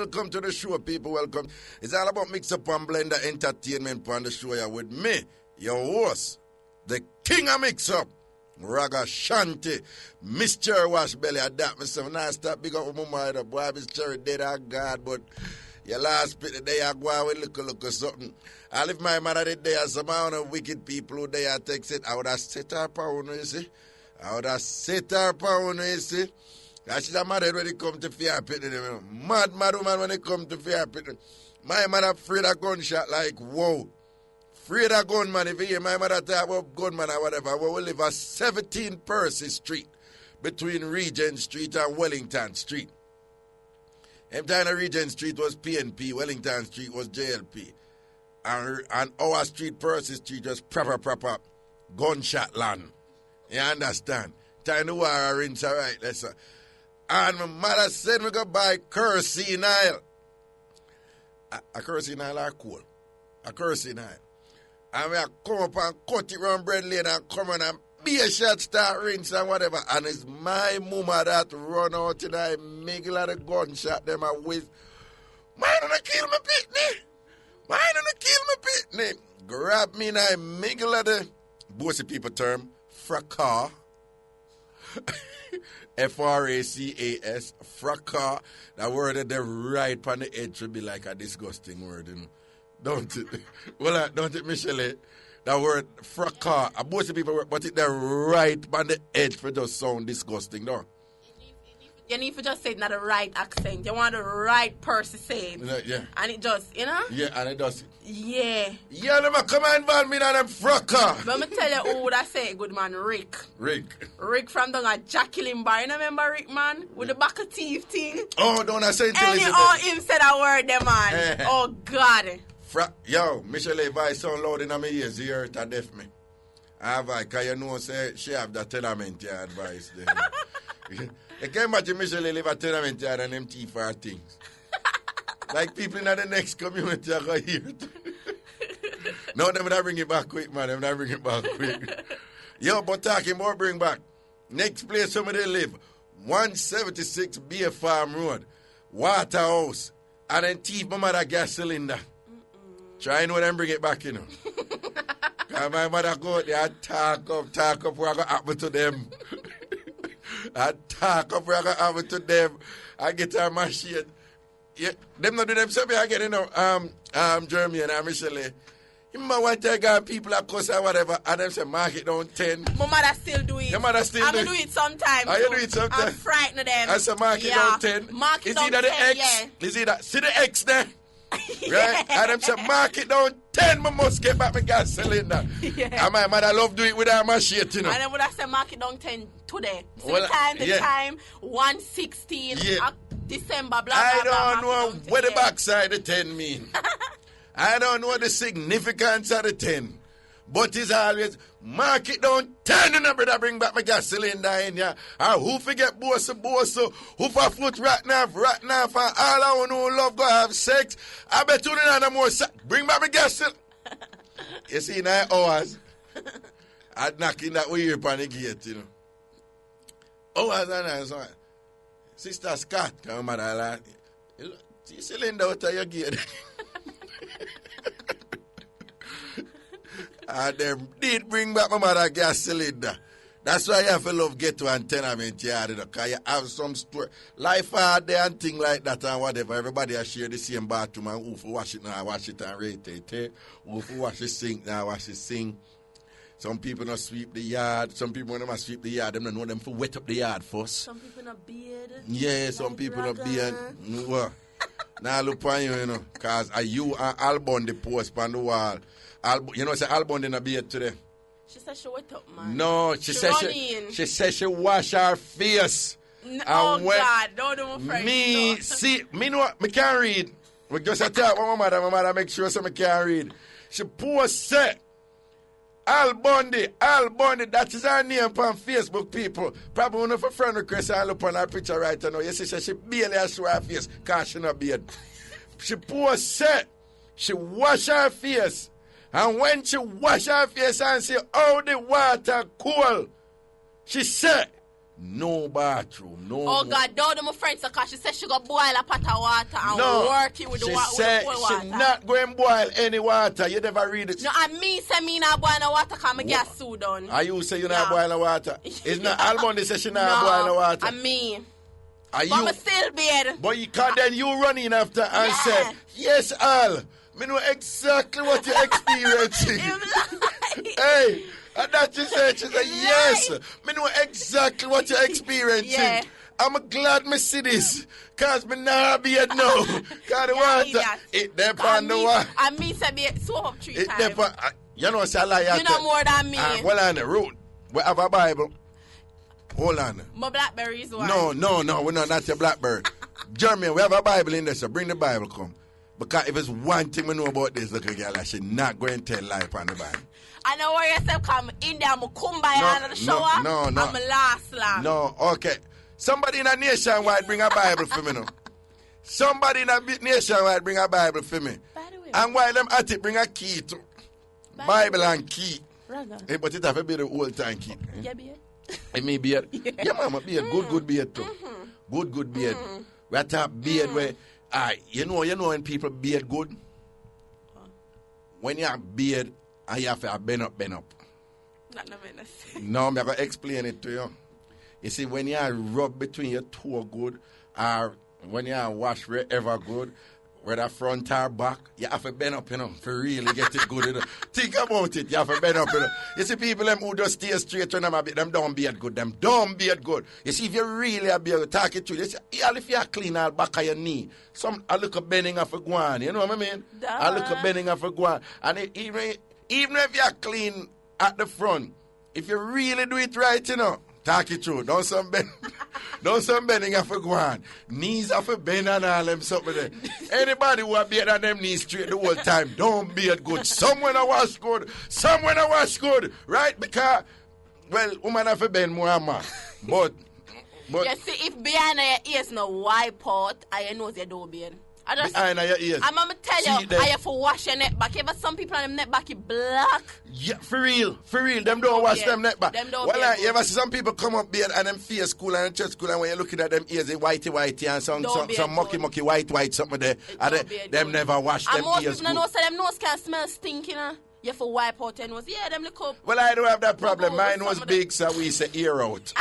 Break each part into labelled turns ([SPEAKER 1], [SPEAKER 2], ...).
[SPEAKER 1] welcome to the show, people. Welcome. It's all about Mixup and Blenda entertainment on the show here with me, your host, the king of Mixup, Ragashanti, Mr. Wash Belly. I that myself. Now stop big up with my mother. Boy, Mr. Dead of God, but your last bit of the day I go out with look something. I leave my mother the day as some amount of wicked people who they text it. I would have set her pound, you see. I would have set her pound, you see. She's a mad when it come to fear pit. Mad woman when it come to fear pit. My mother afraid of gunshot like, whoa. Afraid of gunman. If you hear my mother talk about gunman or whatever, we live at 17 Percy Street between Regent Street and Wellington Street. Every time Regent Street was PNP, Wellington Street was JLP. And our street, Percy Street, was proper gunshot land. You understand? Time the war rinse, all right, listen. And my mother said we go buy kerosene oil. A kerosene oil are cool. A kerosene oil. And we come up and cut it round bread lane and come on and be a shot, start rinse and whatever. And it's my mama that run out in a middle of the gunshot them and with. Mine gonna kill my pitney. Mine gonna kill my pitney. Grab me in a middle of the, bossy people term, fracas. F-R-A-C-A-S, fracas. That word at the right on the edge should be like a disgusting word, you know. Don't it? Well, don't it, Michelle? That word fracas. Most of people, but it the right on the edge for just sound disgusting, no?
[SPEAKER 2] You need to just say it in the right accent. You want the right person to say it.
[SPEAKER 1] Yeah.
[SPEAKER 2] And it just, you know?
[SPEAKER 1] Yeah, and it does.
[SPEAKER 2] Yeah.
[SPEAKER 1] Yeah, them come and involve me in them fracas.
[SPEAKER 2] Let me tell you who would I say, good man, Rick. Rick from down at Jacqueline Bar. You remember Rick, man? With the back of teeth thing.
[SPEAKER 1] Oh, don't I say it?
[SPEAKER 2] And all him said a word there, man. Oh, God.
[SPEAKER 1] Yo, Michelle, if I sound loud in my ears, you hear it and deaf me. I have, because you know, say, she have the tenement yard advice there. You can imagine Michelle live a tenement yard and them teeth for things. Like people in the next community are going to hear it. No, them not bring it back quick, man. Them not bring it back quick. Yo, but talking about bring back. Next place somebody live. 176 Beer Farm Road. Waterhouse. And then thief my mother gas cylinder. Try know them bring it back, you know. Because my mother go out there and talk up what going to happen to them. I talk up where I got happen to them. I get her machine. Yeah, them not do themselves again, you know. Jeremy and Michelle. You might want to take people that cuss or whatever, and them say mark it down 10. My
[SPEAKER 2] mother still do it.
[SPEAKER 1] Your mother still do it?
[SPEAKER 2] I do it sometimes.
[SPEAKER 1] You do it sometimes?
[SPEAKER 2] I'm frightened of them.
[SPEAKER 1] I say mark it down 10.
[SPEAKER 2] Mark it down 10,
[SPEAKER 1] the X?
[SPEAKER 2] Yeah.
[SPEAKER 1] Is either, see the X there?
[SPEAKER 2] Yeah.
[SPEAKER 1] Right? And them say mark it down 10, I must get back my gas cylinder. Yeah. And my mother love do it with her machine, you know.
[SPEAKER 2] And then would I say mark it down 10 today? See
[SPEAKER 1] well,
[SPEAKER 2] the time, 116, December, blah, blah,
[SPEAKER 1] I
[SPEAKER 2] blah.
[SPEAKER 1] don't know what the backside of 10 mean. I don't know the significance of the 10. But it's always, mark it down 10 and brother bring back my gas cylinder in here. And who forget bosso, who for foot right now, and all I who love go have sex. I bet you no more sex. Bring back my gas cylinder. You see, 9 hours, I'd knock in that way upon the gate, you know. Hours and hours, so Sister Scott, come on, I like, see cylinder out of your gate. And them did bring back my mother gas cylinder. That's why you have to love get to an tenement yard, because you have some story. Life hard there and thing like that and whatever. Everybody has share the same bathroom and who for wash it now, wash it and rate it. Who for wash the sink now, wash the sink. Some people not sweep the yard. Some people when they sweep the yard, them don't know them for wet up the yard first.
[SPEAKER 2] Some people not beard.
[SPEAKER 1] Yeah, some people not beard. Well, now look on you, you know, because you and Al Blenda post on the wall. You know, say Al Blenda in a beard today.
[SPEAKER 2] She said she wet up, man.
[SPEAKER 1] No, she said she wash her face.
[SPEAKER 2] Oh, God, don't do my friend.
[SPEAKER 1] Me, see, me know, me can't read. We just talk with my mother make sure so me can't read. She post say, Al Blenda, that is her name on Facebook, people. Probably one of her friend request and look on her picture right now. You see, she barely has show her face because she not beard. She post say, she wash her face. And when she wash her face and say, oh, the water cool, she said, No bathroom, no.
[SPEAKER 2] Oh God, don't do my friend because she said she got boil a pot of water and work it with the water.
[SPEAKER 1] She not going boil any water. You never read it.
[SPEAKER 2] No, and me say me not boil no water because I get sued done.
[SPEAKER 1] Are you say you not boil no water? It's not Almondy say she not boil no water.
[SPEAKER 2] And me.
[SPEAKER 1] Are
[SPEAKER 2] but I'm still beard.
[SPEAKER 1] But you can't then you run in after and say, yes, Al, me know exactly what you're experiencing. Hey. And that she said, yes, me know exactly what you're experiencing. Yeah. I'm glad me see this, because me not be at no. Because the water, it depends on the water.
[SPEAKER 2] And me say be swap up 3 times.
[SPEAKER 1] You know, say I lie.
[SPEAKER 2] You know more than me.
[SPEAKER 1] Well, on the road, we have a Bible. Hold on.
[SPEAKER 2] My blackberries one.
[SPEAKER 1] No, we're not your blackberry. Jeremy, we have a Bible in there, so bring the Bible, come. Because if it's one thing we know about this little girl, I should not go and tell lie on the Bible.
[SPEAKER 2] I know where you say come in there, I'm come by under the shower.
[SPEAKER 1] No.
[SPEAKER 2] I'm a last lamb.
[SPEAKER 1] No, okay. Somebody in a nationwide bring a Bible for me now. Somebody in a nationwide bring a Bible for me.
[SPEAKER 2] By the way.
[SPEAKER 1] And while them at it, bring a key too. Bible and key.
[SPEAKER 2] Raga.
[SPEAKER 1] Hey, but it have to be the old time key.
[SPEAKER 2] Yeah, beard.
[SPEAKER 1] It may beard. Yeah, mama, beard. Good beard too. Good beard. We have to have beard where, you know when people beard good? When you have beard, and you have to bend up.
[SPEAKER 2] Not no menace.
[SPEAKER 1] No, I'm going to explain it to you. You see, when you rub between your toe good, or when you wash wherever good, whether front or back, you have to bend up, to really get it good. Think about it, you have to bend up, You see, people them who just stay straight when them don't beard good, them don't beard good. You see, if you really are beard, talk it through, you see, if you are clean all back of your knee, a little bending off a guan, you know what I mean? A little bending off a guan. And even if you are clean at the front, if you really do it right, talk it through. Don't some bending off a guan. Knees off a bend and all them something there. Anybody who are beard on them knees straight the whole time, don't beard good. Someone a wash good. Right? Because, well, woman have to bend more and more. But
[SPEAKER 2] you see, if behind your ears no wipe out, I know you don't beard.
[SPEAKER 1] Behind your ears.
[SPEAKER 2] I'm going to tell you, I have to wash your neck back. Ever some people on them neck back is black.
[SPEAKER 1] Yeah, for real. Them don't wash them neck back.
[SPEAKER 2] Them don't
[SPEAKER 1] you ever see some people come up beard and them face cool and chest cool, and when you're looking at them ears, they whitey and some mucky white something there. And them never wash them ears.
[SPEAKER 2] And most people know say them nose can smell stinking. You have to wipe out your nose. Yeah, them look up.
[SPEAKER 1] Well, I don't have that problem. Mine was big, so we say ear out.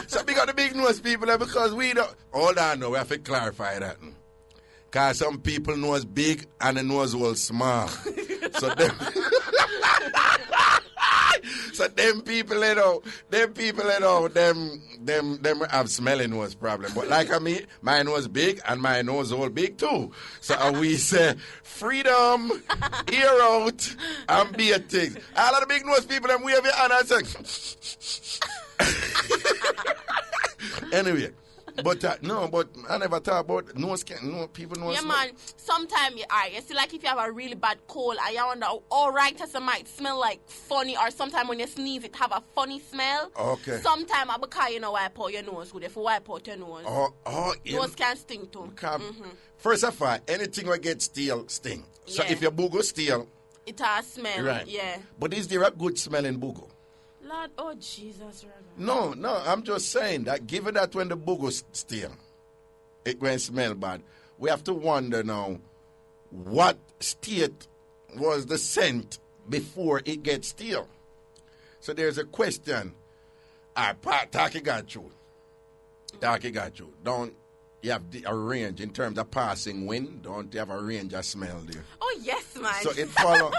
[SPEAKER 1] So we got the big nose people there because we don't. Hold on, no, we have to clarify that. Because some people nose big and the nose will small. So them people, them have smelling nose problem. But like me, my nose big and my nose all big too. So we say freedom, ear out, and beard things. All of the big nose people, them wave your hand and say. Anyway, but I never thought about nose can. No, people know.
[SPEAKER 2] Yeah, man. Sometimes you see, like if you have a really bad cold, I wonder, all right, it might smell like funny, or sometimes when you sneeze, it have a funny smell.
[SPEAKER 1] Okay.
[SPEAKER 2] Sometimes because wipe out your nose good. If you wipe out your nose, nose can stink too.
[SPEAKER 1] First of all, anything that gets stale sting. So if your boogo stale,
[SPEAKER 2] it has smell.
[SPEAKER 1] Right.
[SPEAKER 2] Yeah.
[SPEAKER 1] But is there a good smell in boogo?
[SPEAKER 2] Lord, oh Jesus, Raga.
[SPEAKER 1] No, I'm just saying that given that when the boogo stale, it will smell bad. We have to wonder now, what state was the scent before it gets stale? So there's a question. Taki got you. Don't you have a range in terms of passing wind? Don't you have a range of smell there?
[SPEAKER 2] Oh, yes, man.
[SPEAKER 1] So it follows.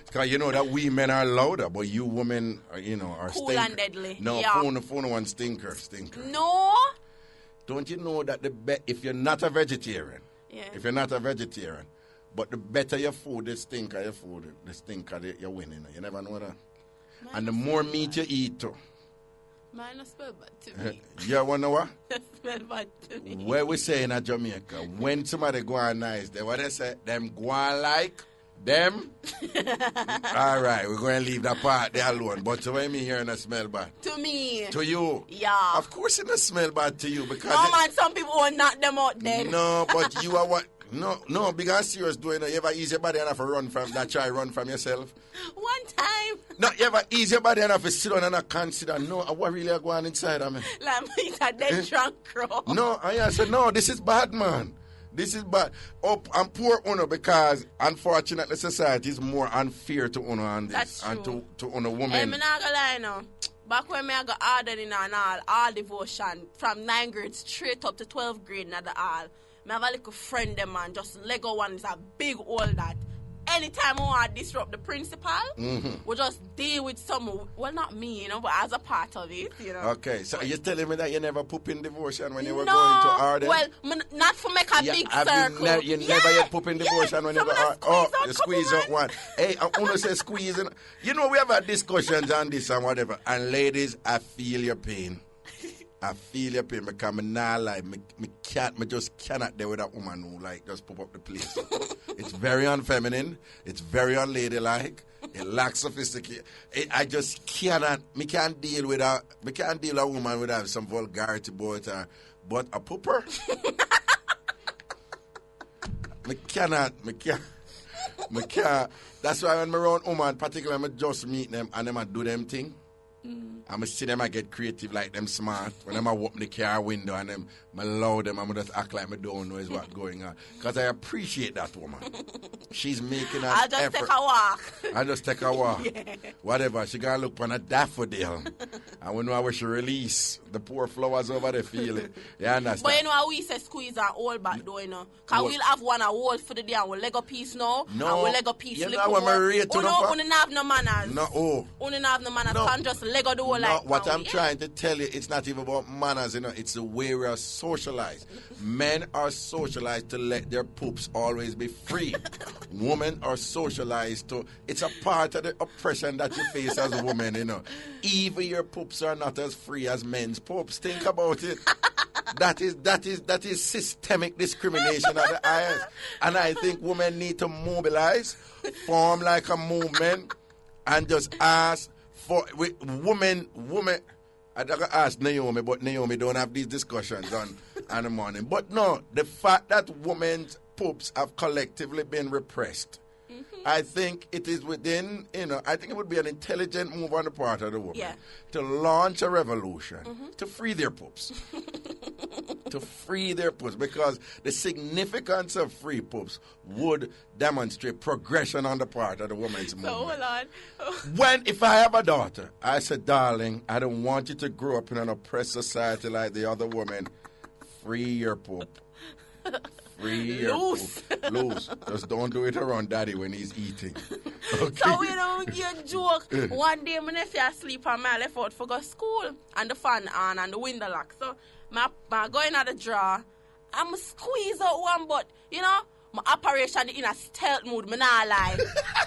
[SPEAKER 1] Because you know that we men are louder, but you women are
[SPEAKER 2] cool
[SPEAKER 1] stinker.
[SPEAKER 2] and deadly.
[SPEAKER 1] No,
[SPEAKER 2] yeah.
[SPEAKER 1] phone one stinker.
[SPEAKER 2] No.
[SPEAKER 1] Don't you know that if you're not a vegetarian, but the better your food, the stinker you're winning. You never know that. And the more meat you eat too.
[SPEAKER 2] Mine not smell bad to me.
[SPEAKER 1] You want to know what?
[SPEAKER 2] Smell bad to me.
[SPEAKER 1] Where we say in Jamaica, when somebody go on nice, what they say, them go on like them. All right, we're going to leave that part there alone. But to me, hearing a smell bad.
[SPEAKER 2] To me.
[SPEAKER 1] To you.
[SPEAKER 2] Yeah.
[SPEAKER 1] Of course it doesn't smell bad to you. Because
[SPEAKER 2] no, man, some people will knock them out then.
[SPEAKER 1] No, but you are what? No, big and serious doing it. You ever ease your body enough to run from that? Try run from yourself.
[SPEAKER 2] One time.
[SPEAKER 1] No, you ever ease your body enough to sit down and not consider, no, what really are going inside of me?
[SPEAKER 2] Like, it's a dead drunk crow.
[SPEAKER 1] No, I said, no, this is bad, man. This is bad. Oh, and poor Uno, because unfortunately society is more unfair to Uno and this.
[SPEAKER 2] That's true.
[SPEAKER 1] And to Uno women.
[SPEAKER 2] I'm not gonna lie now. Back when I got ordered in all devotion, from 9th grade straight up to 12th grade in the all, I have a little friend, them man, just Lego one is a big old that. Anytime I want to disrupt the principal, we just deal with some, well, not me, but as a part of it,
[SPEAKER 1] Okay, so you're telling me that you never poop in devotion when you were going to Arden?
[SPEAKER 2] Well, not for make a big circle.
[SPEAKER 1] You never yet poop in devotion when you go Arden? Oh, you squeeze out one. Hey, I want to say squeezing. We have had discussions on this and whatever. And ladies, I feel your pain. I feel your pain because I not like me just cannot deal with that woman who like just pop up the place. It's very unfeminine. It's very unladylike. It lacks sophistication. I just cannot. Me can't deal with a woman with some vulgarity about her, but a pooper. Me can't. That's why when me around woman, particularly I just meet them and them I do them thing. I'm see them I get creative like them smart. When I'm open the car window and them I allow them, I'm just act like I don't know what's going on. Because I appreciate that woman. She's making an effort. I just take a walk. Yeah. Whatever. She gotta look on a daffodil. And we know how she release the poor flowers over the field. You understand?
[SPEAKER 2] But how we say squeeze and hold back though, Because we'll have one a hold for the day and we'll Lego piece now.
[SPEAKER 1] No.
[SPEAKER 2] And we'll Lego piece
[SPEAKER 1] you know what I'm ready to
[SPEAKER 2] do? We don't have no manners.
[SPEAKER 1] No.
[SPEAKER 2] We don't have no manners. Can't just Lego the whole life.
[SPEAKER 1] What I'm trying to tell you, it's not even about manners, it's the way we are socialized. Men are socialized to let their poops always be free. Women are socialized to, it's a part of the oppression that you face as a woman, Even your poops are not as free as men's poops. Think about it. That is systemic discrimination at the highest. And I think women need to mobilize, form like a movement, and just ask for women. I don't ask Naomi, but Naomi don't have these discussions on the morning. But no, the fact that women's poops have collectively been repressed, I think it is within, I think it would be an intelligent move on the part of the woman to launch a revolution to free their poops. To free their poops, because the significance of free poops would demonstrate progression on the part of the woman's movement.
[SPEAKER 2] So hold on.
[SPEAKER 1] If I have a daughter, I said, darling, I don't want you to grow up in an oppressed society like the other women. Free your poop. Free your poop. Loose. Just don't do it around daddy when he's eating. Okay?
[SPEAKER 2] So we don't get joke. One day my nephew asleep and I left out for go school and the fan on and the window lock. So I go in at the drawer, I'm squeeze out one, but my operation in a stealth mood, me not lie.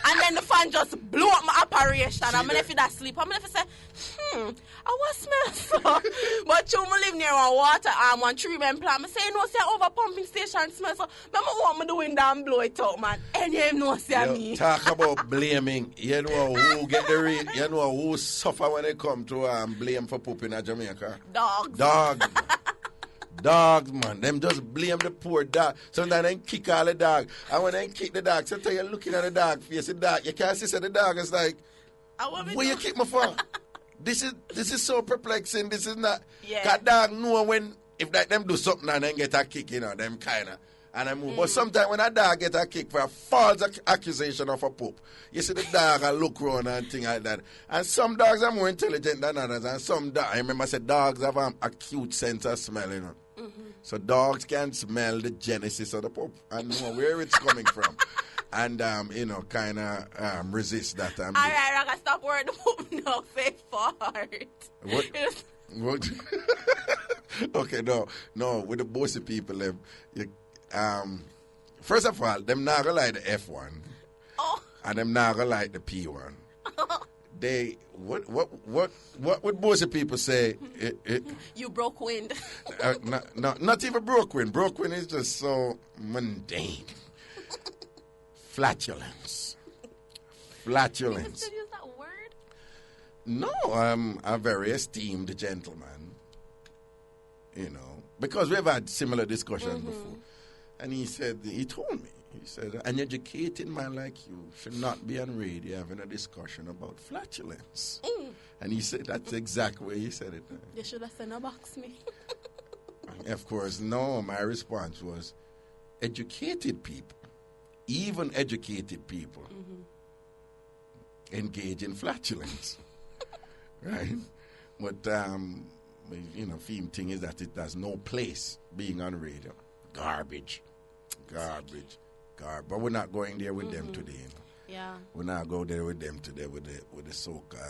[SPEAKER 2] And then the fan just blew up my operation. And my nephew that sleep. And my nephew say, I want smell so. But you live near one water arm, one treatment plant. I say, no, say over pumping station smell so. I want me to window and blow it out, man. And you know, say me.
[SPEAKER 1] Talk about blaming. You know who get the real, you know who suffer when they come to blame for pooping at Jamaica? Dogs. Dogs, man. Them just blame the poor dog. Sometimes they kick all the dog. And when they kick the dog, sometimes you're looking at the dog face, the dog. You can't see the dog is like, what you kick me for? This is so perplexing. This is not. Yeah. That dog know when, if them do something and then get a kick, them kind of. And I move. But sometimes when a dog get a kick for a false accusation of a poop, you see the dog and look around and things like that. And some dogs are more intelligent than others. And some dogs, I remember I said dogs have an acute sense of smell, So dogs can smell the genesis of the poop and know where it's coming from. And, kind of resist that.
[SPEAKER 2] All right, I can stop worrying the poop now, fake fart.
[SPEAKER 1] What? Okay, no, with the bossy people, first of all, them not gonna like the F1. And them not gonna like the P1. They what would bossy people say?
[SPEAKER 2] You broke wind.
[SPEAKER 1] Not even broke wind. Broke wind is just so mundane. Flatulence.
[SPEAKER 2] You still use that word?
[SPEAKER 1] No, I'm a very esteemed gentleman. Because we've had similar discussions before. And he told me, he said, an educated man like you should not be on radio having a discussion about flatulence. And he said, that's exactly where he said it.
[SPEAKER 2] You should have sent a box me.
[SPEAKER 1] Of course, no. My response was, educated people, even educated people, engage in flatulence. Right? But, theme thing is that it has no place being on radio. Garbage. But we're not going there with them today.
[SPEAKER 2] Yeah.
[SPEAKER 1] We're not going there with them today with the so-called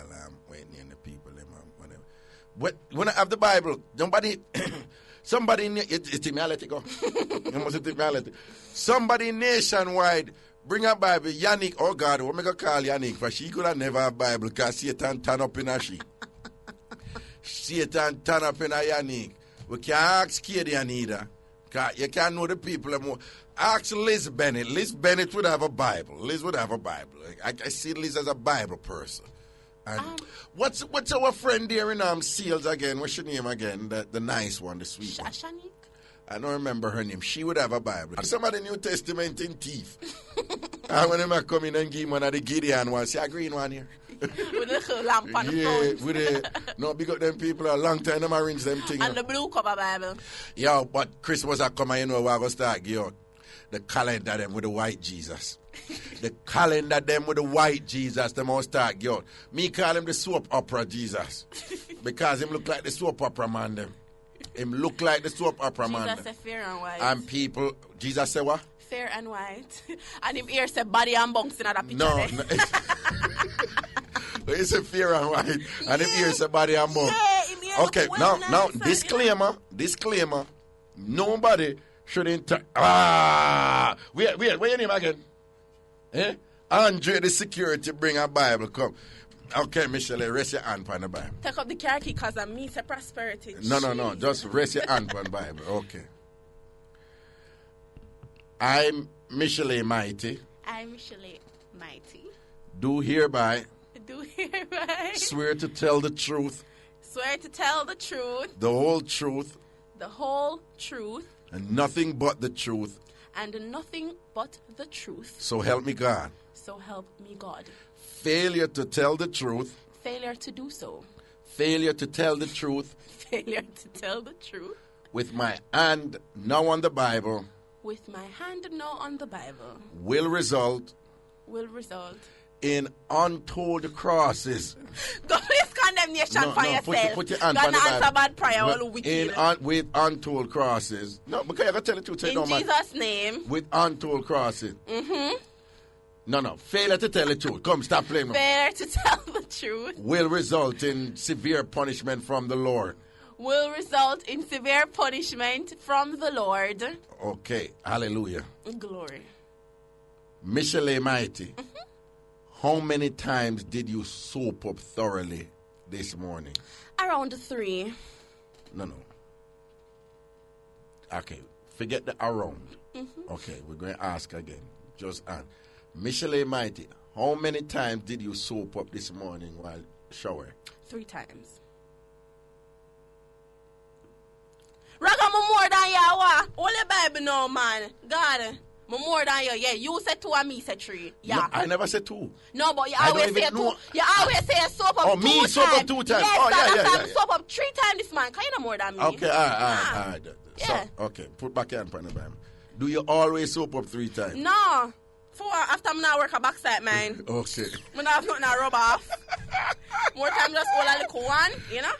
[SPEAKER 1] waiting and the people. Whatever. But when I have the Bible, somebody it's reality go. Somebody nationwide bring a Bible. Yannick, oh God, what am I going to call Yannick? For she could have never have a Bible because Satan turn up in a she. Satan turn up in a Yannick. We can't ask Katie Anita. You can't know the people more. Ask Liz Bennett. Liz Bennett would have a Bible. Liz would have a Bible. I see Liz as a Bible person. And what's our friend there in Seals again? What's your name again? The nice one, the sweet one.
[SPEAKER 2] Shanik?
[SPEAKER 1] I don't remember her name. She would have a Bible. Some of the New Testament in teeth. And when I come in and give one of the Gideon ones, see a green one here.
[SPEAKER 2] With a little lamp on the front.
[SPEAKER 1] No, big up them people a long time, them arrange them things.
[SPEAKER 2] And the blue cover Bible.
[SPEAKER 1] Yeah, but Christmas are coming, you know, we're going to start give out the calendar them with the white Jesus. The calendar them with the white Jesus, them all start give out. Me call him the soap opera Jesus. Because him look like the soap opera man them. Him look like the soap opera man.
[SPEAKER 2] Jesus say fair and white.
[SPEAKER 1] And people, Jesus say what?
[SPEAKER 2] Fair and white. And him ear say body and bunks in that picture.
[SPEAKER 1] No. He said fair and white. And him ear say body and bunks.
[SPEAKER 2] Yeah,
[SPEAKER 1] okay, now, disclaimer. Nobody should wait, what's your name again? Eh? Andre the security bring a Bible, come. Okay, Michelle, rest your hand on the Bible.
[SPEAKER 2] Take up the car key because I mean say prosperity.
[SPEAKER 1] No, just rest your hand on the Bible. Okay. I'm Michelle Mighty. Do hereby swear to tell the truth. The whole truth. And nothing but the truth. So help me God. Failure to tell the truth.
[SPEAKER 2] Failure to do so.
[SPEAKER 1] Failure to tell the truth. With my hand now on the Bible. Will result in untold crosses.
[SPEAKER 2] God, please condemnation for yourself.
[SPEAKER 1] Put your hand on the
[SPEAKER 2] answer bad prayer all wicked.
[SPEAKER 1] With untold crosses. No, because you got to tell the truth.
[SPEAKER 2] In Jesus' name.
[SPEAKER 1] With untold crosses. No. Failure to tell the truth. Come, stop playing.
[SPEAKER 2] Failure to tell the truth.
[SPEAKER 1] Will result in severe punishment from the Lord. Okay. Hallelujah.
[SPEAKER 2] Glory.
[SPEAKER 1] Michelle Mighty. How many times did you soap up thoroughly this morning?
[SPEAKER 2] Around 3.
[SPEAKER 1] No. Okay. Forget the around. Okay. We're going to ask again. Just ask. Michelle Mighty, how many times did you soap up this morning while showering?
[SPEAKER 2] 3 times. Raga, more than you. Only Bible no, man. God, more than you. Yeah, you said 2 and me said 3. Yeah.
[SPEAKER 1] No, I never said 2.
[SPEAKER 2] No, but you always say 2. You always say soap up 2 times.
[SPEAKER 1] Oh, me soap up 2 times.
[SPEAKER 2] Yes, yeah. Soap up 3 times this man. Can you know more than me?
[SPEAKER 1] Okay, all right.
[SPEAKER 2] Yeah.
[SPEAKER 1] So, okay, put back your hand on the Bible. Do you always soap up 3 times?
[SPEAKER 2] No. 4 after I'm not work a backside, man.
[SPEAKER 1] Okay.
[SPEAKER 2] I'm not have nothing to rub off. More time just hold a little one, you know?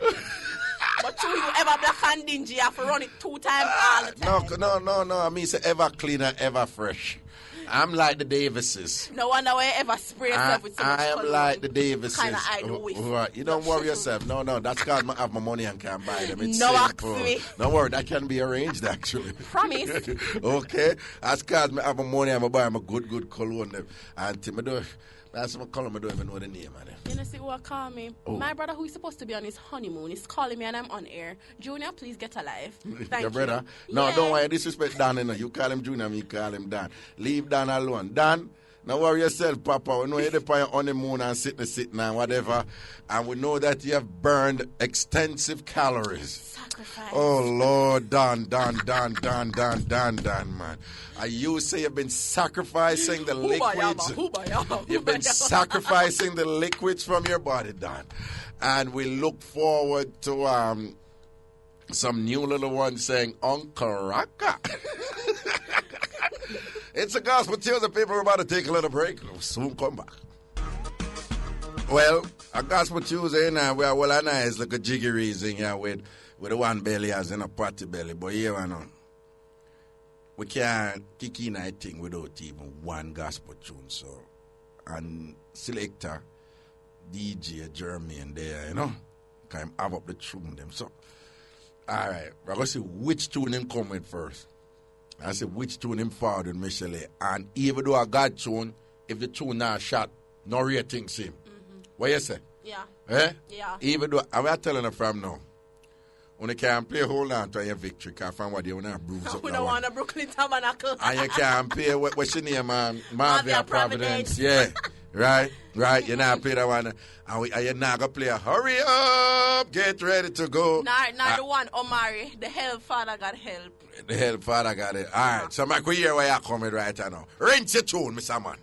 [SPEAKER 2] But 2 you ever black and dingy, you have to run it 2 times all the time.
[SPEAKER 1] No. I mean, it's ever cleaner, ever fresh. I'm like the Davises.
[SPEAKER 2] No wonder why you ever spray yourself with so much
[SPEAKER 1] I am
[SPEAKER 2] cologne.
[SPEAKER 1] like the Davises.
[SPEAKER 2] Kind of hide the whiff.
[SPEAKER 1] You don't worry yourself. No, that's because I have my money and can't buy them. It's
[SPEAKER 2] no,
[SPEAKER 1] simple. Don't worry, that can be arranged actually.
[SPEAKER 2] Promise.
[SPEAKER 1] Okay. That's because I have my money and I buy my good cologne. And that's my color, I don't even know the name of them.
[SPEAKER 2] You know, see who call me? Oh. My brother, who is supposed to be on his honeymoon, is calling me and I'm on air. Junior, please get alive. Thank
[SPEAKER 1] Your brother? No, Don't worry. Disrespect Dan. You call him Junior, me call him Dan. Leave Dan alone. Dan, Now worry yourself, Papa. We know you're on your honeymoon and sitting and whatever. And we know that you have burned extensive calories.
[SPEAKER 2] Sacrifice.
[SPEAKER 1] Oh, Lord, Don, man. You say you've been sacrificing the liquids. You've been sacrificing the liquids from your body, Don. And we look forward to some new little one saying, Uncle Raka. It's a Gospel Tuesday, people. We're about to take a little break. We'll soon come back. Well, a Gospel Tuesday now, we are well and nice, like a jiggeries in here with the one belly as in a party belly. But here I know, we can't kick in a thing without even one gospel tune. So, and selector, DJ, Jermaine there, you know, can have up the tune them. So, all right, we're going to see which tune him come with first. I said, which tune him forward with Michelle? And even though a God tune, if the tune not shot, no ratings him. Mm-hmm. What you say?
[SPEAKER 2] Yeah.
[SPEAKER 1] Eh?
[SPEAKER 2] Yeah.
[SPEAKER 1] Even though, I'm telling you from now, when you can't play hold on to your victory, because from what you want to bruise up.
[SPEAKER 2] We don't want a Brooklyn Tabernacle.
[SPEAKER 1] And you can't play, what's your name, man? Marvia Providence. Yeah. Right. You're not play that one. And you're not going to play a hurry up, get ready to go.
[SPEAKER 2] Not the one, Omari, the hell father got help.
[SPEAKER 1] The hell father got it. All right. So, Mike, we hear where you're coming right now. Rinse your tune, Mr. Man.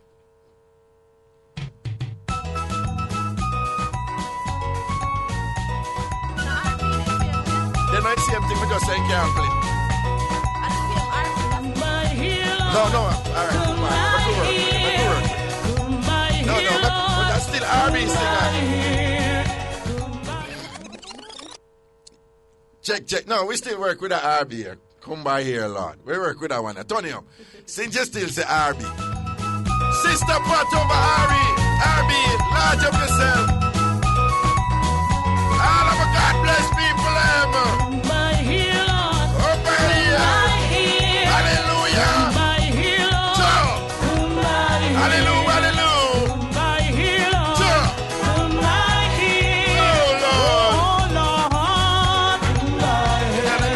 [SPEAKER 1] They're not the same thing, we just say can't play. No, all right, come on, No, but that's still R&B singer. Check. No, we still work with the R&B here. Come by here, Lord. We work with that one. Antonio, since you still say R&B. Sister Pat over R&B, large up yourself. All of a God bless people,
[SPEAKER 3] My healer.
[SPEAKER 1] Over here. Hallelujah.
[SPEAKER 3] My healer.
[SPEAKER 1] Hallelujah.
[SPEAKER 3] My healer. My healer.
[SPEAKER 1] Oh, Lord.
[SPEAKER 3] My healer.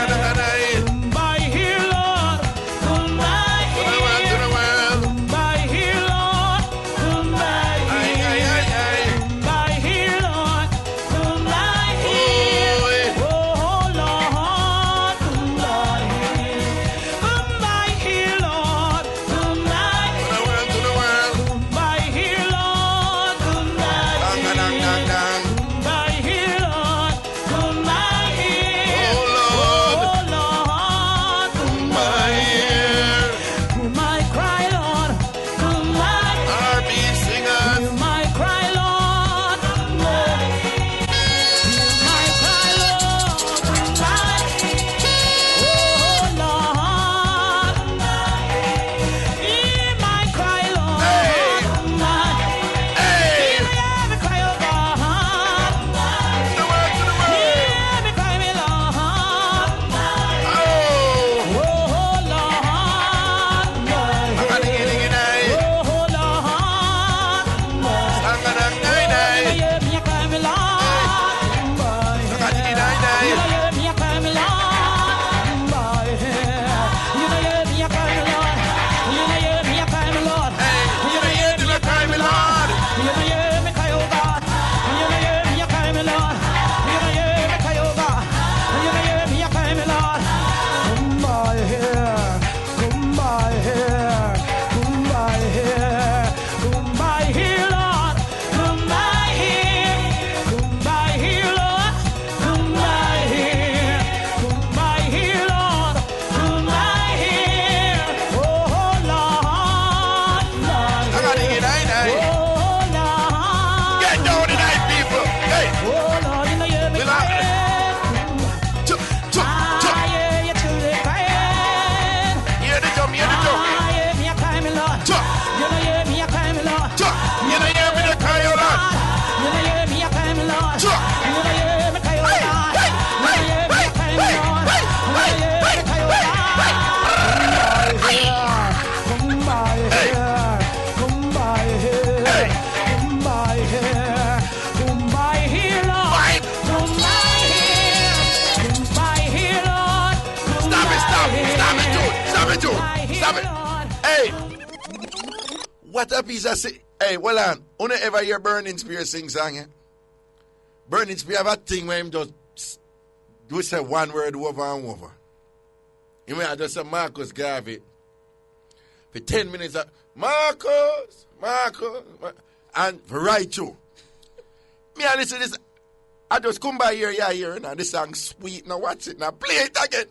[SPEAKER 1] What a piece of say. Hey, well on. You ever hear Burning Spear sing song, eh? Burning Spear have a thing where him just do say one word over and over. You may just say Marcus Garvey. For 10 minutes, Marcus. And for right too. Me and listen this. I just come by here, now this song sweet. Now watch it now. Play it again.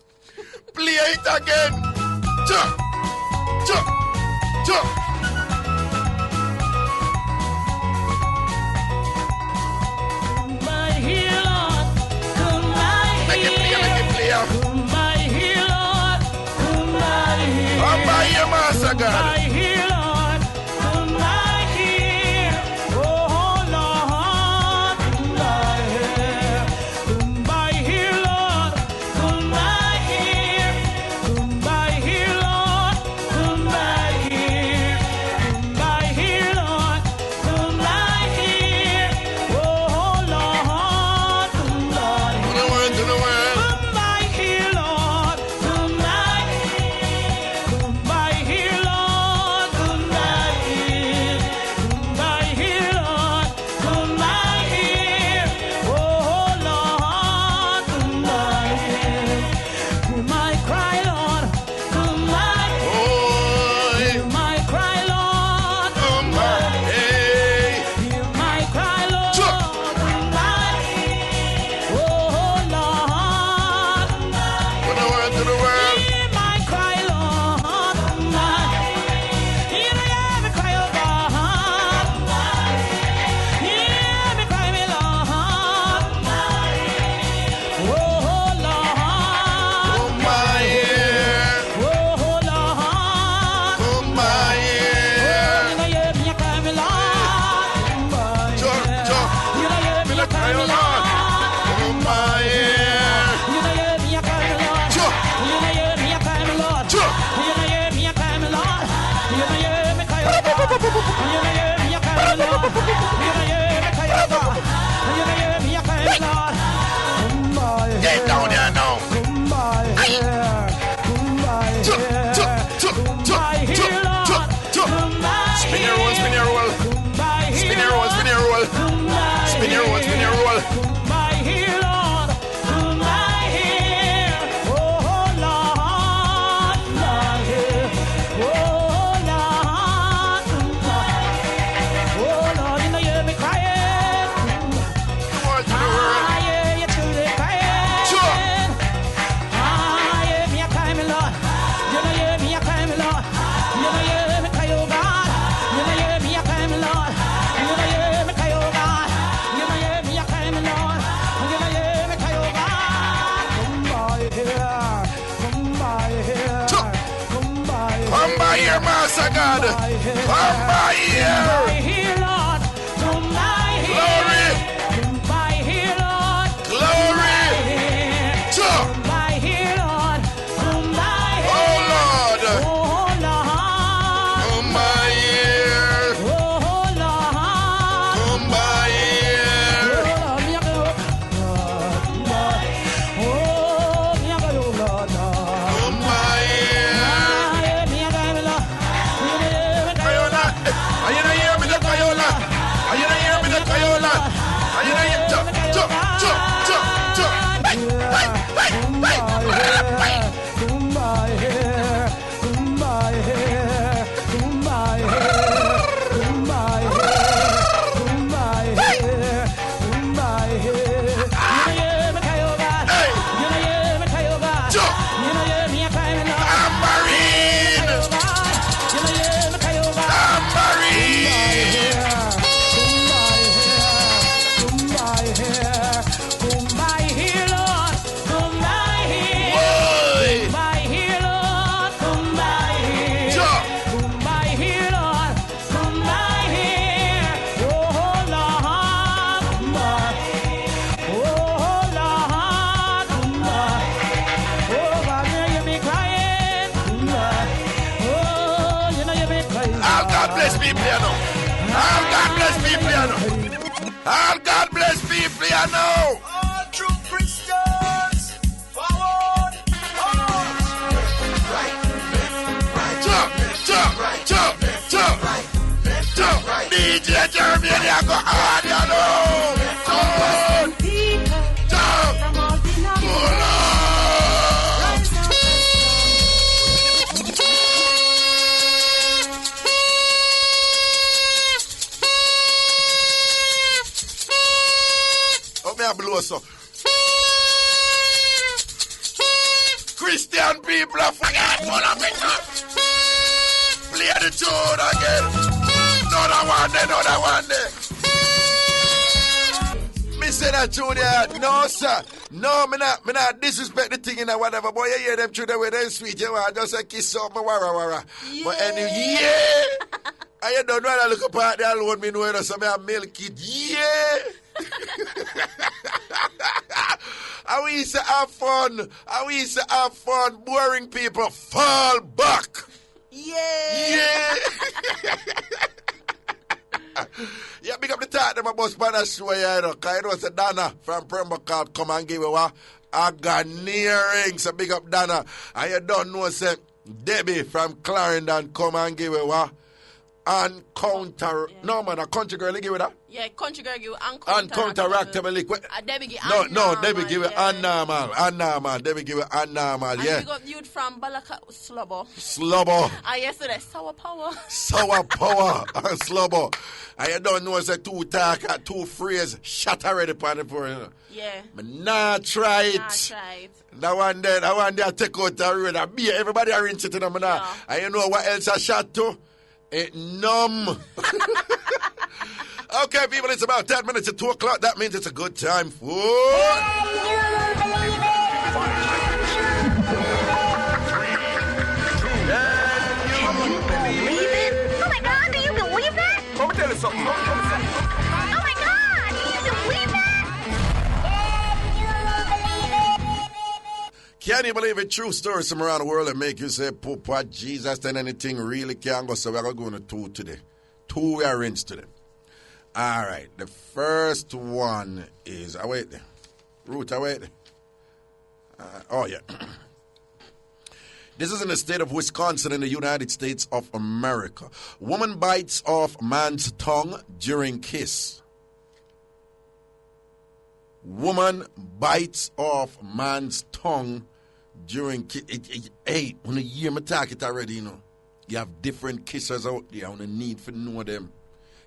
[SPEAKER 1] Play it again. Jump.
[SPEAKER 3] My healer,
[SPEAKER 1] Make it play.
[SPEAKER 3] my healer, my healer.
[SPEAKER 1] Come by here, Master God.
[SPEAKER 3] My healer, my healer. Oh Lord, my healer, my healer, my healer, my healer, my healer, my healer, my healer. Oh Lord,
[SPEAKER 1] To the world.
[SPEAKER 3] my healer, my healer,
[SPEAKER 1] Get down there now. Spin your roll, spin your roll. Spin your roll, spin your roll. Spin your roll, spin your roll. Master God, come by here. Glory, glory. Oh Lord, come by here. Come by here. Come by here. Are you not hear me the Kayola? Are you not hear me the Kayola? Are you not hear jump, jump, jump, jump, jump. Hey, hey, hey, hey, hey. All God bless people, you know.
[SPEAKER 4] All true Christians, forward,
[SPEAKER 1] Right, jump, jump, jump, jump. me a blow so. Christian people are fucking full of it. Play the tune again. Another one there. Me say that tune there. No, sir. No, me not disrespect the thing in or whatever. Boy, you hear them through the way they sweet. You want just a kiss up, wara.
[SPEAKER 2] Yeah.
[SPEAKER 1] But anyway, yeah. And you don't know how to look up at the alone, me know so me a milk it. Yeah. And we used to have fun. Boring people fall back.
[SPEAKER 2] Yeah.
[SPEAKER 1] Yeah, big up the talk them about Spanish show, you know. Because it was a Donna from Pembroke called come and give you a Aghaneering. So big up Donna. And you don't know, say, Debbie from Clarendon come and give you a Uncounter.
[SPEAKER 2] Yeah.
[SPEAKER 1] No, man, a country girl, you give it that?
[SPEAKER 2] Yeah, country girl give
[SPEAKER 1] Uncounteractable liquid.
[SPEAKER 2] Debbie give
[SPEAKER 1] No, Debbie give it unnormal. Debbie give it unnormal,
[SPEAKER 2] and
[SPEAKER 1] yeah.
[SPEAKER 2] we got youth from Balaka Slobber.
[SPEAKER 1] And
[SPEAKER 2] yesterday, Sour Power.
[SPEAKER 1] and slobber. And you don't know, say, two talk, two phrase, shut already upon the floor, you know.
[SPEAKER 2] Yeah.
[SPEAKER 1] But nah, try it. That one there, I take out the road. I beer, everybody are rinse it in them now.
[SPEAKER 2] Yeah.
[SPEAKER 1] And you know what else I shot to? It numb. Okay, people, it's about 10 minutes to 2 o'clock. That means it's a good time for...
[SPEAKER 5] Do you believe it? Oh my God, do you believe that?
[SPEAKER 4] Let me tell you something.
[SPEAKER 5] Oh my God, do you believe that?
[SPEAKER 1] Can you believe it? True stories from around the world that make you say, Papa, Jesus, then anything really can go. So we're going to two today. Two we are rinsed today. All right. The first one is, Ruth, oh, yeah. This is in the state of Wisconsin in the United States of America. Woman bites off man's tongue during kiss. Woman bites off man's tongue during kiss. Hey, when you hear me talk it already, you know, you have different kissers out there on the need for know them.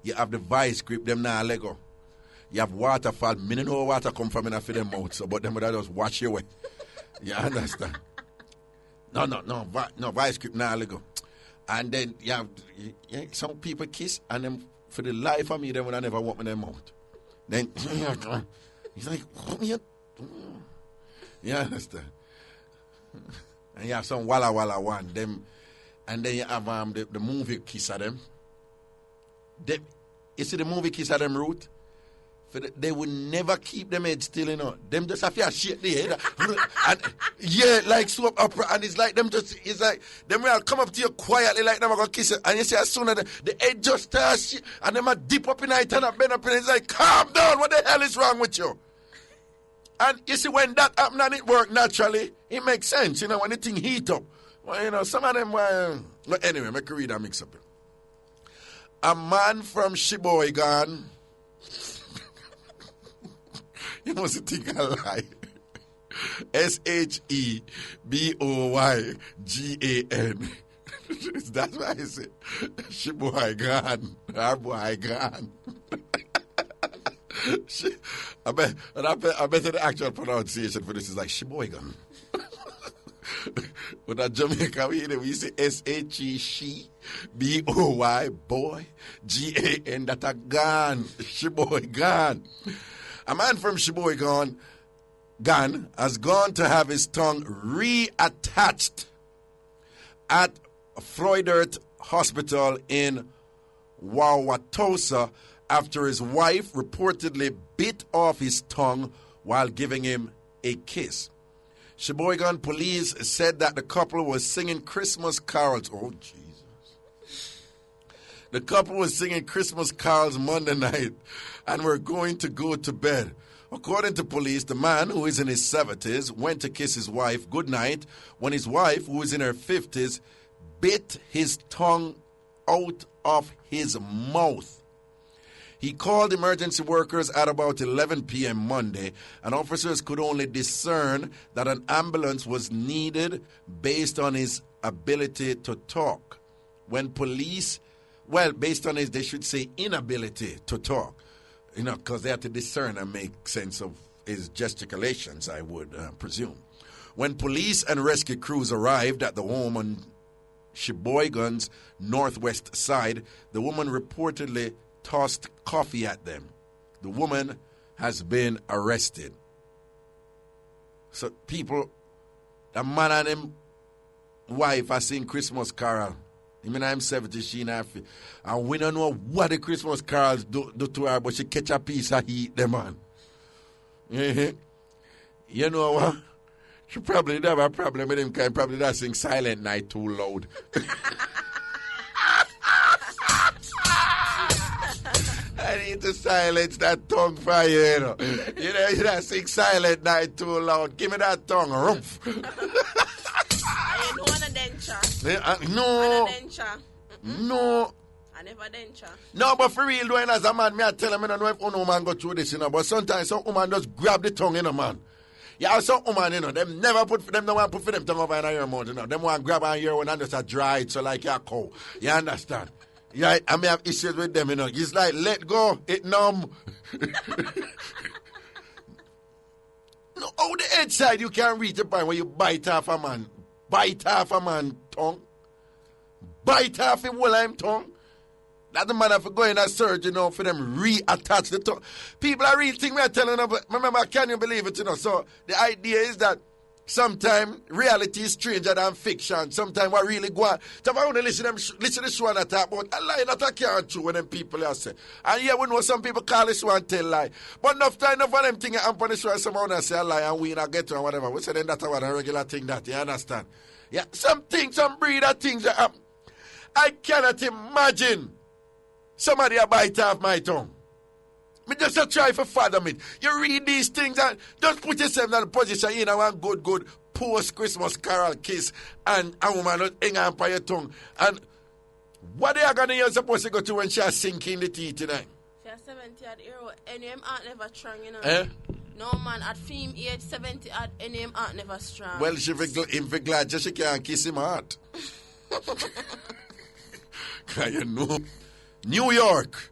[SPEAKER 1] You have the vice grip, them now Lego. You have waterfall. Me don't know where water come from in for them mouth, so but them would just wash your way. You understand? No, vice grip now Lego. And then you have some people kiss, and them for the life of me, them would I never want me in their mouth. Then he's like, you understand? And you have some Walla Walla one, them, and then you have the movie kiss of them. You see the movie kiss of them, Ruth? They would never keep them head still, you know. Them just have to shake the head. And yeah, like soap opera. And it's like them it's like, them will come up to you quietly like them are going to kiss it. And you see as soon as the head just starts, and them a dip up in it and a bend up in it. It's like, calm down, what the hell is wrong with you? And you see, when that happens and it works naturally, it makes sense, you know, when the thing heat up. Well, you know, some of them, but anyway, make a read and mix up. A man from Sheboygan, you must think I lie. Sheboygan. That's why I said Sheboygan. Our boy gone. I bet the actual pronunciation for this is like Sheboygan. With a Jamaica, we say S-H-E, she, B-O-Y, boy, G-A-N, that a gun, Sheboygan. A man from Sheboygan has gone to have his tongue reattached at Floydert Hospital in Wauwatosa after his wife reportedly bit off his tongue while giving him a kiss. Sheboygan police said that the couple was singing Christmas carols. Oh, Jesus. The couple was singing Christmas carols Monday night and were going to go to bed. According to police, the man, who is in his 70s, went to kiss his wife goodnight when his wife, who is in her 50s, bit his tongue out of his mouth. He called emergency workers at about 11 p.m. Monday, and officers could only discern that an ambulance was needed based on his ability to talk. When police, based on his, they should say inability to talk, you know, because they have to discern and make sense of is gesticulations, I would presume. When police and rescue crews arrived at the home on Sheboygan's northwest side, the woman reportedly tossed coffee at them. The woman has been arrested. So people, the man and him wife are sing Christmas carol. I mean, I'm 70, she not 50. And we don't know what the Christmas carols do to her, but she catch a piece of heat, the man. You know what? She probably have a problem with him because probably not sing Silent Night too loud. I need to silence that tongue for you, you know. You not sing Silent Night too loud. Give me that tongue, rumph.
[SPEAKER 2] I know on a denture.
[SPEAKER 1] No. No.
[SPEAKER 2] I never denture.
[SPEAKER 1] No, but for real, doing as a man, me I tell him, I don't know if no man go through this, you know, but sometimes some woman just grab the tongue, you know, man. Yeah, some woman, you know, them never put for them, don't want to put for them tongue over in your mouth, you know. Them want to grab on your one and just a dry it, so like your cow. You understand? Yeah, I may have issues with them, you know. It's like, let go, it numb. No, oh, the edge side, you can't reach the point where you bite off a man. Bite off a man tongue. Bite off him while I'm tongue. That the man have to go in a surgery, you know, for them reattach the tongue. People are real thing we are telling them, but remember, can you believe it, you know? So the idea is that sometimes reality is stranger than fiction. Sometimes what really go on. So if I want to listen to the show and talk about a lie that I can't true when them people are saying. And yeah, we know some people call this one tell lie. But enough time, enough of them things happen on the show and someone say a lie and we not get to and whatever. We say then that's a regular thing that, you understand? Yeah, some things, some breeder things that happen. I cannot imagine somebody a bite off my tongue. Me just a try for fathom it. You read these things and just put yourself in the position, you know, one good post-Christmas carol kiss and a woman just hang on by your tongue. And what they are going to you're supposed to go to when she's sinking the teeth tonight?
[SPEAKER 2] She's 70 at hero, any aunt never strong, you know.
[SPEAKER 1] Eh?
[SPEAKER 2] No man, at film age 70 at any aunt never strong.
[SPEAKER 1] Well, she be glad just she can't kiss him heart. You know. New York.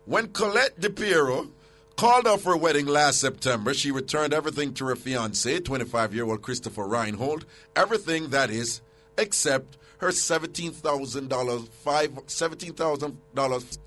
[SPEAKER 1] When Colette DePiero called off her wedding last September, she returned everything to her fiancé, 25-year-old Christopher Reinhold. Everything, that is, except her $17,000.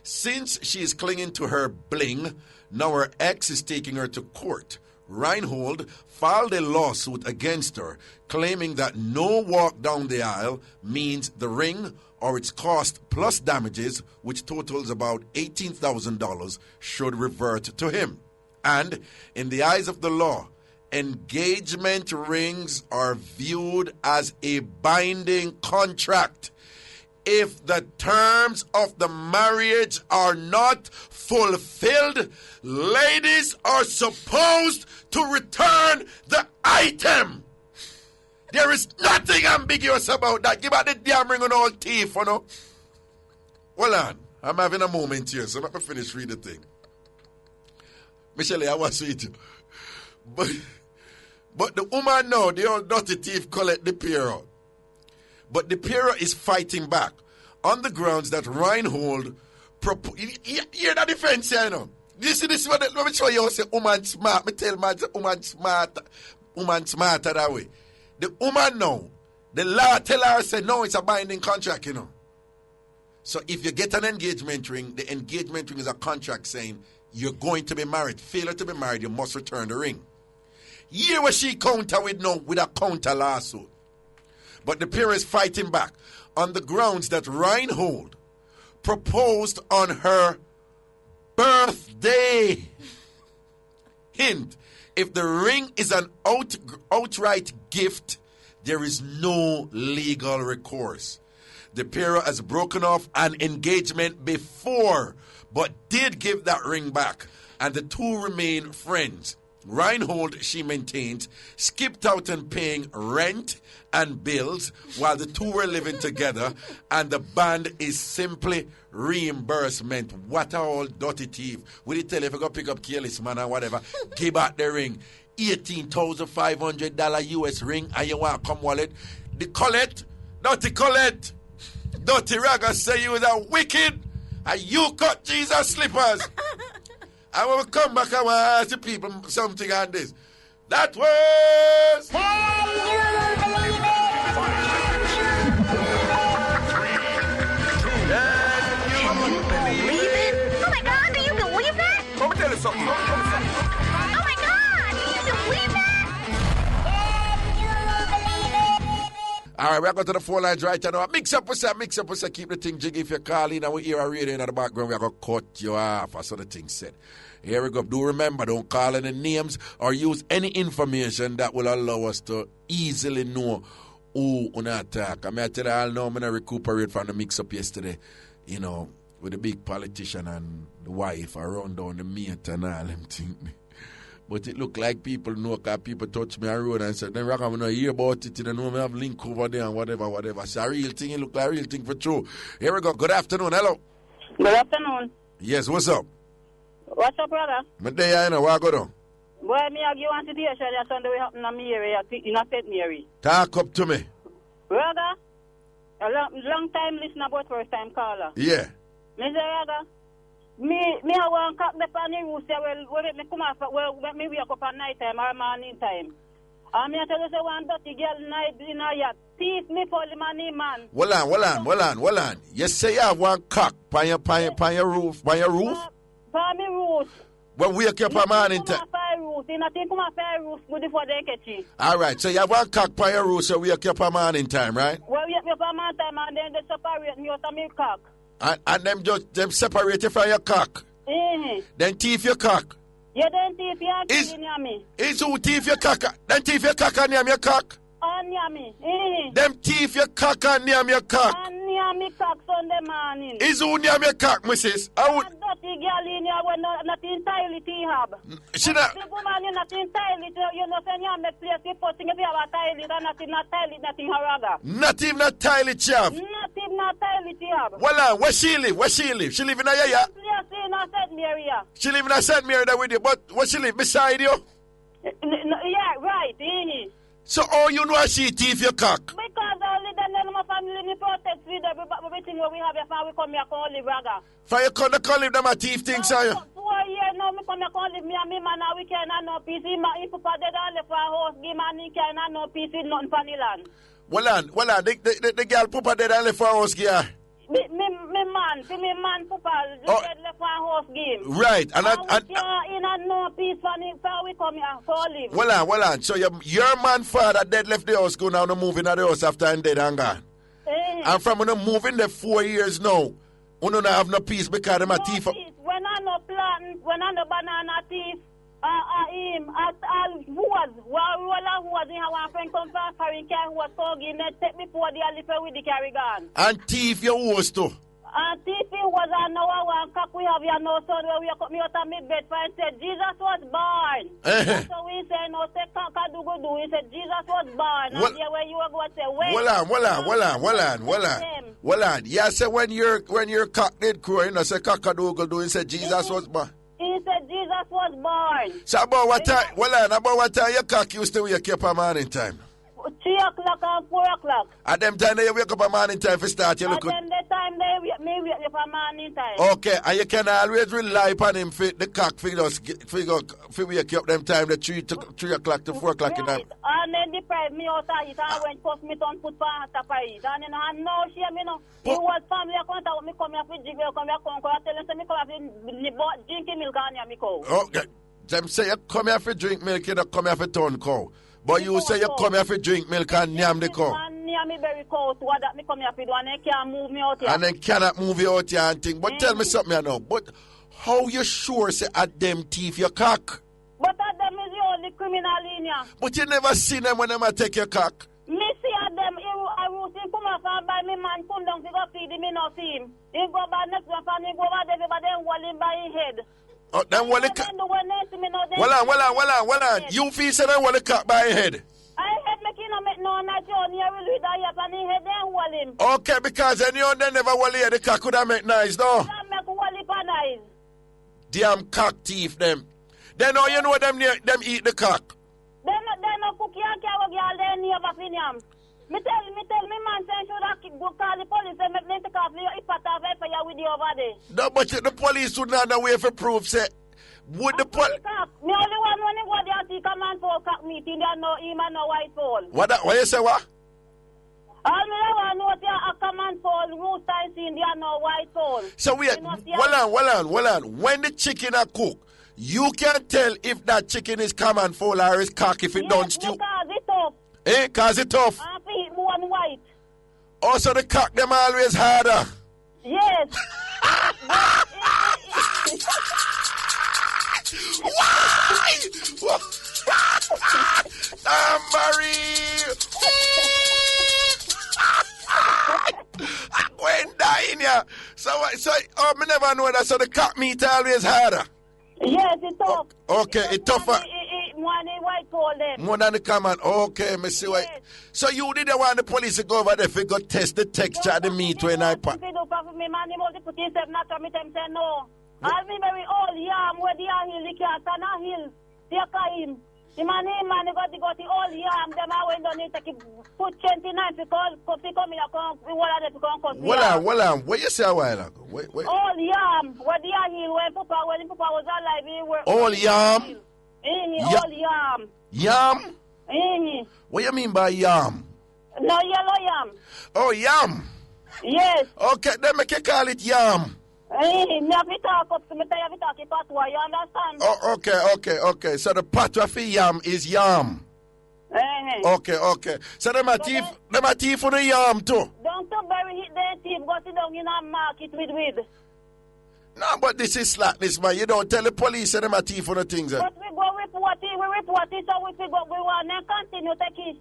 [SPEAKER 1] Since she is clinging to her bling, now her ex is taking her to court. Reinhold filed a lawsuit against her, claiming that no walk down the aisle means the ring or its cost plus damages, which totals about $18,000, should revert to him. And in the eyes of the law, engagement rings are viewed as a binding contract. If the terms of the marriage are not fulfilled, ladies are supposed to return the item. There is nothing ambiguous about that. Give out the damn ring on all teeth, you know. Hold on. I'm having a moment here, so let me finish reading the thing. Michelle, I was with you. But the woman now, the old dirty thief, Colette DePiero. But DePiero is fighting back on the grounds that Reinhold hear the defense here, you know. You see this one, let me show you how say woman smart. Me tell man, woman smart. Woman smarter that way. The woman now, the law tell her, say, no, it's a binding contract, you know. So if you get an engagement ring, the engagement ring is a contract saying you're going to be married. Failure to be married, you must return the ring. Here was she counter with no, with a counter lawsuit. But the pair is fighting back on the grounds that Reinhold proposed on her birthday. Hint, if the ring is an outright gift, there is no legal recourse. The pair has broken off an engagement before, but did give that ring back, and the two remain friends. Reinhold, she maintains, skipped out on paying rent and bills while the two were living together, and the band is simply reimbursement. What a old dirty thief. Will you tell you if you go pick up careless man or whatever, give back the ring. $18,500 US ring, and you want to come wallet. The Colette, dirty Raga say you was a wicked, and you cut Jesus slippers. And when we come back, I want to ask the people something on this. That was...
[SPEAKER 5] Oh my God, do you believe that?
[SPEAKER 4] Let me tell you something.
[SPEAKER 5] Oh my God, do you believe that?
[SPEAKER 1] All right, we're going to the phone lines right now. Mix up with that. Keep the thing jiggy. If you call in and we hear a radio in the background, we're going to cut you off. That's what the thing said. Here we go. Do remember, don't call any names or use any information that will allow us to easily know who on attack. I mean, I tell you all now, I'm going to recuperate from the mix-up yesterday, you know, with the big politician and the wife around down the mate and all them things. But it look like people know, because people touch me on the road and said, then Rock, I'm going to hear about it, and know me have link over there and whatever. It's a real thing, it look like a real thing for true. Here we go. Good afternoon. Hello.
[SPEAKER 6] Good afternoon.
[SPEAKER 1] Yes, what's up?
[SPEAKER 6] What's up, brother?
[SPEAKER 1] My day, I know. What go on?
[SPEAKER 6] Boy, me have you want to hear that Sunday we happen in my area, in a St. Mary.
[SPEAKER 1] Talk up to me.
[SPEAKER 6] Brother, a long time listener, but first time caller.
[SPEAKER 1] Yeah.
[SPEAKER 6] Me say, brother, me I want to cut the pan roof, well, me come off, well, me wake up at night time or morning time. And me tell you, say, one dirty girl night in a yacht. Thief me for the money, man.
[SPEAKER 1] Hold on. You say you have one cock on your roof?
[SPEAKER 6] For me roof.
[SPEAKER 1] When we wake up at morning time. All right, so you have one cock on your roof, so we wake up at morning time, right?
[SPEAKER 6] Well, we wake up at morning time, and then they separate me out of my cock.
[SPEAKER 1] And them separate you from your cock.
[SPEAKER 6] Mm-hmm.
[SPEAKER 1] Then thief your cock.
[SPEAKER 6] Yeah, then thief your cock me.
[SPEAKER 1] Is who thief your cock? Then thief your cock and name your cock?
[SPEAKER 6] On me. Mm-hmm.
[SPEAKER 1] Them thief your cock and name your cock.
[SPEAKER 6] On me cock Sunday morning.
[SPEAKER 1] Is who name your cock, missus? I would...
[SPEAKER 6] Dirty girl in here when not entirely have.
[SPEAKER 1] She not...
[SPEAKER 6] The woman you not entirely, you know, say you make place you put thing if you have a tile, and not tile, nothing haraga.
[SPEAKER 1] Not even a tile she have.
[SPEAKER 6] Not even a tile have.
[SPEAKER 1] Well, where she live? She live in a yaya?
[SPEAKER 6] Place in a St. Mary.
[SPEAKER 1] She live in a St. Mary there with you, but where she live? Beside you?
[SPEAKER 6] Yeah, right.
[SPEAKER 1] So how you know she thief your cock?
[SPEAKER 6] Because only then my family me protect with everything we have before we come here call live raga.
[SPEAKER 1] For you come to call him them a thief things, are you?
[SPEAKER 6] 4 years now me come here call live me and me man we can no peace. If Papa dead and left for a house, give man he can no peace with nothing for the land. Well on,
[SPEAKER 1] the girl Papa dead and left for a house, yeah.
[SPEAKER 6] Me man, Papa, dead left for a house game.
[SPEAKER 1] Right, and
[SPEAKER 6] in a no peace for we come here for live.
[SPEAKER 1] Well on. So your man father dead left the house, go now to move in the house after and dead and gone. And from when moving there 4 years now, you don't have no peace because them a thief.
[SPEAKER 6] When I no plant, when I no banana thief, who was in our friend come from carrying care who was talking, take me for the elephant with the carry gun.
[SPEAKER 1] And thief your horse too.
[SPEAKER 6] And thief was an hour cock we have your no son where we cut me out of my bed and said Jesus was born. So we say no say cock do go do. He said Jesus was born. And here where you are going to say wait.
[SPEAKER 1] Well on. Yeah, say when your cock did crow, you know say cock do go do. He said Jesus was born.
[SPEAKER 6] He said Jesus was born.
[SPEAKER 1] So about what time your cock used to wake up at morning time?
[SPEAKER 6] 3 o'clock and 4 o'clock.
[SPEAKER 1] At them time they wake up at morning time for start you look.
[SPEAKER 6] At them the time they wake up at morning time.
[SPEAKER 1] Okay, and you can always rely upon him for the cock for wake up them time the 3 o'clock to 4 o'clock in the night.
[SPEAKER 6] And then deprive me out of it and when post me on put for top of it. And then I know shame me no. He was family contact with me come here for jiggle come here come tell him say me come here for drinking milk and here me cow.
[SPEAKER 1] Okay. Them say you come here for drink milk, you don't come here for turn cow. But you say you come here for drink milk and yam the cow.
[SPEAKER 6] And yam me very cow so that me come here for do and they can't move me out here.
[SPEAKER 1] And then cannot move you out here and thing. But tell me something you know. But how you sure say at them thief your cock?
[SPEAKER 6] But at them is the only criminal in here.
[SPEAKER 1] But you never see them when they take your cock.
[SPEAKER 6] Me see at them, I will see come off and buy me man come down to go feed him, me not see him. He go by next one and he go over there but then hold him by his head.
[SPEAKER 1] Oh, then what the cock? Well on. You feel say then what the cock by his head?
[SPEAKER 6] I head me kino make no night on here will with that and he head then hold him.
[SPEAKER 1] Okay, because then you never hold here the cock could have make nice, no?
[SPEAKER 6] That make hold him for nice.
[SPEAKER 1] Damn cock thief them. Then how you know them eat the cock?
[SPEAKER 6] They no cookie and cow girl they never fin him. Me tell me man say should go call the police and make them take off your if at have for you with you over there.
[SPEAKER 1] No, but the police would not know where for proof say would the police...
[SPEAKER 6] Me only one when he go there and see command for cock meeting, there no him and no white pole.
[SPEAKER 1] What you say, what?
[SPEAKER 6] All me want know there a command pole, rooster and see there no white pole.
[SPEAKER 1] So we hold on. When the chicken are cooked, you can tell if that chicken is common fowl or is cock if it don't stew.
[SPEAKER 6] Because it's tough.
[SPEAKER 1] Cause it tough.
[SPEAKER 6] And feet one white.
[SPEAKER 1] Also the cock them always harder.
[SPEAKER 6] Yes.
[SPEAKER 1] Why? Tambourine. I'm going down here. So me never know that. So the cock meat always harder.
[SPEAKER 6] Yes, it's tough.
[SPEAKER 1] Okay, it's tougher.
[SPEAKER 6] More than white pole them.
[SPEAKER 1] More than the common. Okay, me see why.
[SPEAKER 6] Yes.
[SPEAKER 1] So you didn't want the police to go over there if you go test the texture of the meat when I pack.
[SPEAKER 6] If you do for me, man, he must put himself not to me, them say no. All me very old yam where the hill, he can't stand a hill. Take him. The man, he got the old yam, them I went down, he take put 29 to come here, come.
[SPEAKER 1] Hold on. What you say a while ago? Wait.
[SPEAKER 6] Old yam, where the hill, when Papa was alive, he were.
[SPEAKER 1] Old yam?
[SPEAKER 6] Old yam.
[SPEAKER 1] Yam?
[SPEAKER 6] Eh.
[SPEAKER 1] What you mean by yam?
[SPEAKER 6] No, yellow yam.
[SPEAKER 1] Oh, yam.
[SPEAKER 6] Yes.
[SPEAKER 1] Okay, then make you call it yam.
[SPEAKER 6] Me have to talk up to me, I have to talk patois, you understand?
[SPEAKER 1] Oh, okay. So the patois for yam is yam. Okay. So them a thief for the yam too.
[SPEAKER 6] Don't bury hit their thief, go sit down in a market with.
[SPEAKER 1] No, but this is slackness, man. You don't tell the police that them a thief for the things.
[SPEAKER 6] But we go report it, so we want to continue take it.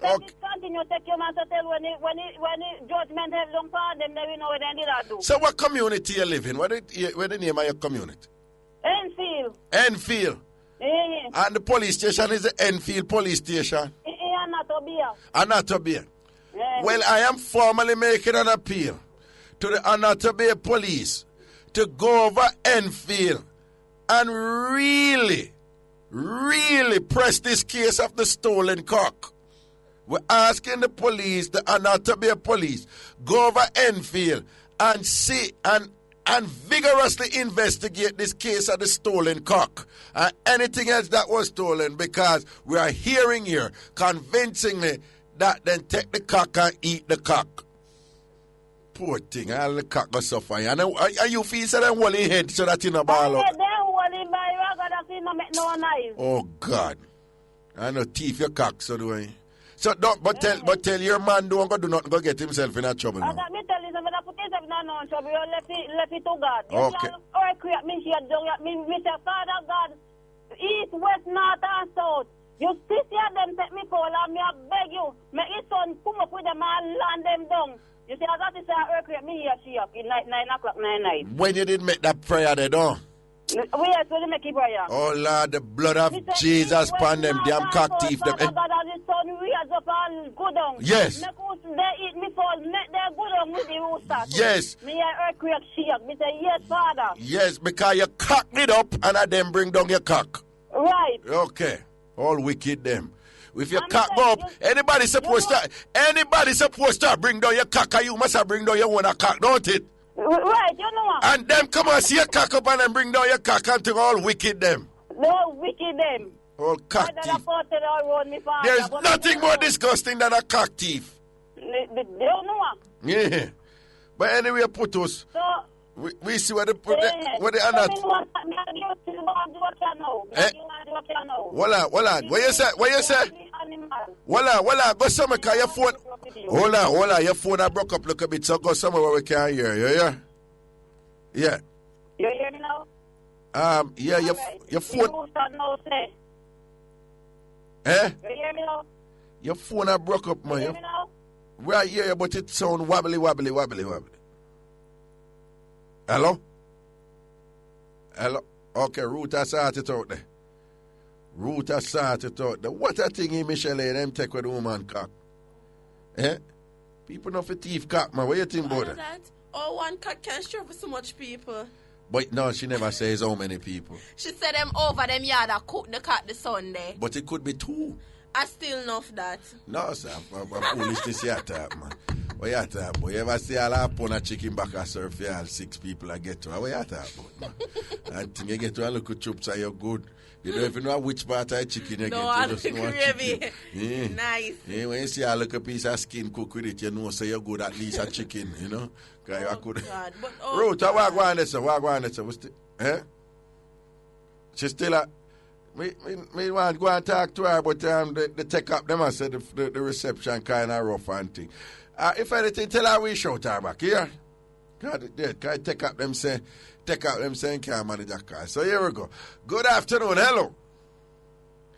[SPEAKER 6] Continue take your man to tell when the judgment have long for them, they will know what they did that do.
[SPEAKER 1] So what community you live in? What the name of your community? Enfield. And the police station is the Enfield police station. Anatobia. Well, I am formally making an appeal to the Anatobia police to go over Enfield and really press this case of the stolen cock. We're asking the police, the Anatobia police, go over Enfield and see and vigorously investigate this case of the stolen cock and anything else that was stolen, because we are hearing here convincingly that then take the cock and eat the cock. Poor thing, all the cock go suffer. And you feel so then hold his head so that you no ball up. Oh God. I know thief your cock, so do I. So don't tell your man don't do nothing, go get himself in a trouble now.
[SPEAKER 6] Me tell you something, put yourself in no trouble, you left it to God.
[SPEAKER 1] Okay.
[SPEAKER 6] Or create me here, me say, Father God, east, west, north and south. You sit here them take me call and me I beg you, make his son come up with them and land them down. You see, as that is a create me here, she up in 9 o'clock, 9 night.
[SPEAKER 1] When you didn't make that prayer they don't.
[SPEAKER 6] We actually make it prayer.
[SPEAKER 1] Oh Lord, the blood of Jesus upon them damn cock thief them.
[SPEAKER 6] Father God, as the sun raise up and go down.
[SPEAKER 1] Yes.
[SPEAKER 6] Make us they eat me fall, make them go down with the rooster.
[SPEAKER 1] Yes.
[SPEAKER 6] Me a earthquake shake. Me say, yes, Father.
[SPEAKER 1] Yes, because you cocked it up and I then bring down your cock.
[SPEAKER 6] Right.
[SPEAKER 1] Okay. All wicked them. If your cock go up, anybody supposed to bring down your cock, and you must have bring down your own cock, don't it?
[SPEAKER 6] Right, you know what?
[SPEAKER 1] And them come and see your cock up and then bring down your cock and all wicked them.
[SPEAKER 6] No, wicked them.
[SPEAKER 1] All cock thief. There's nothing more disgusting than a cock thief.
[SPEAKER 6] You know what?
[SPEAKER 1] Yeah. But anyway, put us.
[SPEAKER 6] So,
[SPEAKER 1] we see what the anat. Hold on. What you say? Hold on. Go somewhere, cause your phone. Hold on. Your phone I broke up a little bit, so go somewhere where we can hear you. Yeah.
[SPEAKER 6] You hear me now?
[SPEAKER 1] Yeah. Your phone. Eh?
[SPEAKER 6] You hear me now?
[SPEAKER 1] Your phone I broke up, man.
[SPEAKER 6] You hear me now?
[SPEAKER 1] Right here, but it sound wobbly. Hello? Okay, Ruth has started out there. What a thing Michelle them take with the woman cock. Eh? People know for thief cock, man. What you think about that?
[SPEAKER 2] Oh, one cock can show for so much people.
[SPEAKER 1] But no, she never says how many people.
[SPEAKER 2] She said them over them yard that cook the cock the Sunday.
[SPEAKER 1] But it could be 2.
[SPEAKER 2] I still know that.
[SPEAKER 1] No, sir. I'm foolish to say that, man. What you talk about? You ever see all that pound of chicken back and serve for all 6 people I get to? What you talk about, man? I think you get to a look at chops and you're good. You don't even know which part of chicken you
[SPEAKER 2] No,
[SPEAKER 1] get.
[SPEAKER 2] the
[SPEAKER 1] You just know
[SPEAKER 2] gravy.
[SPEAKER 1] chicken. Yeah.
[SPEAKER 2] Nice.
[SPEAKER 1] Yeah, when you see a little piece of skin cook with it, you know so you're good at least at chicken, you know? Cause
[SPEAKER 2] Oh,
[SPEAKER 1] you could.
[SPEAKER 2] God. But,
[SPEAKER 1] Ruth, what go on there, sir? What go on there, sir? Eh? She still a... Me want to go and talk to her, but the take up them, I said the reception kind of rough and thing. If anything, tell her we shout her back, here. God, yeah, can I take up them saying can't manage that car. So here we go. Good afternoon, hello.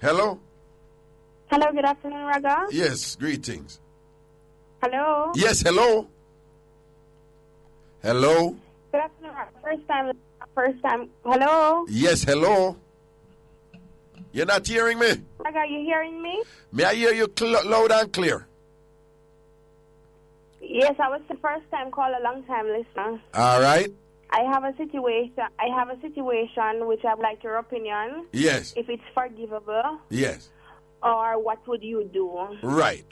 [SPEAKER 1] Hello?
[SPEAKER 7] Hello, good afternoon, Raga.
[SPEAKER 1] Yes, greetings.
[SPEAKER 7] Hello.
[SPEAKER 1] Yes, hello. Hello?
[SPEAKER 7] Good afternoon, Raga. First time. Hello.
[SPEAKER 1] Yes, hello. You're not hearing me?
[SPEAKER 7] Raga, you hearing me?
[SPEAKER 1] May I hear you loud and clear?
[SPEAKER 7] Yes, I was the first time caller, long time listener.
[SPEAKER 1] All right.
[SPEAKER 7] I have a situation which I'd like your opinion.
[SPEAKER 1] Yes.
[SPEAKER 7] If it's forgivable.
[SPEAKER 1] Yes.
[SPEAKER 7] Or what would you do?
[SPEAKER 1] Right.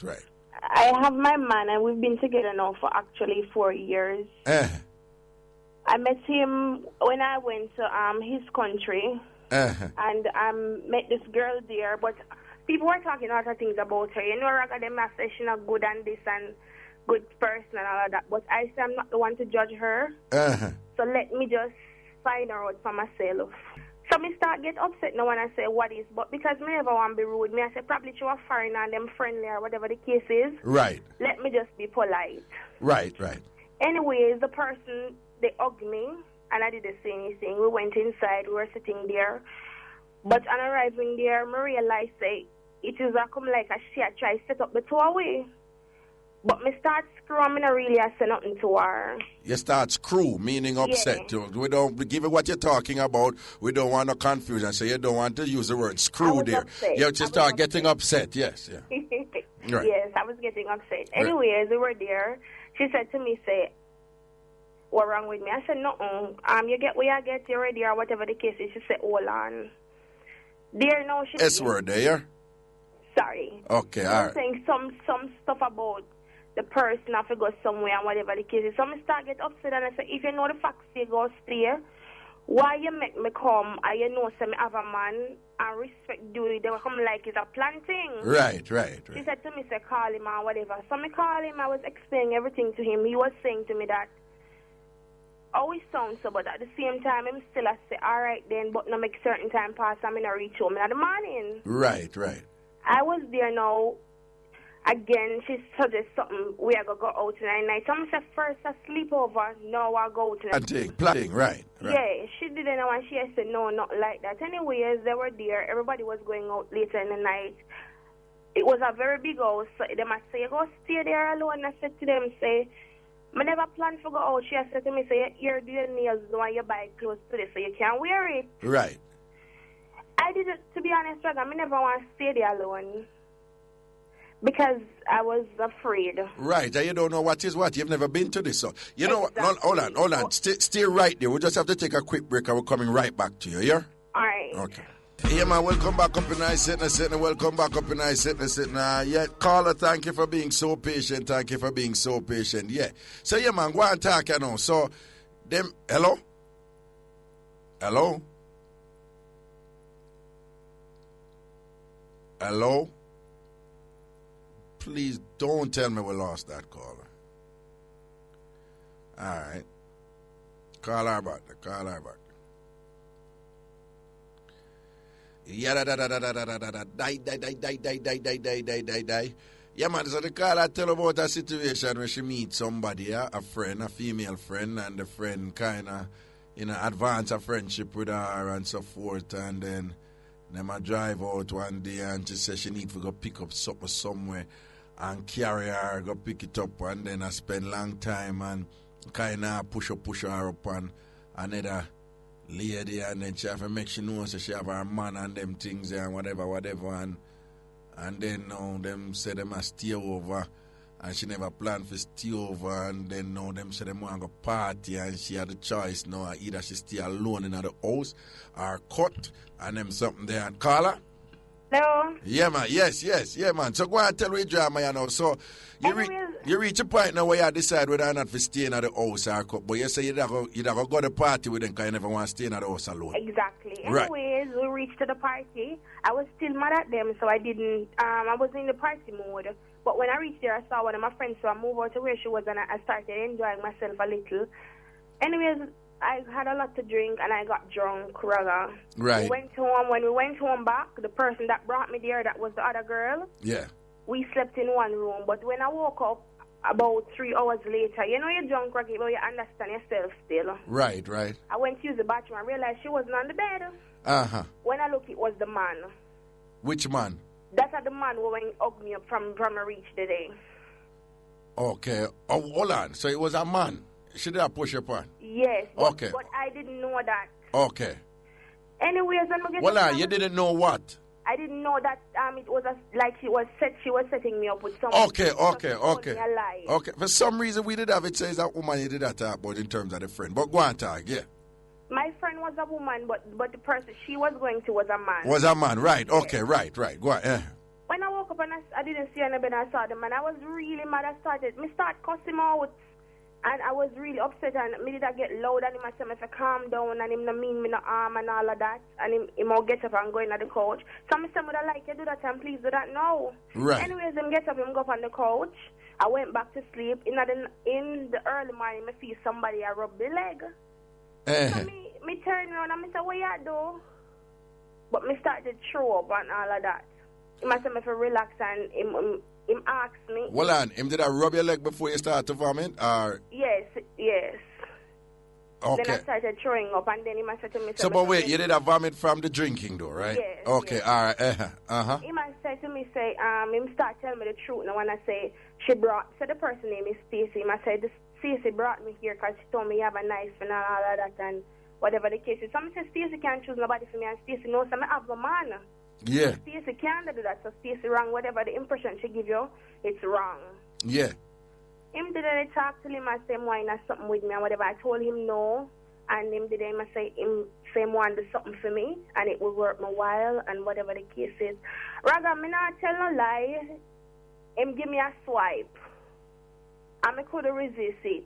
[SPEAKER 7] I have my man and we've been together now for actually 4 years. I met him when I went to his country. And met this girl there, but people were talking other things about her. You know, Raga, them are saying she's not good and this and good person and all of that. But I say I'm not the one to judge her. So let me just find her out for myself. So me start get upset now when I say what is, but because me never want to be rude, me I say probably she was foreigner and them friendly or whatever the case is.
[SPEAKER 1] Right.
[SPEAKER 7] Let me just be polite.
[SPEAKER 1] Right.
[SPEAKER 7] Anyways, the person, they hugged me. And I didn't say anything. We went inside. We were sitting there. But on arriving there, I realized that it is like she had tried to set up the two away. But me start screaming. I really I say nothing to her. You
[SPEAKER 1] start screw, meaning upset.
[SPEAKER 7] Yeah.
[SPEAKER 1] We don't give it what you're talking about. We don't want no confusion. So you don't want to use the word screw there.
[SPEAKER 7] Upset.
[SPEAKER 1] You just start getting upset. Yes. Yeah. Right.
[SPEAKER 7] Yes, I was getting upset. Anyways, we were there. She said to me, say, what wrong with me? I said, no, you get where I get, you're ready or whatever the case is. She said, hold on. There now she
[SPEAKER 1] S-word there?
[SPEAKER 7] Sorry.
[SPEAKER 1] Okay, all right.
[SPEAKER 7] Saying some stuff about the person have to go somewhere and whatever the case is. So I start get upset and I say, if you know the facts, you go stay. Why you make me come and you know say me have a man and respect duty, they will come like it's a planting.
[SPEAKER 1] Right.
[SPEAKER 7] She said to me, say, call him or whatever. So I call him, I was explaining everything to him. He was saying to me that, always sounds so, but at the same time, I'm still I say, all right then, but no make certain time pass, I'm in a reach home in the morning.
[SPEAKER 1] Right.
[SPEAKER 7] I was there now. Again, she suggests something, we are going to go out tonight. So I said, first a sleepover, no, I'll go tonight.
[SPEAKER 1] Planting, right.
[SPEAKER 7] Yeah, she didn't know, and she said, no, not like that. Anyways, they were there. Everybody was going out later in the night. It was a very big house. So they must say, go stay there alone. I said to them, say, I never planned to go out. She said to me, say, you're doing nails, no, and you buy clothes today, so you can't wear it.
[SPEAKER 1] Right.
[SPEAKER 7] I didn't, to be honest, I never want to stay there alone. Because I was afraid.
[SPEAKER 1] Right, and you don't know what is what. You've never been to this. So you know
[SPEAKER 7] exactly.
[SPEAKER 1] what? Hold on. Stay right there. We just have to take a quick break and we're coming right back to you, yeah?
[SPEAKER 7] All right.
[SPEAKER 1] Okay. Yeah, man, welcome back up in Nice Sitting. Welcome back up in Nice Sitting. Yeah, caller, thank you for being so patient. Yeah. So, yeah, man, go and talk, you know. So, them, hello? Please don't tell me we lost that caller. All right. Call her back. Die. Yeah, man, so the caller tell about a situation where she meets somebody, a friend, a female friend, and the friend kind of, advance a friendship with her and so forth, and then them a drive out one day and she says she need to go pick up something somewhere and carry her, go pick it up, and then I spend long time and kind of push her up on another lady, and then she have to make sure she knows that she have her man and them things and whatever, and then now them say them must stay over, and she never planned for stay over, and then now them say them want to go party, and she had a choice now, either she stay alone in the house or cut, and them something there, and call her.
[SPEAKER 7] Hello?
[SPEAKER 1] Yeah, man. Yes. Yeah, man. So go and tell IrieJam, you know. So, You reach a point now where you decide whether or not to stay in the house or cook, but you say you'd have to go to the party with them because you never want to stay in the house alone.
[SPEAKER 7] Exactly.
[SPEAKER 1] Right.
[SPEAKER 7] Anyways, we reached to the party. I was still mad at them, so I didn't, I was in the party mode. But when I reached there, I saw one of my friends, so I moved out to where she was, and I started enjoying myself a little. Anyways, I had a lot to drink, and I got drunk, rather.
[SPEAKER 1] Right.
[SPEAKER 7] We went home. When we went home back, the person that brought me there, that was the other girl.
[SPEAKER 1] Yeah.
[SPEAKER 7] We slept in one room. But when I woke up about 3 hours later, you know you're drunk, Reggae, but you understand yourself still.
[SPEAKER 1] Right, right.
[SPEAKER 7] I went to use the bathroom. I realized she wasn't on the bed.
[SPEAKER 1] Uh-huh.
[SPEAKER 7] When I look, it was the man.
[SPEAKER 1] Which man?
[SPEAKER 7] That's the man who went hug me up from a reach today.
[SPEAKER 1] Okay. Oh, hold on. So it was a man. Should I push your point?
[SPEAKER 7] Yes.
[SPEAKER 1] Okay.
[SPEAKER 7] But I didn't know that.
[SPEAKER 1] Okay.
[SPEAKER 7] Anyways, when we get
[SPEAKER 1] Well, you didn't know what?
[SPEAKER 7] I didn't know that it was like she was setting me up with someone.
[SPEAKER 1] Okay.
[SPEAKER 7] Me a lie.
[SPEAKER 1] Okay. For some reason, we did have it says that woman you did that talk about in terms of the friend. But go on, talk, yeah.
[SPEAKER 7] My friend was a woman, but the person she was going to was a man.
[SPEAKER 1] Was a man, right.
[SPEAKER 7] Yes.
[SPEAKER 1] Okay, right. Go on.
[SPEAKER 7] When I woke up and I didn't see anybody, I saw the man. I was really mad. I started cussing him out. And I was really upset, and me did I get loud, and him I said, if I calm down, and him no mean me no harm and all of that, and him all get up and go in at the couch. So I said, would I like you do that, and please do that now.
[SPEAKER 1] Right.
[SPEAKER 7] Anyways, him get up, him go up on the couch. I went back to sleep. In the early morning, I see somebody I rub the leg. So me turn around, and I said, what you do? But me started to throw up and all of that. Him I said, me for relax, and him asked me.
[SPEAKER 1] Well, on him did I rub your leg before you start to vomit? Or?
[SPEAKER 7] Yes.
[SPEAKER 1] Okay.
[SPEAKER 7] Then I started throwing up, and then he said to me...
[SPEAKER 1] So, but wait, you did a vomit from the drinking, though, right?
[SPEAKER 7] Yes.
[SPEAKER 1] Okay,
[SPEAKER 7] yes.
[SPEAKER 1] all right.
[SPEAKER 7] He said to me, him start telling me the truth. Now, when I say, the person name is Stacey. I said, Stacey brought me here because she told me you have a knife and all of that, and whatever the case is. So I said, Stacey can't choose nobody for me, and Stacey knows I have a man.
[SPEAKER 1] Yeah.
[SPEAKER 7] Stacey can't do that, so Stacey wrong. Whatever the impression she give you, it's wrong.
[SPEAKER 1] Yeah.
[SPEAKER 7] Him did I talk to him and say him why not something with me and whatever. I told him no, and him did I say him want to do something for me, and it will work my while and whatever the case is. Raga, me not tell no lie. Him give me a swipe, and I couldn't resist it.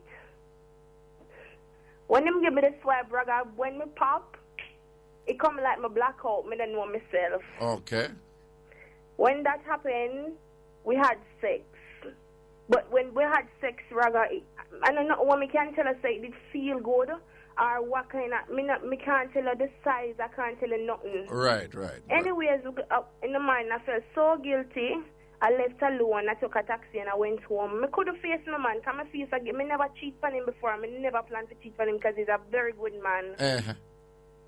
[SPEAKER 7] When him give me the swipe, Raga, when me pop, it come like my blackout. Me don't know myself.
[SPEAKER 1] Okay.
[SPEAKER 7] When that happened, we had sex. But when we had sex, Raga, I don't know what me can tell her, say it did feel good or what kind of, me can't tell her the size, I can't tell her nothing.
[SPEAKER 1] Right.
[SPEAKER 7] Anyways, in the morning, I felt so guilty. I left alone, I took a taxi and I went home. I couldn't face no man, because I feel like me never cheat on him before. I never plan to cheat on him because he's a very good man.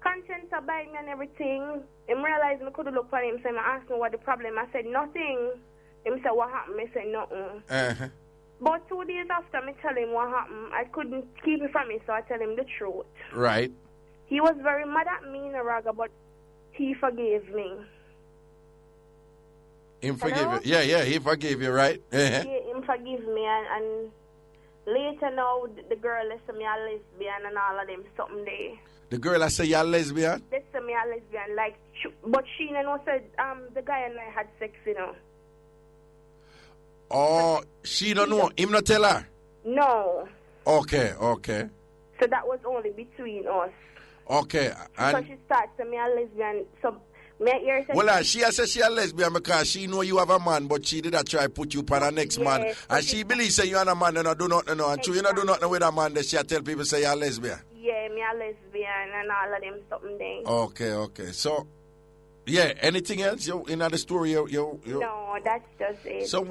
[SPEAKER 7] Conscience about me and everything. Him realized I couldn't look for him, so I asked him what the problem. I said nothing. Him said what happened. I said nothing. But 2 days after me tell him what happened, I couldn't keep it from me, so I tell him the truth.
[SPEAKER 1] Right.
[SPEAKER 7] He was very mad at me, Raga, but he forgave me.
[SPEAKER 1] Him forgive you? Yeah, he forgave you, right?
[SPEAKER 7] Yeah, him forgive me, and later now, the girl said me a lesbian and all of them something there.
[SPEAKER 1] The girl I say you're a lesbian?
[SPEAKER 7] They said me a lesbian, like, but she said the guy and I had sex, you know.
[SPEAKER 1] Oh, she don't know. Him not tell her?
[SPEAKER 7] No.
[SPEAKER 1] Okay.
[SPEAKER 7] So that was only between us.
[SPEAKER 1] Okay.
[SPEAKER 7] So she starts to me a lesbian. So me hear say.
[SPEAKER 1] Well, she said she a lesbian because she know you have a man, but she did not try put you upon the next man. And she believes say you are a man and I do not know. And true, you not do nothing with a man, that she tell people say you're a lesbian.
[SPEAKER 7] Yeah, me a lesbian and all of them something there.
[SPEAKER 1] Okay. So, yeah, anything else in the story?
[SPEAKER 7] No, that's just it.
[SPEAKER 1] So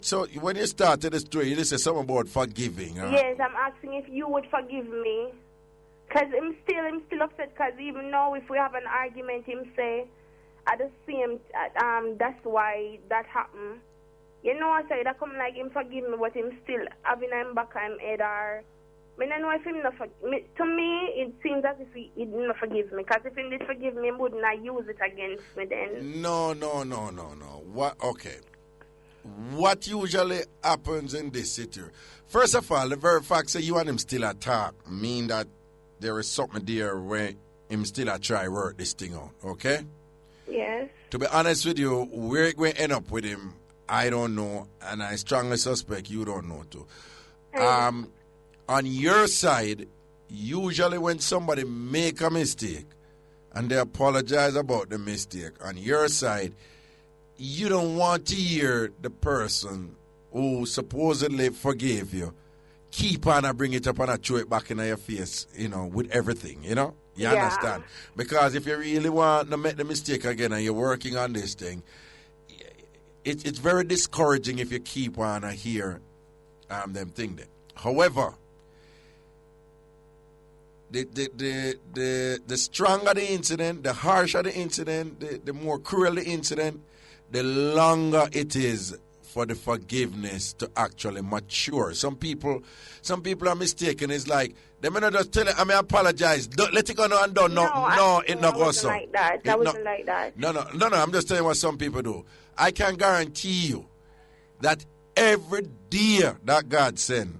[SPEAKER 1] so when you started the story, you said something about forgiving. Right?
[SPEAKER 7] Yes, I'm asking if you would forgive me. Because I'm still upset, because even now if we have an argument, him say, at the same, that's why that happened. You know, I say that come like him forgive me, but him still having him back on head or... I don't know if him not to me, it seems as if he didn't forgive me. Because if he did forgive me, he would not use it against me then.
[SPEAKER 1] No. What? Okay. What usually happens in this situation? First of all, the very fact that you and him still attack mean that there is something there where him still a try work this thing out. Okay?
[SPEAKER 7] Yes.
[SPEAKER 1] To be honest with you, we're going to end up with him I don't know, and I strongly suspect you don't know too. On your side, usually when somebody make a mistake and they apologize about the mistake, on your side, you don't want to hear the person who supposedly forgave you keep on and bring it up and throw it back in your face, with everything, You understand? Because if you really want to make the mistake again and you're working on this thing, it's very discouraging if you keep on and hear them thing there. However, the stronger the incident, the harsher the incident, the more cruel the incident, the longer it is for the forgiveness to actually mature. Some people are mistaken. It's like they may not just tell it, I may apologize. Don't let it go on and done. No, it not go so.
[SPEAKER 7] Like that. That wasn't like that.
[SPEAKER 1] No. I'm just telling you what some people do. I can guarantee you that every day that God sent,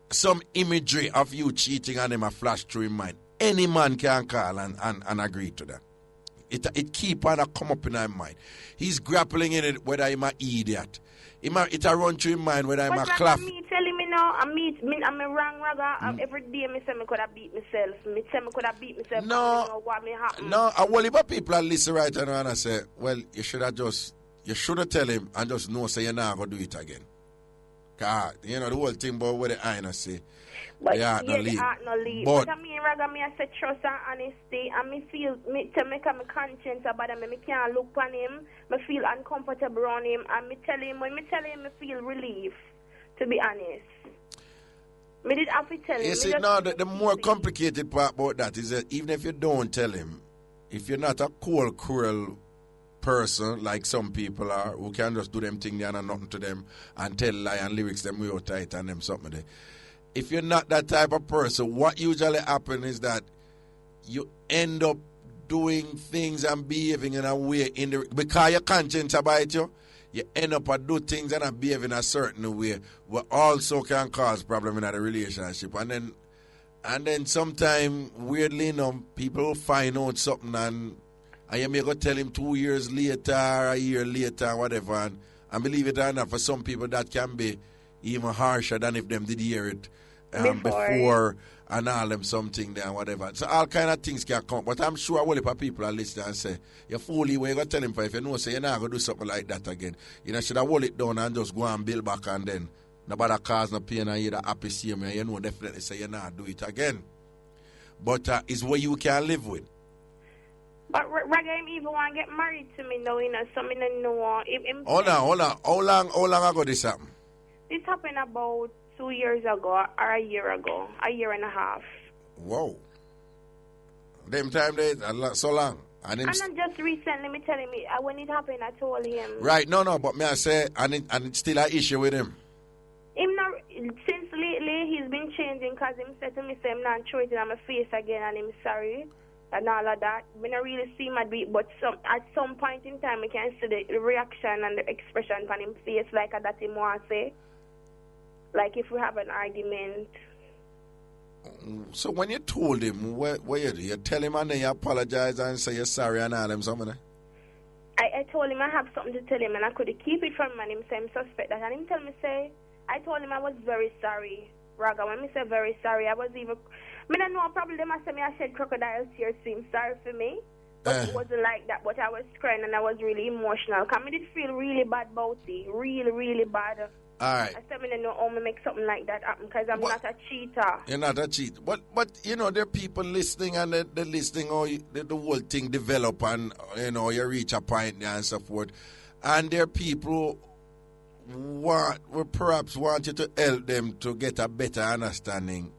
[SPEAKER 1] some imagery of you cheating on him a flash through his mind. Any man can call and agree to that. It keep on come up in his mind. He's grappling in it whether I'm an idiot. It a run through his mind whether I'm a clap.
[SPEAKER 7] Me telling me now, I'm a wrong Raga. Every day me say me could have beat myself. Me say me could have beat myself.
[SPEAKER 1] No,
[SPEAKER 7] what me happen.
[SPEAKER 1] No, a whole heap of people are listen right now and I say, well, you should have tell him and just know say you're not going to do it again. Cause, the whole thing about what the I say.
[SPEAKER 7] But
[SPEAKER 1] the heart no lead.
[SPEAKER 7] But I mean, Raga, me I say trust and honesty, and me feel to make my conscience about him. Me can't look on him. Me feel uncomfortable around him, and me tell him when me tell him, me feel relief. To be honest, me did have to tell him.
[SPEAKER 1] You see, now the more complicated part about that is that even if you don't tell him, if you're not a cold, cruel person like some people are, who can just do them thing there and nothing to them and tell lie and lyrics them real tight and them something there. If you're not that type of person, what usually happens is that you end up doing things and behaving in a way because your conscience about you end up do things and behave in a certain way what also can cause problem in a relationship. And then sometime weirdly people will find out something and you may go tell him 2 years later, a year later, whatever, and believe it or not, for some people that can be even harsher than if them did hear it before and all them something there and whatever. So all kind of things can come. But I'm sure a whole heap of people are listening and say, you fool you, when you go tell him for if you know say you're not going to do something like that again. Should have hold it down and just go and build back and then nobody cause no pain and you're happy see me and definitely say you're not do it again. But it's what you can live with.
[SPEAKER 7] But Reggae even want to get married to me now, so me don't know.
[SPEAKER 1] Hold on. How long ago this happened?
[SPEAKER 7] This happened about 2 years ago or a year ago, a year and a half.
[SPEAKER 1] Whoa. Them time they so long. And
[SPEAKER 7] not just recently, me telling me, when it happened, I told him.
[SPEAKER 1] Right, no, but may I say, and it's still an issue with him?
[SPEAKER 7] Since lately, he's been changing because he said to me, say, I'm not throwing it on my face again and I'm sorry. And all of that. I don't really see my beat, but at some point in time, I can see the reaction and the expression on his face like that he want to say. Like if we have an argument.
[SPEAKER 1] So when you told him, what you do? You tell him and then you apologize and say you're sorry and all them something?
[SPEAKER 7] I told him I have something to tell him and I could keep it from him and him say him suspect that. And him tell me say, I told him I was very sorry. Raga, when me say very sorry, I was even... I don't know, probably they must say me I shed crocodile tears to him sorry for me. But it wasn't like that. But I was crying and I was really emotional. Because I did feel really bad about it. Really, really bad.
[SPEAKER 1] All right.
[SPEAKER 7] I said, I don't know how to make something like that happen because I'm not a cheater.
[SPEAKER 1] You're not a cheater. But there are people listening and they're listening how the whole thing develop and, you reach a point there and so forth. And there are people who perhaps want you to help them to get a better understanding.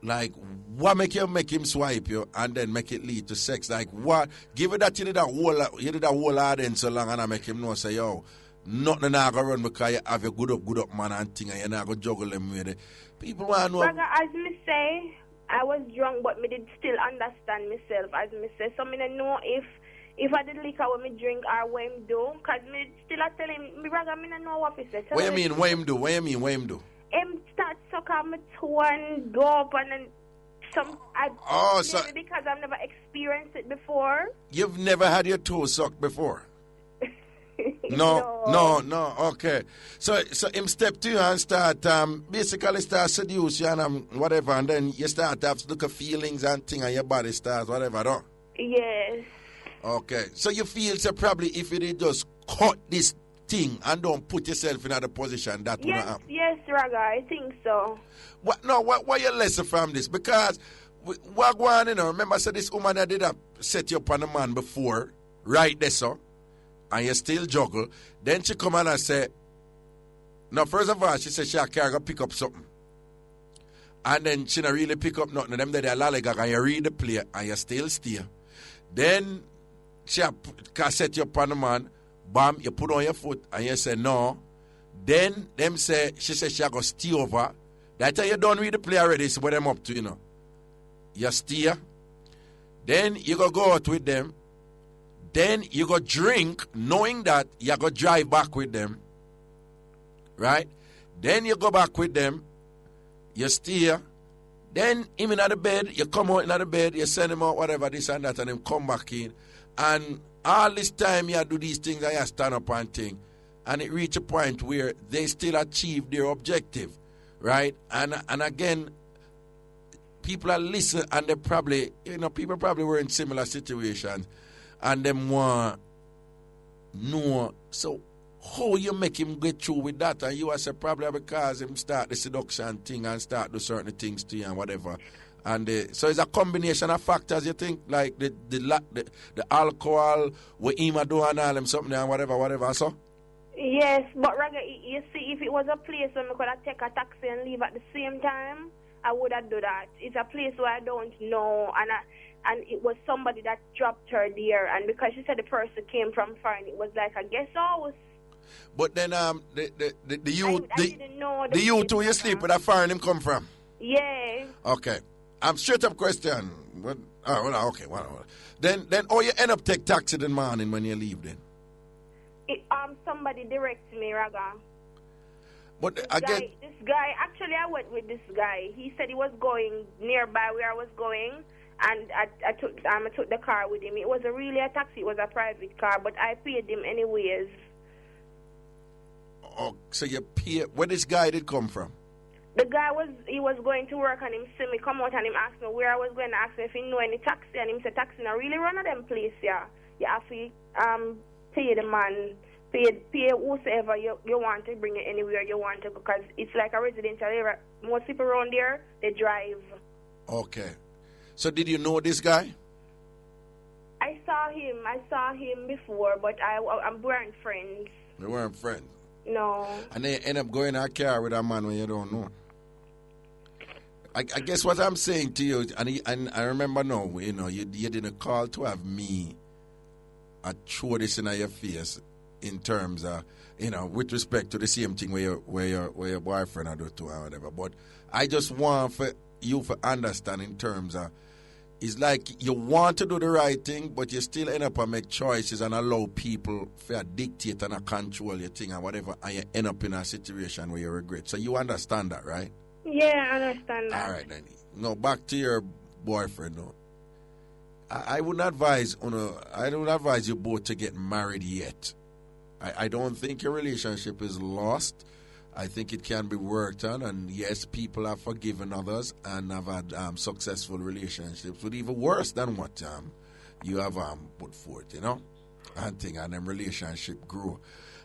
[SPEAKER 1] Like, what make him swipe you and then make it lead to sex? Like, what? Give it that you did a whole hard end so long and I make him know, say, yo, nothing not going to run because you have a good up man and thing and you're not going to juggle them with it. People want to know.
[SPEAKER 7] Brother, as me say, I was drunk but me did still understand myself. As me say, so me don't know if I did liquor when me drink or what him do. Because me still I tell him, brother, me don't know what he say.
[SPEAKER 1] What you mean, what him do?
[SPEAKER 7] Him start suck on my toe and go up and then because I've never experienced it before.
[SPEAKER 1] You've never had your toe sucked before? No. Okay. So him step to you and start basically start seduce you and whatever, and then you start to have to look at feelings and thing, and your body starts whatever. No?
[SPEAKER 7] Yes.
[SPEAKER 1] Okay. So you feel so probably if you did just cut this thing and don't put yourself in another position, that would not happen.
[SPEAKER 7] Yes, Raga, I think so.
[SPEAKER 1] What you lesson from this? Because what going, remember I said this woman that did set you up on a man before, right there, so, and you still juggle. Then she come on and say, no, first of all, she said she can't go pick up something. And then she not really pick up nothing. And them there lollygag and you read the play and you still stay. Then she can set you up on the man, bam, you put on your foot and you say no. Then them say, she said she go stay over. That time you don't read the play already, so what them up to, You stay. Then you go out with them. Then you go drink, knowing that you go drive back with them. Right? Then you go back with them. You stay. Then him in the bed, you come out in the bed, you send him out, whatever, this and that, and him come back in. And all this time you do these things, and you stand up and thing. And it reach a point where they still achieve their objective. Right? And again, people are listening, and they probably, people probably were in similar situations, and them want know, so how you make him get through with that? And you say probably because him start the seduction thing and start do certain things to you and whatever. And so it's a combination of factors, you think, like the alcohol, what him do and all them something and whatever, so?
[SPEAKER 7] Yes, but Raga, you see, if it was a place where I could have take a taxi and leave at the same time, I would have done that. It's a place where I don't know, and it was somebody that dropped her there, and because she said the person came from far, and it was like a guest house.
[SPEAKER 1] But then the youth who you sleep with, that foreign him come from?
[SPEAKER 7] Yeah.
[SPEAKER 1] Okay. Straight up question. Okay. Then how you end up take taxi in the morning when you leave then?
[SPEAKER 7] Somebody directs me, Raga.
[SPEAKER 1] But
[SPEAKER 7] this guy, actually I went with this guy. He said he was going nearby where I was going, and I took the car with him. It was really a taxi, it was a private car, but I paid him anyways.
[SPEAKER 1] Oh, so you pay, where this guy did come from?
[SPEAKER 7] The guy was going to work, and him see me come out and him asked me where I was going, to ask me if he know any taxi, and him said taxi not really run of them place, yeah. You have to pay the man, pay whosoever you want to bring it anywhere you want to, because it's like a residential area. Most people around there, they drive.
[SPEAKER 1] Okay. So did you know this guy?
[SPEAKER 7] I saw him before, but we weren't friends.
[SPEAKER 1] You weren't friends?
[SPEAKER 7] No.
[SPEAKER 1] And then you end up going in a car with a man when you don't know. I guess what I'm saying to you, and I remember now, you didn't call to have me throw this in your face in terms of, with respect to the same thing where your boyfriend or do to or whatever. But I just want for you to understand in terms of, it's like you want to do the right thing, but you still end up and make choices and allow people to dictate and control your thing and whatever, and you end up in a situation where you regret. So you understand that, right?
[SPEAKER 7] Yeah, I understand that.
[SPEAKER 1] All right, then. Now back to your boyfriend. Now, I wouldn't advise you both to get married yet. I don't think your relationship is lost. I think it can be worked on, and yes, people have forgiven others and have had successful relationships with even worse than what you have put forth, and them relationship grow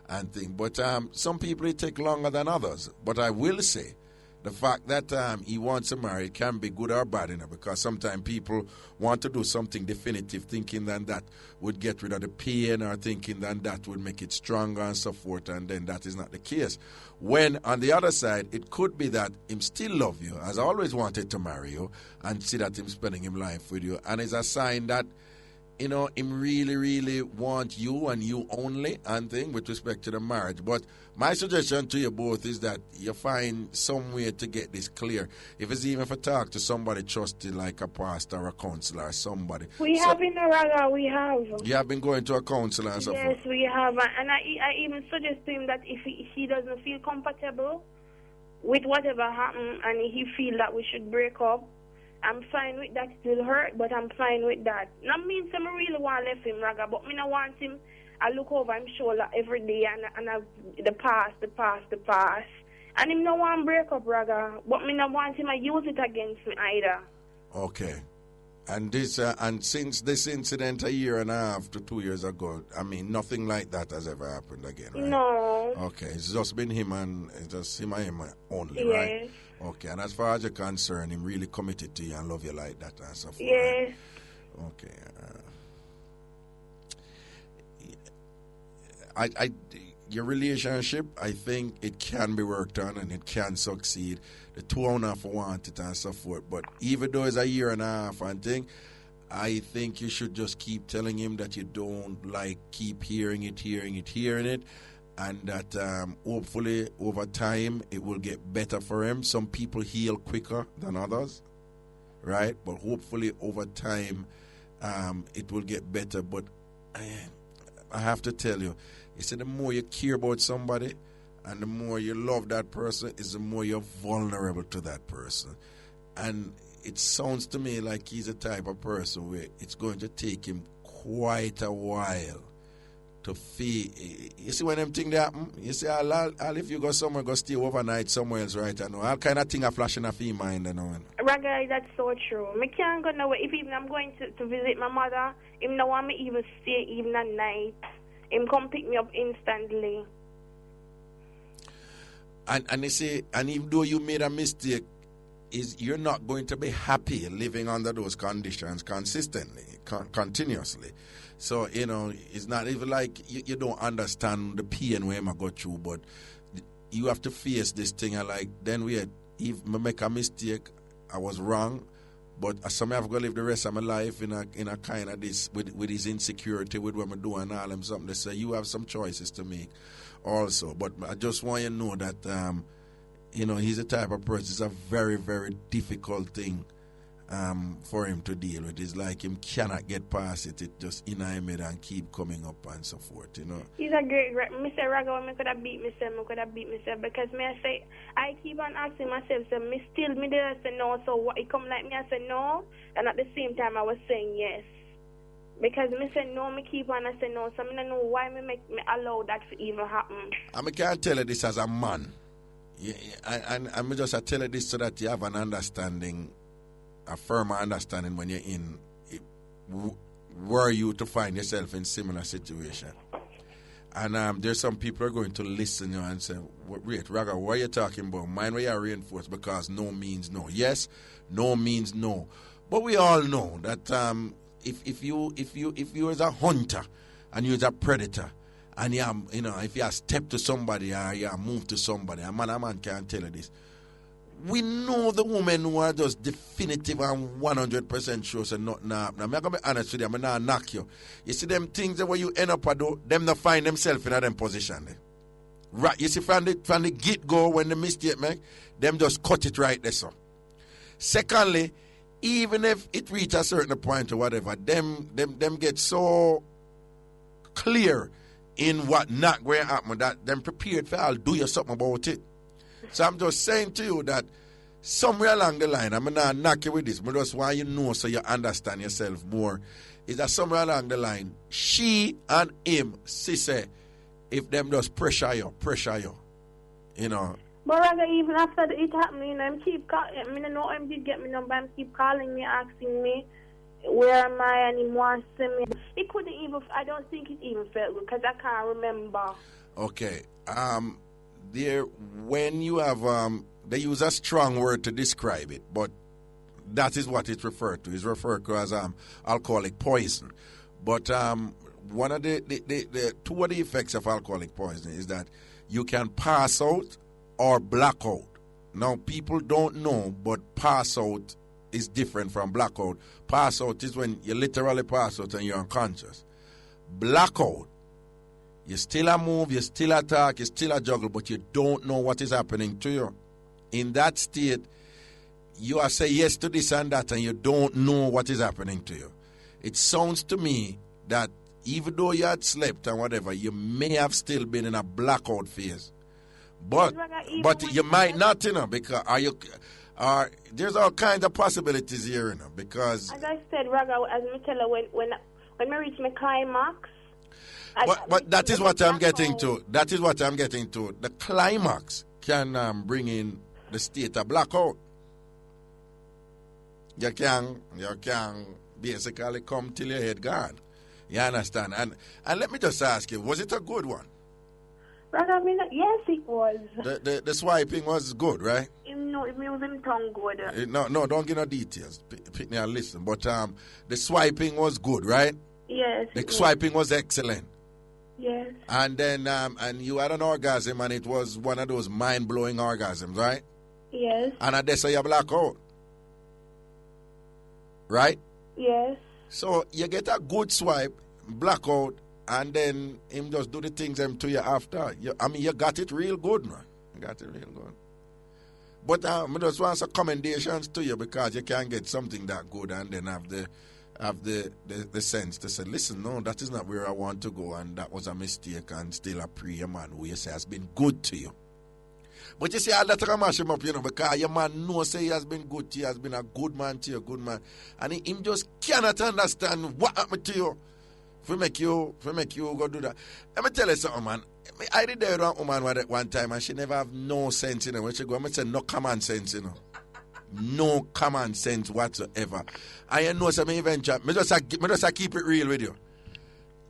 [SPEAKER 1] and thing. But some people it take longer than others. But I will say, the fact that he wants to marry can be good or bad, because sometimes people want to do something definitive, thinking that would get rid of the pain, or thinking that would make it stronger and so forth, and then that is not the case. When, on the other side, it could be that him still love you, has always wanted to marry you, and see that him spending his life with you, and it's a sign that him really, really want you and you only and thing with respect to the marriage. But my suggestion to you both is that you find some way to get this clear. If it's even for talk to somebody trusted, like a pastor or a counselor or somebody.
[SPEAKER 7] We have in Raga, we have.
[SPEAKER 1] You have been going to a counselor and so forth?
[SPEAKER 7] Yes, we have. And I even suggest to him that if he doesn't feel comfortable with whatever happened, and he feel that we should break up, I'm fine with that. It will hurt, but I'm fine with that. Not means I really want to left him, Raga, but me not want him. I look over him shoulder every day and the past. And him no want break up, Raga. But me no want him to use it against me either.
[SPEAKER 1] Okay. And this and since this incident 1.5 years to 2 years ago, I mean nothing like that has ever happened again, right?
[SPEAKER 7] No.
[SPEAKER 1] Okay, it's just been him and him only,
[SPEAKER 7] Yes.
[SPEAKER 1] right? Okay, and as far as you're concerned, him really committed to you and love you like that and so forth.
[SPEAKER 7] Yes.
[SPEAKER 1] Right? Okay. Your relationship, I think it can be worked on and it can succeed. The two owner for want it and so forth. But even though it's 1.5 years and thing, I think you should just keep telling him that you don't keep hearing it, and that hopefully over time it will get better for him. Some people heal quicker than others, right? But hopefully over time it will get better. But I have to tell you, the more you care about somebody and the more you love that person is the more you're vulnerable to that person. And it sounds to me like he's a type of person where it's going to take him quite a while to feel. You see when them things happen, you see all if you go somewhere, go stay overnight somewhere else, right? I know all kind of things are flashing off your mind, you know.
[SPEAKER 7] Raga, that's so true. I can't go nowhere. If even I'm going to visit my mother, him no want me even stay even at night. Him come pick me up instantly.
[SPEAKER 1] And you see, and even though you made a mistake, you're not going to be happy living under those conditions consistently, continuously. So, you know, it's not even like you don't understand the pain where I go through, but you have to face this thing. And then if I make a mistake, I was wrong, but some have got to live the rest of my life in a kind of this, with his insecurity, with what I'm doing and all them something. They say you have some choices to make also. But I just want you to know that, you know, he's the type of person, it's a very, very difficult thing for him to deal with. It's like him cannot get past it. It just in him and keep coming up and so forth, you know.
[SPEAKER 7] He's a great Mr. Raga, I could have beat myself, because I keep on asking myself, so me did I say no, so what, it come like me, I say no, and at the same time I was saying yes. Because me say no, me keep on, I say no, so I don't know why me allow that to even happen.
[SPEAKER 1] I can't tell you this as a man. Yeah, and I just tell you this so that you have an understanding, a firmer understanding when you're in, were you to find yourself in similar situation. And there's some people who are going to listen to you and say, wait, Raga, what are you talking about? Mind where you reinforce, because no means no. Yes, no means no. But we all know that if you as a hunter and you as a predator, and if you step to somebody or you move to somebody, a man can't tell you this. We know the women who are just definitive and 100% sure say nothing happen. I'm going to be honest with you, I'm not knock you. You see them things that where you end up them not find themselves in them position. Right, you see from the get-go when the mistake make, them just cut it right there, so. Secondly, even if it reach a certain point or whatever, them get so clear in what not going to happen that them prepared for I'll do you something about it. So I'm just saying to you that somewhere along the line, I'm not knock you with this, but just want you to know so you understand yourself more, is that somewhere along the line, she and him, say, if them just pressure you, you know.
[SPEAKER 7] But rather, even after it happened, you know, him keep calling, I mean, I know him did get me number, him keep calling me, asking me, where am I, and he wants to see me. It couldn't even, I don't think it even felt good, because I can't remember.
[SPEAKER 1] Okay, there, when you have, they use a strong word to describe it, but that is what it's referred to. It's referred to as alcoholic poison. But one of the two of the effects of alcoholic poison is that you can pass out or black out. Now, people don't know, but pass out is different from blackout. Pass out is when you literally pass out and you're unconscious. Blackout, you still a move, you still a talk, you still a juggle, but you don't know what is happening to you. In that state, you are say yes to this and that, and you don't know what is happening to you. It sounds to me that even though you had slept and whatever, you may have still been in a blackout phase. But you might not, you know, because there's all kinds of possibilities here, you know, because...
[SPEAKER 7] As I said, Raga, as I tell her, when I reach my climax,
[SPEAKER 1] But that is what I'm getting to. That is what I'm getting to. The climax can bring in the state of blackout. You can basically come till your head gone. You understand? And let me just ask you, was it a good one?
[SPEAKER 7] Yes, it was.
[SPEAKER 1] The swiping was good, right?
[SPEAKER 7] No, it was in tongue good.
[SPEAKER 1] No, don't give no details. Pick me and listen. But the swiping was good, right?
[SPEAKER 7] Yes.
[SPEAKER 1] The swiping was excellent.
[SPEAKER 7] Yes.
[SPEAKER 1] And then and you had an orgasm, and it was one of those mind-blowing orgasms, right?
[SPEAKER 7] Yes.
[SPEAKER 1] And I say you black out. Right?
[SPEAKER 7] Yes.
[SPEAKER 1] So you get a good swipe, blackout, and then him just do the things to you after. You got it real good, man. You got it real good. But I just want some commendations to you, because you can't get something that good and then have the sense to say, listen, no, that is not where I want to go, and that was a mistake, and still I pray a man who you say has been good to you. But you see, all that can mash him up, because your man knows say he has been good to you, he has been a good man to you, a good man. And him just cannot understand what happened to you. If make you go do that. Let me tell you something, man. I did that with one woman one time, and she never have no sense, When she go, I say no common sense, No common sense whatsoever. I know some eventually, me just keep it real with you.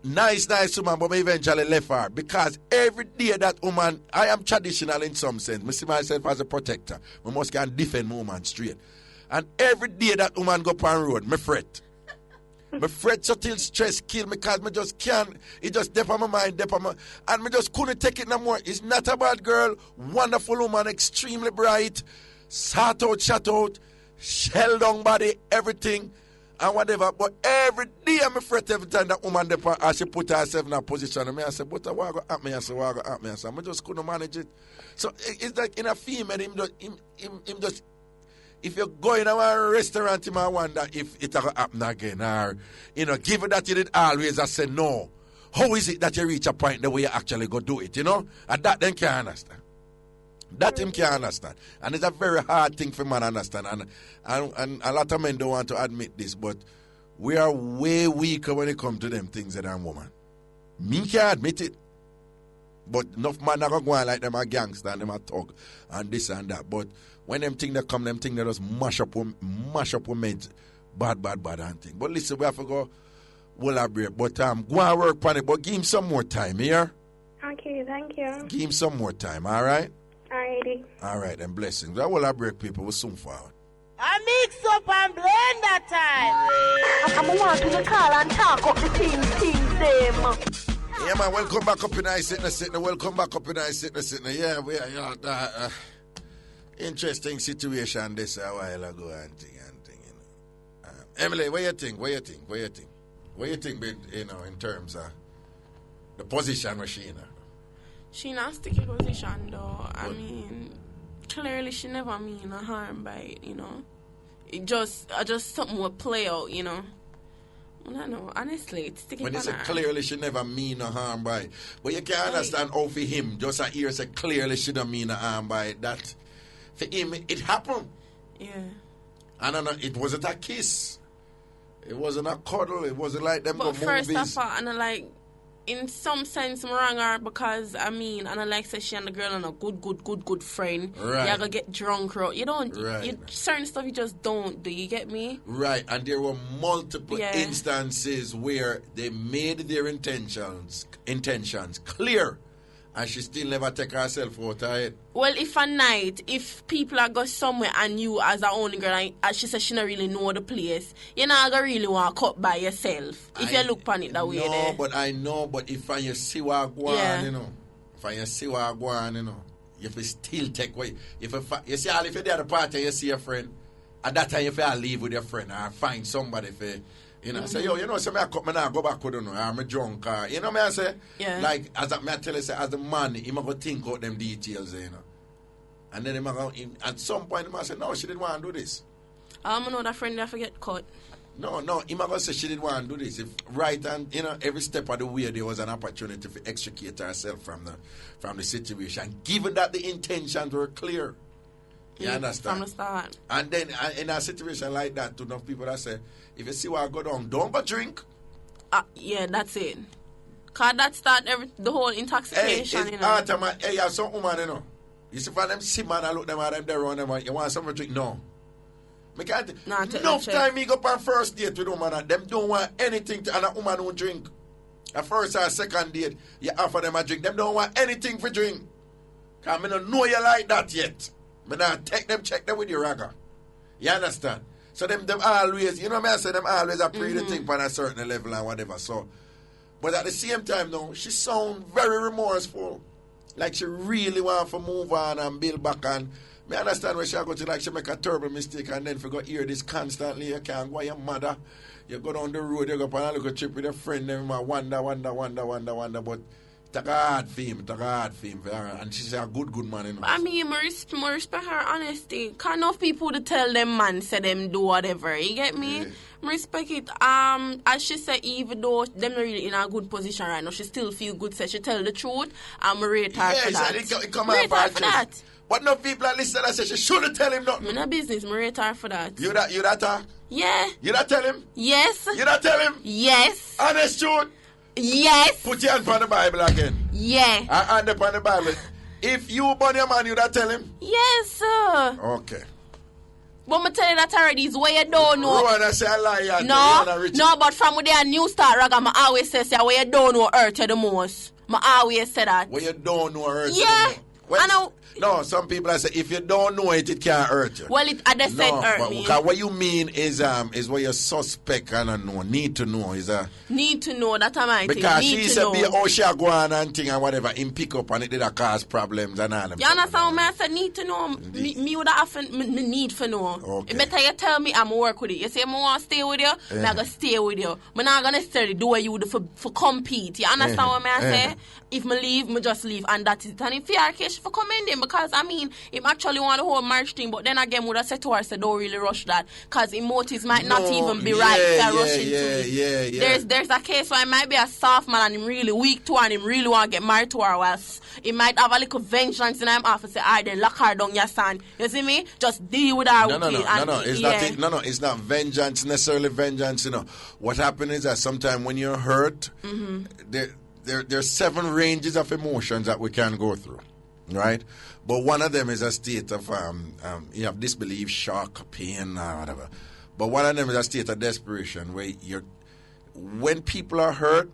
[SPEAKER 1] Nice woman, but me eventually left her, because every day that woman, I am traditional in some sense. I see myself as a protector. I must can defend my woman straight. And every day that woman go on road, me fret. Me fret so till stress kill me, because me just can't. It just dep on my mind, and me just couldn't take it no more. It's not a bad girl, wonderful woman, extremely bright, shut out, shell down body, everything. And whatever, but every day I'm afraid every time that woman as she put herself in a position, and I say, but what go at me? I say, what go at me? I say, I just couldn't manage it. So it's like in a female, him just if you go in a restaurant, you might wonder if it will happen again, or given that you did always, I say no. How is it that you reach a point the way you actually go do it? And that then can't understand. That him can't understand. And it's a very hard thing for man to understand. And a lot of men don't want to admit this, but we are way weaker when it comes to them things than woman. Me can't admit it. But enough man are going like them a gangster and them a talk and this and that. But when them things that come, them things that just mash up women bad and thing. But listen, we have to go we'll have break. But go and work on it. But give him some more time, here.
[SPEAKER 7] Okay, thank you.
[SPEAKER 1] Give him some more time, all right?
[SPEAKER 7] Alrighty.
[SPEAKER 1] All right, and blessings. I will have break, people. We'll soon forward.
[SPEAKER 3] I mix up and blend that time.
[SPEAKER 5] I'm wanting to call and talk up the things them.
[SPEAKER 1] Yeah, man, welcome back up in I sitting. Welcome back up in I sitting. Yeah, we are interesting situation this a while ago and thing. Emily, what you think? What you think, in terms of the position where she in?
[SPEAKER 2] She not sticky position though. I mean, clearly she never mean no harm by it, It just something will play out, I don't know. Honestly, it's sticky.
[SPEAKER 1] When you say clearly she never mean no harm by it. But you can't understand how for him, just a ear say clearly she don't mean no harm by it. That for him it happened.
[SPEAKER 2] Yeah.
[SPEAKER 1] And it wasn't a kiss. It wasn't a cuddle. It wasn't like them
[SPEAKER 2] but
[SPEAKER 1] go
[SPEAKER 2] first
[SPEAKER 1] movies.
[SPEAKER 2] of all, and in some sense, I'm wrong her because and I like say she and the girl and a good friend.
[SPEAKER 1] Right.
[SPEAKER 2] You're gonna get drunk, you don't.
[SPEAKER 1] Right.
[SPEAKER 2] Certain stuff you just don't do. You get me?
[SPEAKER 1] Right, and there were multiple instances where they made their intentions clear, and she still never take herself out of it.
[SPEAKER 2] Well, if people are go somewhere and you as a only girl, and she says she don't really know the place, you're not gonna really want to cut by yourself if you look on it that way.
[SPEAKER 1] No, but I know, but if you see what I go on, if you see what I go on, if you still take away, if you see, if you're there at the party, you see your friend, at that time, if you leave with your friend or find somebody for. Say, say me I cut me now, go back with I'm a drunk, me I say, like, as I tell you, say, as the man, he might go think out them details, and then he might go, at some point, he might say, no, she didn't want to do this.
[SPEAKER 2] I know that friend that forget cut.
[SPEAKER 1] No, he might go say she didn't want to do this. If right, and every step of the way there was an opportunity to extricate herself from the situation, given that the intentions were clear. You understand?
[SPEAKER 2] From the start.
[SPEAKER 1] And then in a situation like that, to enough people that say, if you see what I go down, don't go drink.
[SPEAKER 2] Yeah, that's it. Cause that start the whole intoxication,
[SPEAKER 1] hey,
[SPEAKER 2] you know.
[SPEAKER 1] Hey, you have some woman, you know. You see, for them see man, I look them at them there around them, you want something to drink? No. Me can't. Enough time me go on first date with woman, and them don't want anything to, and a woman won't drink. A first or second date, you offer them a drink. Them don't want anything for drink. Because I don't know you like that yet. Me not take them, check them with your ragga. You understand? So them always, you know what I say, them always are pre the thing on a certain level and whatever. So, but at the same time, though, she sound very remorseful. Like she really want to move on and build back. And me understand when she go to, like, she make a terrible mistake and then forgot hear this constantly. You can't go your mother. You go down the road, you go on a little trip with a friend, and you wonder. But it's a hard for her. And she's a good man, you know.
[SPEAKER 2] I mean, I respect her honesty. Because enough people to tell them man, say them do whatever. You get me? I respect it. As she said, even though them not really in a good position right now, she still feel good. So she tell the truth. I'm rate her for that.
[SPEAKER 1] It come rate her for that. But no people are listening and say she shouldn't tell him nothing.
[SPEAKER 2] I'm not business. I rate her for that.
[SPEAKER 1] You that talk?
[SPEAKER 2] Yeah.
[SPEAKER 1] You not tell him?
[SPEAKER 2] Yes.
[SPEAKER 1] You not tell him?
[SPEAKER 2] Yes.
[SPEAKER 1] Honest truth?
[SPEAKER 2] Yes.
[SPEAKER 1] Put your hand on the Bible again.
[SPEAKER 2] Yeah.
[SPEAKER 1] Hand upon the Bible. If you burn your man, you not tell him?
[SPEAKER 2] Yes, sir.
[SPEAKER 1] Okay.
[SPEAKER 2] But I tell you that already is where you don't know.
[SPEAKER 1] Rowan, say a lie.
[SPEAKER 2] No, but from where they new start, Raga, I always say where you don't know hurt you the most. I always say that.
[SPEAKER 1] Where you don't know hurt
[SPEAKER 2] you the most.
[SPEAKER 1] Well,
[SPEAKER 2] I know.
[SPEAKER 1] No, some people say if you don't know it, it can't hurt you.
[SPEAKER 2] Well, it just said hurt me.
[SPEAKER 1] What you mean is what you suspect and know, need to know is
[SPEAKER 2] need to know that I
[SPEAKER 1] because she said be she go on and thing and whatever in pick up and it did cause problems and all them.
[SPEAKER 2] You understand what I said? Need to know. Me would have need for know.
[SPEAKER 1] Okay.
[SPEAKER 2] It better you tell me I'm work with it. You say I want to stay with you, I'm gonna stay with you. I'm not gonna necessarily do what you would for compete. You understand what I say? If me leave, me just leave, and that is it. And if you are case for commending, because I mean, him actually want the whole marriage thing, but then again, would have said to her, say don't really rush that, because his motives might not even be right. There's a case where it might be a soft man and him really weak to her, and him really want to get married to her, whilst he might have a little vengeance in him after say, I then lock her down your son. You see me? Just deal with her.
[SPEAKER 1] It's not vengeance, necessarily vengeance, you know. What happens is that sometimes when you're hurt, there's 7 ranges of emotions that we can go through, right? But one of them is a state of you have disbelief, shock, pain, whatever. But one of them is a state of desperation where when people are hurt,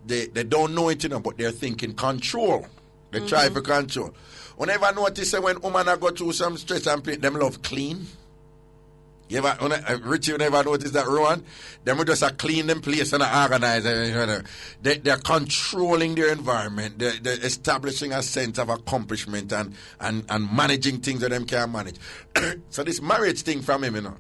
[SPEAKER 1] they don't know it, you know, but they're thinking control. They try for control. Whenever notice when women go through some stress and pain, them love clean. Richie, you never notice that, Rowan? Them just clean them place and organize. They're controlling their environment. They're establishing a sense of accomplishment and managing things that them can't manage. So this marriage thing from him, you know,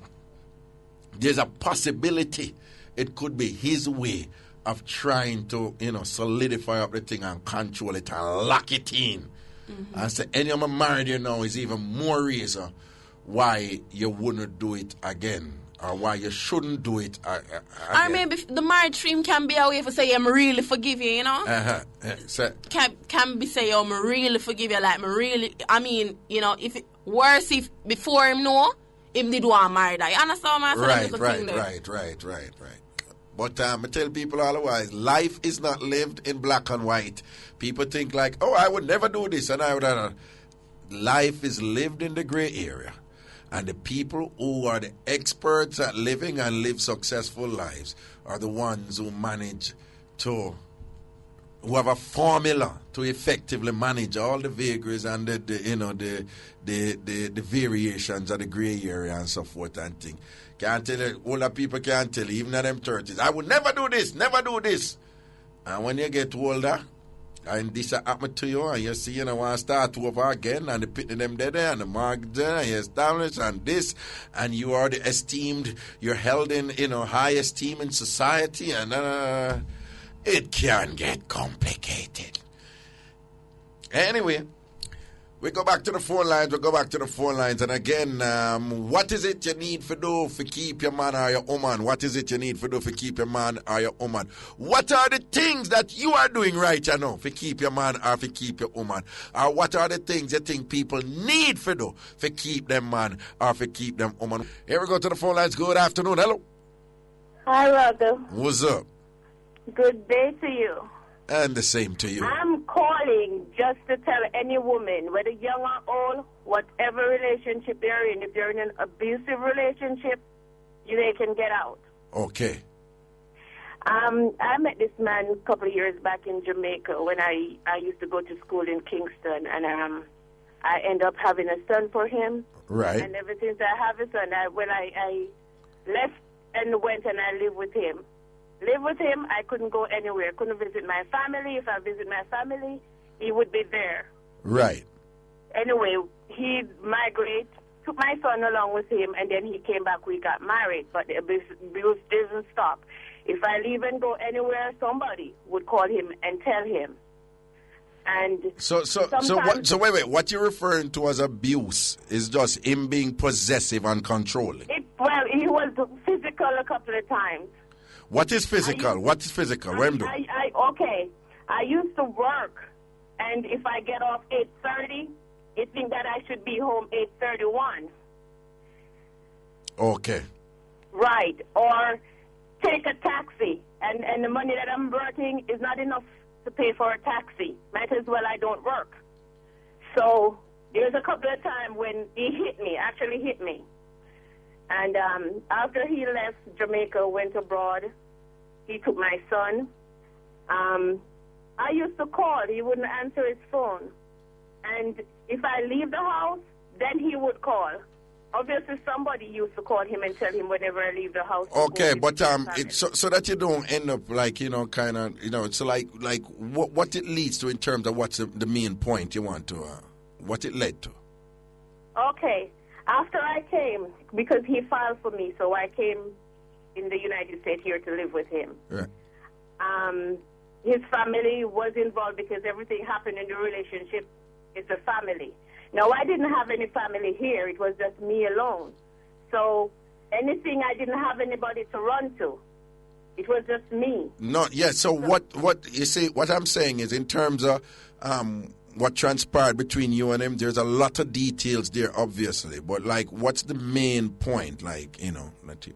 [SPEAKER 1] there's a possibility it could be his way of trying to, you know, solidify up the thing and control it and lock it in. And say, any of my married you now is even more reason why you wouldn't do it again, or why you shouldn't do it again.
[SPEAKER 2] Or maybe the marriage stream can be a way for say, I'm really forgive you, you know?
[SPEAKER 1] So,
[SPEAKER 2] can be say, I'm really forgive you, like, I mean, you know, if if before him know, him did want to marry that. You understand what I'm saying?
[SPEAKER 1] Right. But I tell people otherwise, life is not lived in black and white. People think like, oh, I would never do this, and I would. Life is lived in the gray area. And the people who are the experts at living and live successful lives are the ones who manage to, who have a formula to effectively manage all the vagaries and the variations of the gray area and so forth and things. Can't tell you, older people can't tell you, even in them 30s, I would never do this. And when you get older, and this happened to you, and you see, you know, want to start over again, and the pitting them there, and the mark there, and you establish, and this, and you are the esteemed, you're held in, you know, high esteem in society, and it can get complicated. Anyway, we go back to the phone lines, and again, what is it you need to do to keep your man or your woman? What is it you need to do to keep your man or your woman? What are the things that you are doing right now to keep your man or to keep your woman? Or what are the things you think people need to do to keep them man or to keep them woman? Here we go to the phone lines. Good afternoon. Hello.
[SPEAKER 7] Hi, Raga.
[SPEAKER 1] What's up?
[SPEAKER 7] Good day to you.
[SPEAKER 1] And the same to you.
[SPEAKER 7] I'm calling just to tell any woman, whether young or old, whatever relationship they're in, if they're in an abusive relationship, they can get out.
[SPEAKER 1] Okay.
[SPEAKER 7] I met this man a couple of years back in Jamaica when I used to go to school in Kingston, and I ended up having a son for him.
[SPEAKER 1] Right.
[SPEAKER 7] And ever since I have a son, when I left and went and I lived with him. I couldn't go anywhere. Couldn't visit my family. If I visit my family, he would be there.
[SPEAKER 1] Right.
[SPEAKER 7] Anyway, he migrated, took my son along with him, and then he came back. We got married, but the abuse didn't stop. If I leave and go anywhere, somebody would call him and tell him. And
[SPEAKER 1] so wait. What you're referring to as abuse is just him being possessive and controlling.
[SPEAKER 7] Well, he was physical a couple of times.
[SPEAKER 1] What is physical? What is physical?
[SPEAKER 7] Okay. I used to work, and if I get off 8:30, you think that I should be home 8:31.
[SPEAKER 1] Okay.
[SPEAKER 7] Right. Or take a taxi, and the money that I'm working is not enough to pay for a taxi. Might as well I don't work. So there's a couple of times when he actually hit me. And after he left Jamaica, went abroad, he took my son. I used to call. He wouldn't answer his phone. And if I leave the house, then he would call. Obviously, somebody used to call him and tell him whenever I leave the house.
[SPEAKER 1] Okay, but so that you don't end up so like what it leads to in terms of what's the main point you want to, what it led to.
[SPEAKER 7] Okay. After I came, because he filed for me, so I came in the United States here to live with him.
[SPEAKER 1] Right.
[SPEAKER 7] His family was involved because everything happened in the relationship. It's a family. Now, I didn't have any family here. It was just me alone. So anything, I didn't have anybody to run to. It was just me.
[SPEAKER 1] So what you see, what I'm saying is in terms of what transpired between you and him, there's a lot of details there, obviously. But, like, what's the main point? Like, that you...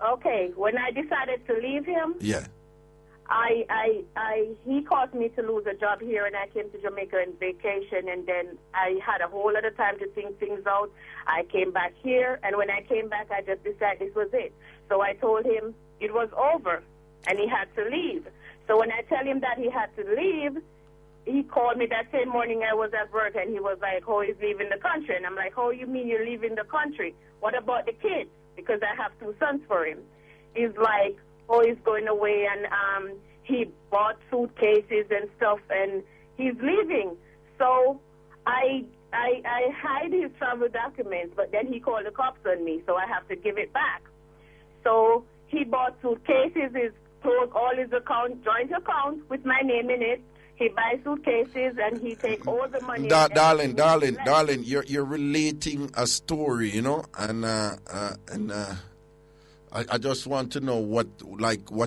[SPEAKER 7] Okay, when I decided to leave him...
[SPEAKER 1] Yeah.
[SPEAKER 7] He caused me to lose a job here, and I came to Jamaica on vacation, and then I had a whole lot of time to think things out. I came back here, and when I came back, I just decided this was it. So I told him it was over, and he had to leave. So when I tell him that he had to leave, he called me that same morning. I was at work, and he was like, oh, he's leaving the country. And I'm like, oh, you mean you're leaving the country? What about the kids? Because I have 2 sons for him. He's like, oh, he's going away, and he bought suitcases and stuff, and he's leaving. So I hide his travel documents, but then he called the cops on me, so I have to give it back. So he bought suitcases, he closed all his accounts, joint accounts with my name in it. He buys suitcases, and he take all the money.
[SPEAKER 1] Darling, you're relating a story, and I just want to know what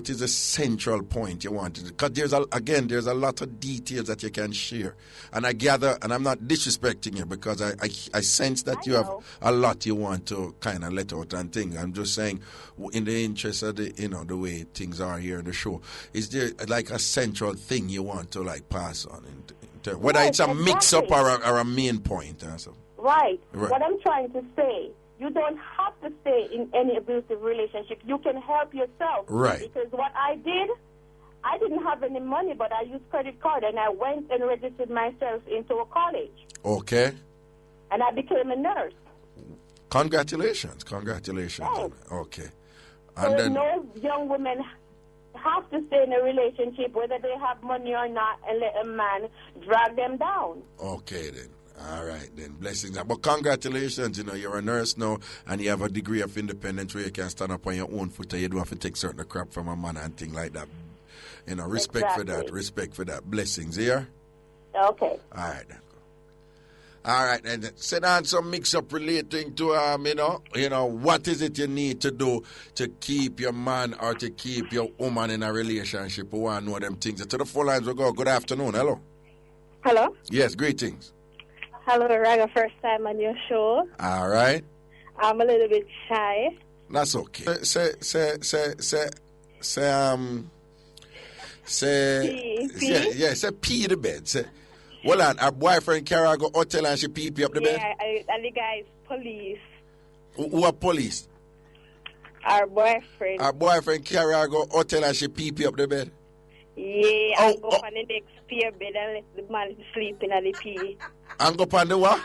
[SPEAKER 1] is the central point you want, because there's a lot of details that you can share, and I gather, and I'm not disrespecting you, because I sense that you have a lot you want to kind of let out and things. I'm just saying, in the interest of the way things are here in the show, is there like a central thing you want to like pass on, whether it's a mix-up or a main point?
[SPEAKER 7] Right. What I'm trying to say. You don't have to stay in any abusive relationship. You can help yourself.
[SPEAKER 1] Right.
[SPEAKER 7] Because what I did, I didn't have any money, but I used credit card, and I went and registered myself into a college.
[SPEAKER 1] Okay.
[SPEAKER 7] And I became a nurse.
[SPEAKER 1] Congratulations.
[SPEAKER 7] Thanks.
[SPEAKER 1] Okay.
[SPEAKER 7] And so then, no young women have to stay in a relationship, whether they have money or not, and let a man drag them down.
[SPEAKER 1] Okay, then. All right, then. Blessings. But congratulations, you're a nurse now, and you have a degree of independence where you can stand up on your own foot, and you don't have to take certain crap from a man and things like that. Respect for that. Blessings, here.
[SPEAKER 7] Okay.
[SPEAKER 1] All right, then. All right, and sit down some mix-up relating to, what is it you need to do to keep your man or to keep your woman in a relationship? We want to know them things. To the phone lines we go. Good afternoon. Hello.
[SPEAKER 8] Hello.
[SPEAKER 1] Yes, greetings.
[SPEAKER 8] Hello, Raga. First time on your show.
[SPEAKER 1] All right.
[SPEAKER 8] I'm a little bit shy.
[SPEAKER 1] That's okay. Say, Say, say pee the bed. Say, well, her boyfriend carry her go hotel and she pee up the bed?
[SPEAKER 8] Yeah, and the guy is police.
[SPEAKER 1] Who are police?
[SPEAKER 8] Our boyfriend.
[SPEAKER 1] Her boyfriend carry her go hotel and she pee up the bed?
[SPEAKER 8] Yeah, and go on the next spear bed and let the man sleep in the pee.
[SPEAKER 1] And go on the what?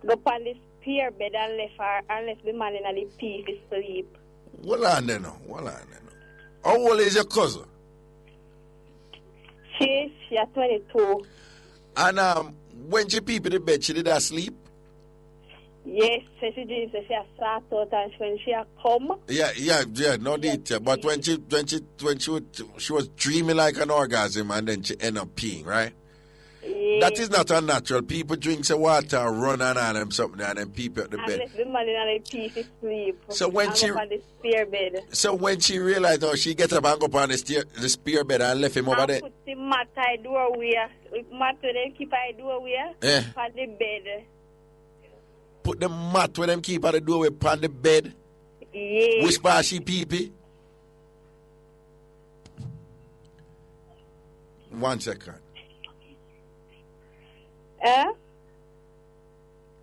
[SPEAKER 8] Go on the spear bed and left the man in the pee to sleep.
[SPEAKER 1] Well, on there now. How old is your cousin?
[SPEAKER 8] She is 22.
[SPEAKER 1] And when she peep in the bed, she did not sleep?
[SPEAKER 8] Yes, so she did. So she has sat out and when she had come.
[SPEAKER 1] Yeah, no detail. But when she was dreaming like an orgasm and then she ended up peeing, right?
[SPEAKER 8] Yeah.
[SPEAKER 1] That is not unnatural. People drink some water, run on them something, and then peep at the bed.
[SPEAKER 8] And the man in the pee to sleep.
[SPEAKER 1] So when
[SPEAKER 8] and
[SPEAKER 1] she
[SPEAKER 8] on the spear bed.
[SPEAKER 1] So when she realized, she get up and go up on the spear bed and left him over there.
[SPEAKER 8] Put the mat I doorway. Mat where them keep I doorway. On the bed.
[SPEAKER 1] Put the mat where them keep at the doorway on the bed.
[SPEAKER 8] Yeah.
[SPEAKER 1] Which part she pee? 1 second.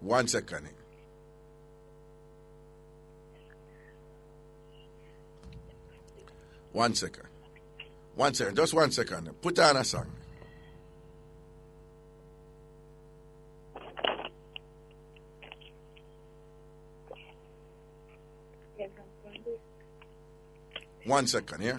[SPEAKER 1] 1 second. 1 second. 1 second. Just 1 second. Put on a song. One second, yeah?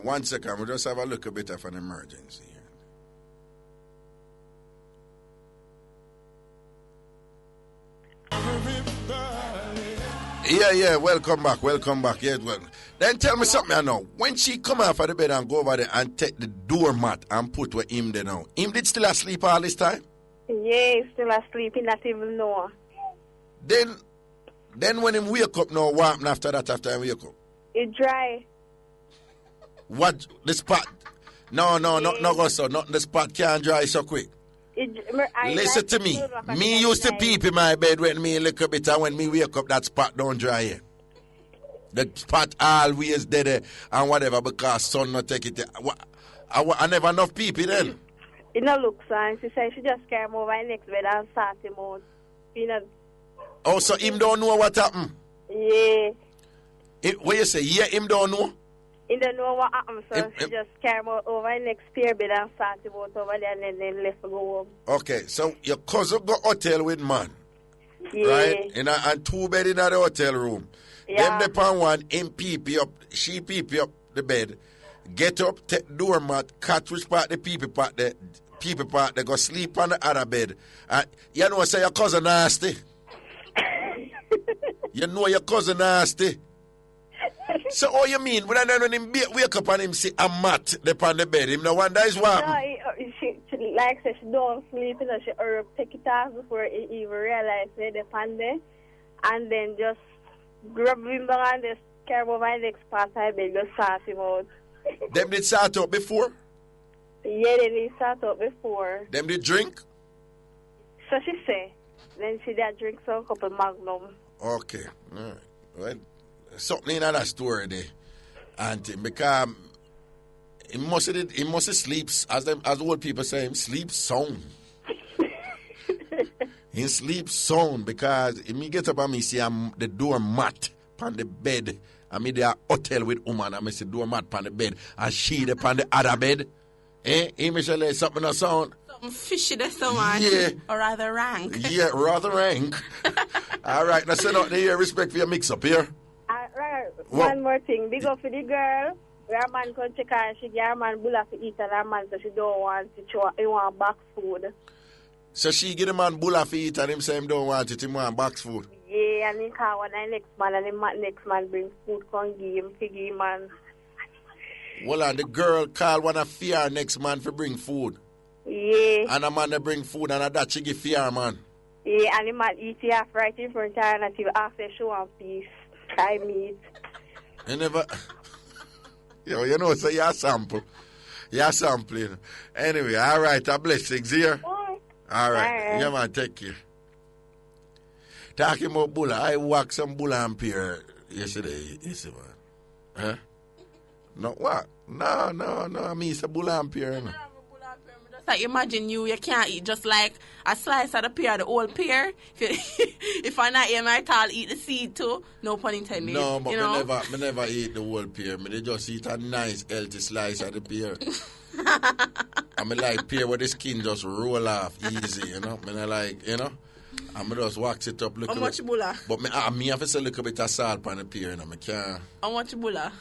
[SPEAKER 1] One second, we'll just have a look a bit of an emergency here. Yeah, welcome back. Yeah, well. Then tell me something I know. When she come off of the bed and go over there and take the doormat and put where him there now, him did still asleep all this time?
[SPEAKER 8] Yeah, he's still asleep, he not even know.
[SPEAKER 1] Then when him wake up now, what happened after he wake up?
[SPEAKER 8] It dry.
[SPEAKER 1] What? The spot? No, go so. The spot can't dry so quick. Listen to me. Me used to peep in my bed when me look a bit, and when me wake up, that spot don't dry here. The spot always dead and whatever because sun not take it. I never enough people then.
[SPEAKER 8] It no look son. She said she just came over next bed and sat him out.
[SPEAKER 1] Oh, so him don't know what happened?
[SPEAKER 8] Yeah.
[SPEAKER 1] What you say? Yeah, him don't know?
[SPEAKER 8] He don't know what happened, so she just came over next spear bed and sat him out over there and then left to go home.
[SPEAKER 1] Okay, so your cousin go hotel with man.
[SPEAKER 8] Yeah.
[SPEAKER 1] Right? And 2 bed in the hotel room.
[SPEAKER 8] Yeah.
[SPEAKER 1] Them upon one, him pee up, she pee up the bed, get up, take doormat, catch which part the people part they go sleep on the other bed. You know, say your cousin nasty. You know your cousin nasty. So all you mean, when him wake up and him see a mat upon the bed, him no wonder is what?
[SPEAKER 8] No, she like said she don't sleep, you know, she take it off before he even realize they're upon there, and then just grab him down and just carry over my next part of the bed, just sort him out.
[SPEAKER 1] Them did start up before?
[SPEAKER 8] Yeah, they did start up before.
[SPEAKER 1] Them did drink?
[SPEAKER 8] So she say. Then she did drink some couple Magnum.
[SPEAKER 1] Okay, all right. Well, something in that story there, Auntie, because he must sleep, as old people say, him sleep sound. He sleep sound because if me get up and me see the door mat on the bed, and me there hotel with woman, and me see door mat on the bed, and she upon the other bed. He me shall lay something or sound.
[SPEAKER 2] Something fishy there someone.
[SPEAKER 1] Yeah.
[SPEAKER 2] Or rather rank.
[SPEAKER 1] Yeah, rather rank. All right, now send out the respect for your mix-up here.
[SPEAKER 8] One more thing, big up for the girl. Where a man can check her and she get a man bulla to eat and a man so she don't want it, he want box food.
[SPEAKER 1] So she get a man bulla to eat and him say him don't want it, him want box food?
[SPEAKER 8] Yeah, and he call one next man and the next man bring food come give him, piggy man.
[SPEAKER 1] Well, and the girl call one of fear next man for bring food.
[SPEAKER 8] Yeah.
[SPEAKER 1] And a man that bring food and that she give fear man.
[SPEAKER 8] Yeah, and the man eat it half right in front of her until after she want peace. I meet.
[SPEAKER 1] You never... Yo, you know, so you sample. Yeah, sampling. Anyway, all right, a blessings here. All right. Yeah, man, take care. Talking about bulla, I walked some bulla and pear yesterday, man. Huh? No, what? No, me it's a bulla and pear. No.
[SPEAKER 2] Just like imagine you can't eat just like a slice of the pear, the whole pear. If I not eat my I'll eat the seed too. No pun intended.
[SPEAKER 1] No, but me never eat the whole pear. Me just eat a nice healthy slice of the pear. I mean like pear where the skin just roll off easy, you know. Me like, you know. I'm just wax it up.
[SPEAKER 2] How much bulla?
[SPEAKER 1] But me have to say a little bit of salt on the pear, you know. Me can't.
[SPEAKER 2] How much bulla?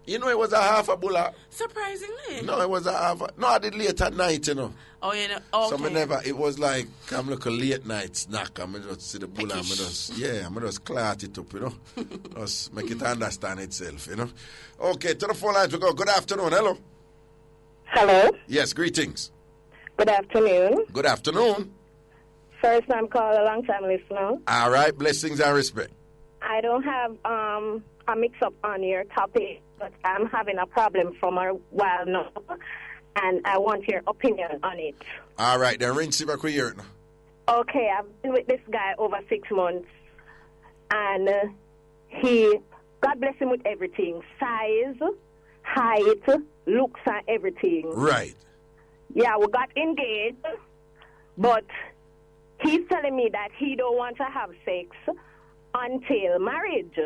[SPEAKER 1] You know, it was a half a bulla.
[SPEAKER 2] Surprisingly.
[SPEAKER 1] No, it was a half a... No, I did late at night, you know.
[SPEAKER 2] Oh, you know. Okay.
[SPEAKER 1] So me never... It was like, I'm like a late night snack. I'm just see the bulla. I'm just clot it up, you know. Just make it understand itself, you know. Okay, to the phone lines we go. Good afternoon. Hello.
[SPEAKER 8] Hello.
[SPEAKER 1] Yes, greetings.
[SPEAKER 8] Good afternoon.
[SPEAKER 1] Good afternoon.
[SPEAKER 8] First time caller, long time listener.
[SPEAKER 1] All right, blessings and respect.
[SPEAKER 8] I don't have a mix-up on your topic, but I'm having a problem from a while now, and I want your opinion on it.
[SPEAKER 1] All right, then ring see if I could hear it now.
[SPEAKER 8] Okay, I've been with this guy over 6 months, and God bless him with everything. Size, height, looks, and everything.
[SPEAKER 1] Right.
[SPEAKER 8] Yeah, we got engaged, but he's telling me that he don't want to have sex until marriage.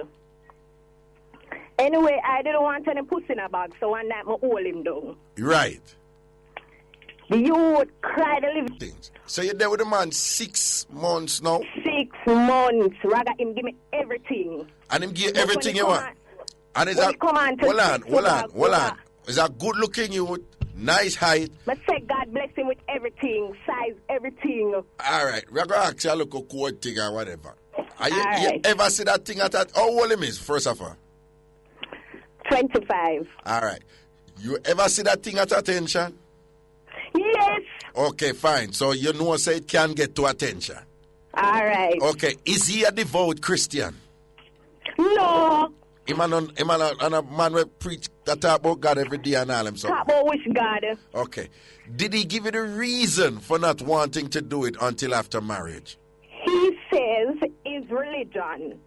[SPEAKER 8] Anyway, I didn't want any pussy in a bag, so one night I hold him down.
[SPEAKER 1] Right.
[SPEAKER 8] The youth cried a little.
[SPEAKER 1] So you're there with the man 6 months now?
[SPEAKER 8] 6 months. Rather him give me everything.
[SPEAKER 1] And him give everything you want? And is that... Hold on. Is that good looking youth? Nice height.
[SPEAKER 8] But say God bless him with everything, size, everything.
[SPEAKER 1] All right, we're going to ask you a look cool thing or whatever. You ever see that thing at that? How old him is, first of all?
[SPEAKER 8] 25.
[SPEAKER 1] All right. You ever see that thing at attention?
[SPEAKER 8] Yes.
[SPEAKER 1] Okay, fine. So you know say it can get to attention.
[SPEAKER 8] All right.
[SPEAKER 1] Okay, is he a devout Christian?
[SPEAKER 8] No.
[SPEAKER 1] Him and a man will preach that talk about God every day and all him so.
[SPEAKER 8] Talk about which God?
[SPEAKER 1] Okay. Did he give you the reason for not wanting to do it until after marriage?
[SPEAKER 8] He says his religion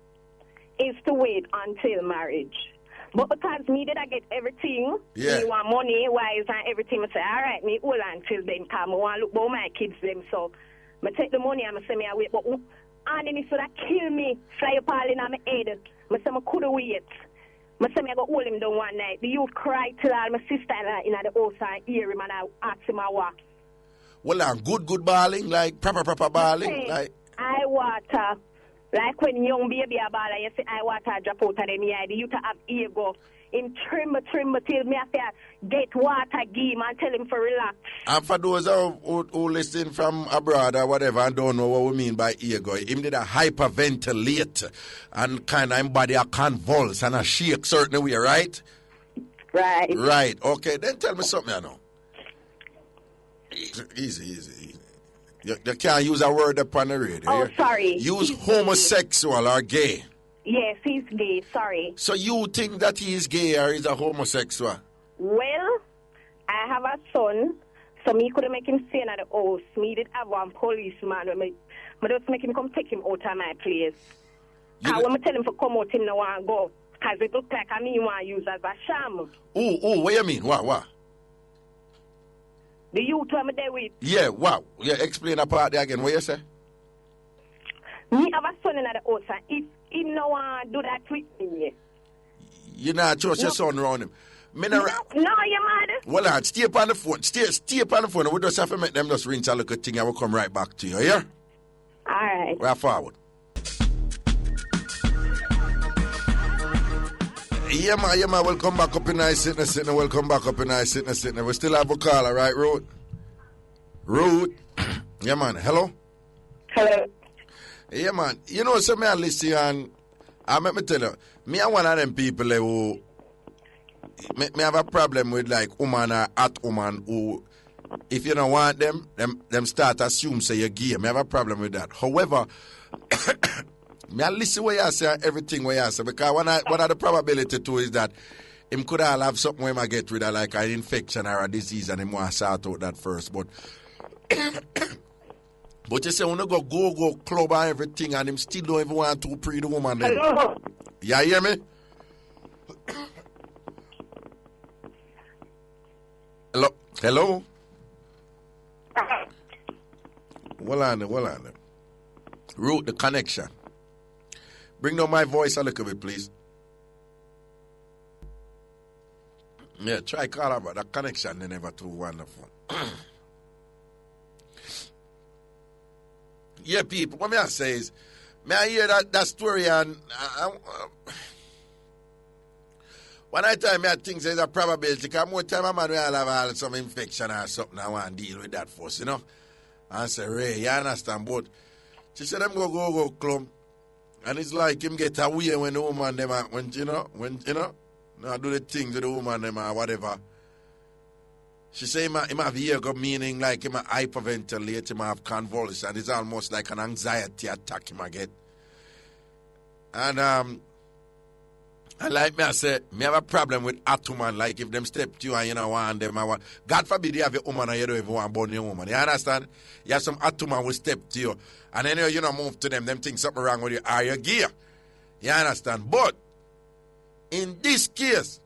[SPEAKER 8] is to wait until marriage. But because me did I get everything, me want money, wise and everything, I say, all right, me hold until then, because I want to look about my kids them. So I take the money and I say, I wait. But and then he said, kill me, fly up all in my head. I say, I couldn't wait. I say, I go hold him down one night. The youth cried till all my sister in the house and hear him and I ask him how what.
[SPEAKER 1] Well, good balling, like proper balling, like.
[SPEAKER 8] I water. Like when young baby a ball and you say I water drop out of them eye, the youth have ego. Him trim till me have to get water, give him and tell him for relax.
[SPEAKER 1] And for those who listen from abroad or whatever and don't know what we mean by ego, him did a hyperventilate and kind of him body a convulse and a shake certain way, right?
[SPEAKER 8] Right.
[SPEAKER 1] Right. Okay, then tell me something I know. Easy. You can't use a word upon the radio.
[SPEAKER 8] Oh, sorry.
[SPEAKER 1] Use homosexual or gay.
[SPEAKER 8] Yes, he's gay, sorry.
[SPEAKER 1] So you think that he is gay or he's a homosexual?
[SPEAKER 8] Well, I have a son, so me couldn't make him stay in the house. Me did have one policeman. I just make him come take him out of my place. Because when I tell him to come out, him no want to go. Because it look like I mean want to use as a sham.
[SPEAKER 1] Oh, what you mean? What?
[SPEAKER 8] The youth I'm there with.
[SPEAKER 1] Yeah, wow. Yeah, explain that part there again. What you say?
[SPEAKER 8] Me have a son in the house, and if he no want to do that with me.
[SPEAKER 1] You not trust your son around him?
[SPEAKER 8] No, you mad?
[SPEAKER 1] Well, lad, stay up on the phone. Stay up on the phone. We just have to make them just rinse a little thing and we'll come right back to you, yeah?
[SPEAKER 8] All right.
[SPEAKER 1] We're forward. Yeah, man, welcome back up in nice sitting. Welcome back up in nice sitting. We still have a caller, right, Ruth? Yeah, man, hello?
[SPEAKER 8] Hello.
[SPEAKER 1] Yeah, man, you know, so me I listen and let me tell you, me are one of them people who me have a problem with like woman or at woman who, if you don't want them start assume say you're gay. Me have a problem with that. However, me I listen what you say, everything what you say, because one of the probability too is that him could all have something where I get rid of like an infection or a disease and him want to sort out that first. But but you say when you go club and everything and him still don't even want to pre the woman then.
[SPEAKER 9] Hello?
[SPEAKER 1] You hear me? Hello? Hold on. Root the connection. Bring down my voice a little bit, please. Yeah, try call about that connection. They never too wonderful. Yeah, people. What may I say is, may I hear that story and when I tell me I think there's a probability, because more time a man will have some infection or something, I want to deal with that first, you know. I say, Ray, you understand? But she said, them go club. And it's like him get away when the woman, them, when now do the things to the woman, them, or whatever. She say him have ego, meaning like him hyperventilate, him have convulsion. It's almost like an anxiety attack him get. And like me, I say, me have a problem with Atuman, like if them step to you and you know want them, God forbid you have a woman and you don't even want to burn your woman. You understand? You have some Atuman will step to you. And then you know move to them think something wrong with you, are you gear? You understand? But in this case,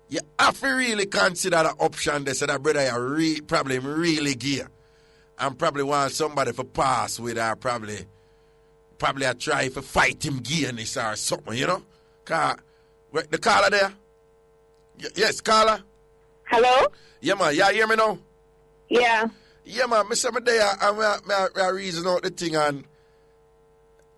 [SPEAKER 1] you have to really consider the option they said that brother you probably really gear. And probably want somebody to pass with her, probably I try to fight him gearness or something, you know? The caller there? Yes, caller?
[SPEAKER 9] Hello?
[SPEAKER 1] Yeah, man. You hear me now?
[SPEAKER 9] Yeah.
[SPEAKER 1] Yeah, man. I say, I reason out the thing and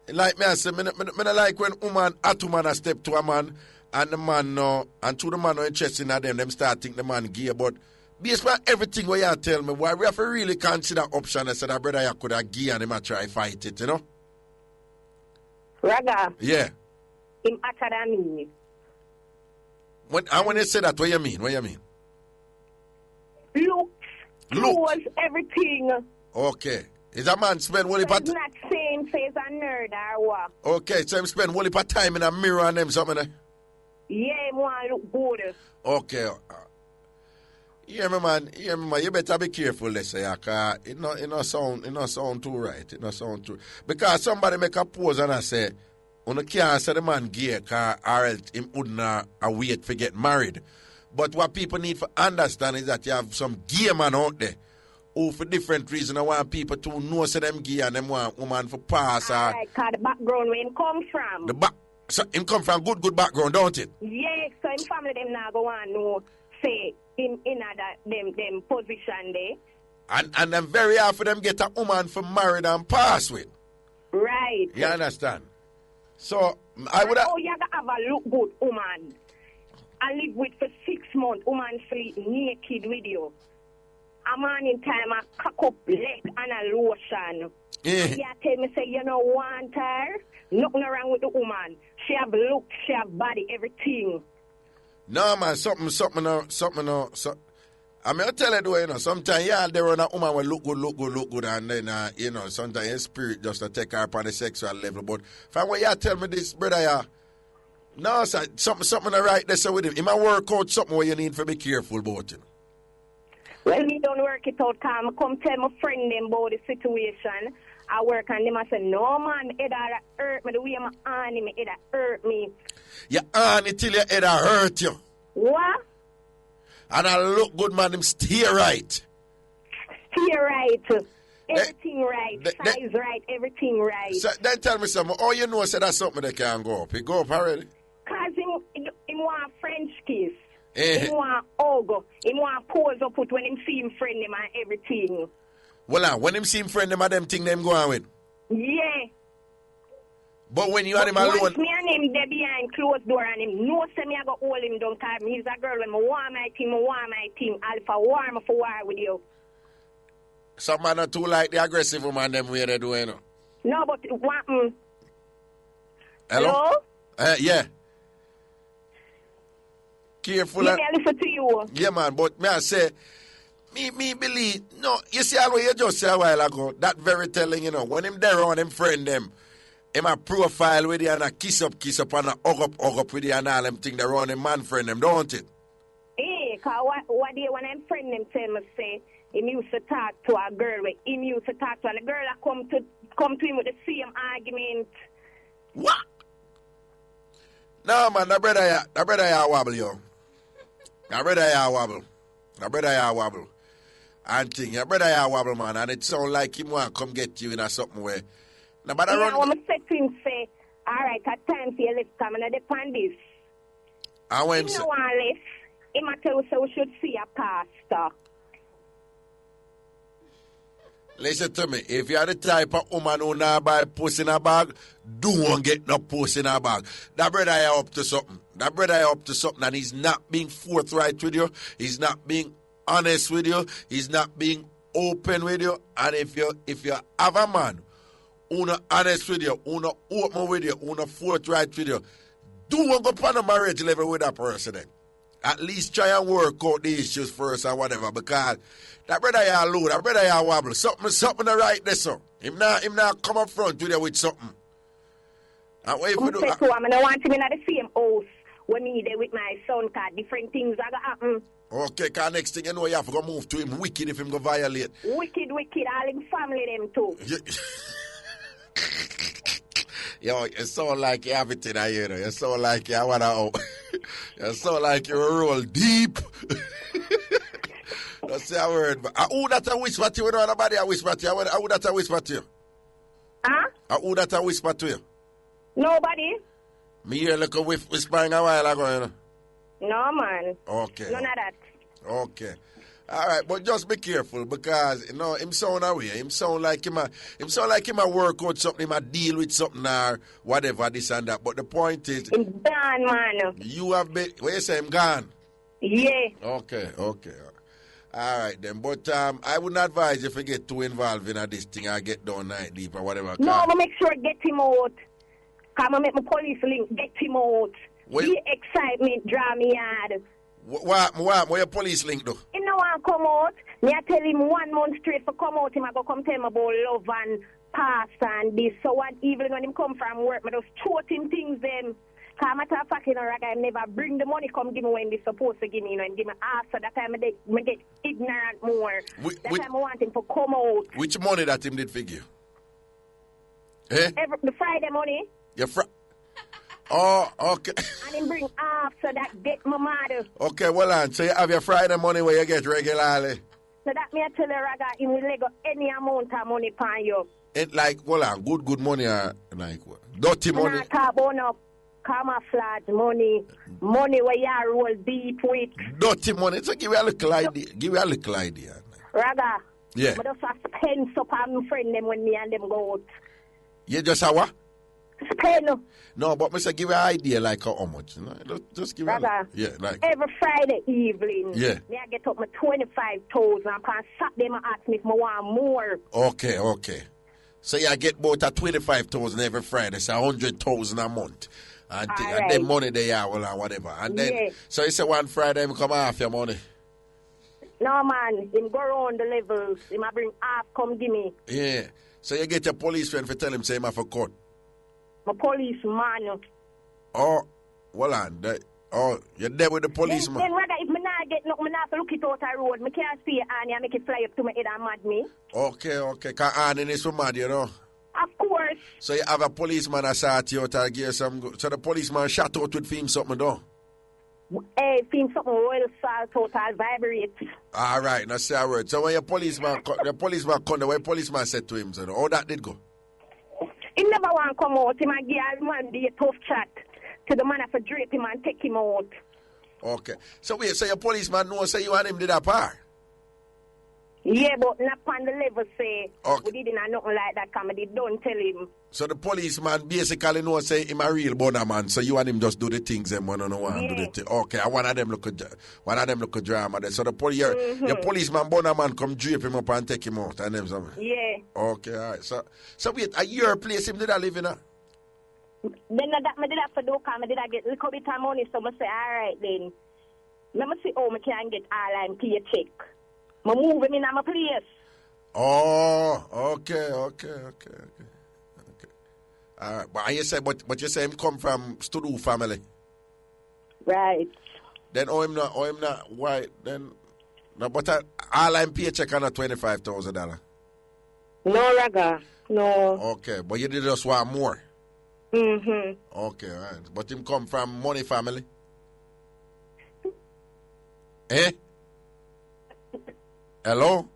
[SPEAKER 1] like me, I say, I like when a man step to a man and the man no, and to the man no interested in them start think the man gear. But based on everything what you tell me, why we have to really consider option. I said, brother, you could have gear and him try fight it, you know?
[SPEAKER 9] Raga.
[SPEAKER 1] Yeah.
[SPEAKER 9] Him hotter than me.
[SPEAKER 1] When you say that, what you mean? What you mean?
[SPEAKER 9] Look. Clothes, everything.
[SPEAKER 1] Okay. Is a man spend one part?
[SPEAKER 9] He's not saying he's a nerd or what.
[SPEAKER 1] Okay, so him spend one part time in a mirror and them something.
[SPEAKER 9] Yeah, him want to look good.
[SPEAKER 1] Okay. Yeah, man. You better be careful, let's say, because it no sound too right. It no sound too. Because somebody make a pose and I say, on the can't say the man gay, because or else him wouldn't wait for get married. But what people need to understand is that you have some gay man out there who for different reasons I want people to know so them gay and them want woman for pass.
[SPEAKER 9] Alright, because the background where him come from.
[SPEAKER 1] So him come from good background, don't it?
[SPEAKER 9] Yes, so him family them now go on no say him in them position there.
[SPEAKER 1] And them very hard for them get a woman for married and pass with.
[SPEAKER 9] Right.
[SPEAKER 1] You understand? So I would
[SPEAKER 9] you have a look good woman. I live with for 6 months, woman sleep naked with you. A man in time, I cock up leg and a lotion.
[SPEAKER 1] Yeah.
[SPEAKER 9] You tell me, say, you don't want her? Nothing wrong with the woman. She have look, she have body, everything.
[SPEAKER 1] No, man, something. I mean, I tell you, you know, sometimes, there on a woman will look good, and then, you know, sometimes your spirit just to take her up on the sexual level. But from what you tell me this, brother, no, sir, something right there so with him. He might work out something where you need to be careful about him.
[SPEAKER 9] Well, me don't work it out, come tell my friend them about the situation. I work and them I say, no man, it hurt me the way my aunt me, it hurt me.
[SPEAKER 1] Your aunt till your head hurt you.
[SPEAKER 9] What?
[SPEAKER 1] And I look good, man, him stay right.
[SPEAKER 9] Stay right. Everything right. Size right. Everything right.
[SPEAKER 1] So then tell me something. Oh, you know, say that's something that can go up. It go up already?
[SPEAKER 9] Because he want French kiss. He want hug. He want pose up with when him see him friend him and everything.
[SPEAKER 1] Well, when him see him friend him and them thing them go on with?
[SPEAKER 9] Yeah.
[SPEAKER 1] But when you had him alone...
[SPEAKER 9] Once me and him there behind closed door and him know say me I go hold him down because he's a girl when I want my team. Alpha war me for war with you.
[SPEAKER 1] Some man are too like the aggressive woman them way they do, you know.
[SPEAKER 9] No, but what?
[SPEAKER 1] Hello? Yeah. Careful.
[SPEAKER 9] Let me listen to you.
[SPEAKER 1] Yeah, man, but me I say, me believe, no, you see how you just said a while ago, that very telling, you know, when him there on him friend them, him a profile with you and a kiss up and a hug up with you and all them thing they run him man friend them, don't it?
[SPEAKER 9] Eh, cause what day when I'm friend them tell me say him used to talk to a girl with him used to talk to and the girl that come to him with the same argument.
[SPEAKER 1] What? No man, that brother ya wobble yo. That brother ya wobble. And thing, your brother ya wobble man, and it sound like him want come get you in a something way. No, but I
[SPEAKER 9] want to say to him say, alright, at times he left come and I depend this.
[SPEAKER 1] I went
[SPEAKER 9] him no want left. Him a tell us we should see a pastor.
[SPEAKER 1] Listen to me, if you're the type of woman who not buy pussy in a bag, don't get no pussy in a bag. That brother you up to something. And he's not being forthright with you. He's not being honest with you. He's not being open with you. And if you have a man who not honest with you, who not open with you, who not forthright with you, don't go upon a marriage level with that person then. At least try and work out the issues first or whatever, because that brother you low, that brother you wobble. Something to right there, so. Him not come up front with you with something. And what if you do?
[SPEAKER 9] I don't want him in the same house when me there with my son, cause different things are going to happen.
[SPEAKER 1] Okay, because next thing you know, you have to go move to him wicked if him go violate.
[SPEAKER 9] Wicked, all him family them too.
[SPEAKER 1] Yo, you sound like you have it in here, you know. You sound like you want to you sound like you roll deep. Don't say a word. Who that a whisper to you? No, nobody a whisper to you. Who that a whisper to you?
[SPEAKER 9] Huh?
[SPEAKER 1] Who that a whisper to you?
[SPEAKER 9] Nobody.
[SPEAKER 1] Me hear like a whispering a while ago, you know.
[SPEAKER 9] No, man.
[SPEAKER 1] Okay.
[SPEAKER 9] None of that.
[SPEAKER 1] Okay. All right, but just be careful because you know him sound away. Him sound like him a work out something, him a deal with something or whatever, this and that. But the point is,
[SPEAKER 9] him gone, man.
[SPEAKER 1] You have been. What you say? Him gone.
[SPEAKER 9] Yeah.
[SPEAKER 1] Okay. All right then. But I wouldn't advise if you get too involved in this thing or get down night deep or whatever.
[SPEAKER 9] No, I'm make sure get him out. Come and make my police link. Get him out. The excitement draw me hard.
[SPEAKER 1] What your police link do?
[SPEAKER 9] Him no want come out. Me I tell him 1 month straight for come out. Him I go come tell him about love and past and this. So what even when him come from work, I just shoot him things then. Cause matter of fact, you know, Raga, I never bring the money come give me when they supposed to give me, you know, and give me after that time I get ignorant more. That time I want him to come out.
[SPEAKER 1] Which money that him did figure? Eh?
[SPEAKER 9] The Friday money.
[SPEAKER 1] Oh, okay.
[SPEAKER 9] And him bring after that get my mother.
[SPEAKER 1] Okay, well on. So you have your Friday money where you get regularly.
[SPEAKER 9] So that me I tell the Raga, him will let go any amount of money pan you.
[SPEAKER 1] It like, well on, good money or like what? Dirty money?
[SPEAKER 9] Not carbon up. Camouflage money where you roll deep with.
[SPEAKER 1] Dirty money. So give me a little idea.
[SPEAKER 9] Raga.
[SPEAKER 1] Yeah.
[SPEAKER 9] But just spend up on my friend them when me and them go out.
[SPEAKER 1] You just have what?
[SPEAKER 9] Spend.
[SPEAKER 1] No, but me say give you an idea like how much. You know? Just give me
[SPEAKER 9] Raga.
[SPEAKER 1] Yeah, like.
[SPEAKER 9] Every Friday evening.
[SPEAKER 1] Yeah.
[SPEAKER 9] Me I get up my 25,000 and on Saturday I ask me if I want more.
[SPEAKER 1] Okay. So you get about a 25,000 every Friday. So 100,000 a month. And then money they are, well, or whatever. And then, so you say one Friday, him come half your money?
[SPEAKER 9] No, man. Him go around the levels. Him a bring half, come give me.
[SPEAKER 1] Yeah. So you get your police friend for tell him, say him have a court?
[SPEAKER 9] My policeman.
[SPEAKER 1] Oh, well, and you're there with the policeman.
[SPEAKER 9] Then rather, if me not get nothing, me not look it out the road. Me can't see Annie and make it fly up to my head and mad me.
[SPEAKER 1] Okay. Because Annie is so mad, you know.
[SPEAKER 9] Of course.
[SPEAKER 1] So you have a policeman assault you out and give you some. So the policeman shot out with film something, though?
[SPEAKER 9] Film something royal salt total vibrate.
[SPEAKER 1] All right, now say a word. So when your policeman come, the policeman said to him, so how that did go?
[SPEAKER 9] He never want to come out. Him and give man the tough chat to the man for drape him and take him out.
[SPEAKER 1] Okay. So wait, so your policeman knows say you and him did a par?
[SPEAKER 9] Yeah, but not on the level say
[SPEAKER 1] okay.
[SPEAKER 9] We didn't have nothing like that comedy. Don't tell him.
[SPEAKER 1] So the policeman basically knows say him a real boner man. So you and him just do the things them one on one do the thing. Okay, and one of them look a drama there. So the your policeman boner man come drape him up and take him out and them something.
[SPEAKER 9] Yeah.
[SPEAKER 1] Okay, all right. So wait, a year place him did I live in a?
[SPEAKER 9] Then that me did that for do come, I did I get a little bit of money, so I say, all right then. Let me see how I can get all I'm paycheck. I move him in my place.
[SPEAKER 1] Oh, okay. All right. But you say him come from Studu family.
[SPEAKER 9] Right.
[SPEAKER 1] Then him not why then no, but all I'm paycheck on a $25,000.
[SPEAKER 9] No, Raga. No.
[SPEAKER 1] Okay, but you did just want more.
[SPEAKER 9] Mm-hmm.
[SPEAKER 1] Okay, all right. But him come from money family. Eh? Hello?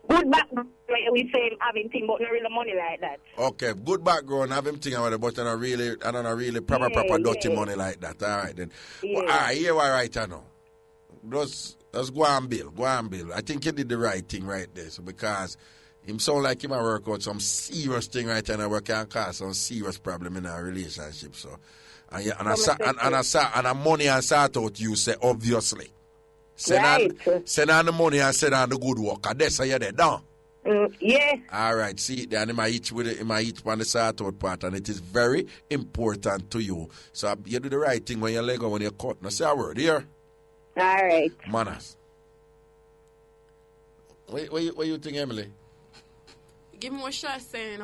[SPEAKER 9] Good background, we say having thing, but not really money like that.
[SPEAKER 1] Okay, good background, have him think about it, but I don't really proper dirty money like that. All right then.
[SPEAKER 9] Yeah.
[SPEAKER 1] Well, all right, here what right I know. Just go and bill. I think you did the right thing right there. So because him sound like him a work out some serious thing right now where can cause some serious problem in our relationship. So and a money and sort out you say obviously. Send on the money and send on the good work. And that's how you're there, done.
[SPEAKER 9] Yeah.
[SPEAKER 1] All right, see, then it might each on the sort out part, and it is very important to you. So you do the right thing when you let go, when you cut. Now say a word here.
[SPEAKER 9] All right.
[SPEAKER 1] Manners. What you think, Emily?
[SPEAKER 2] Give me what shot saying,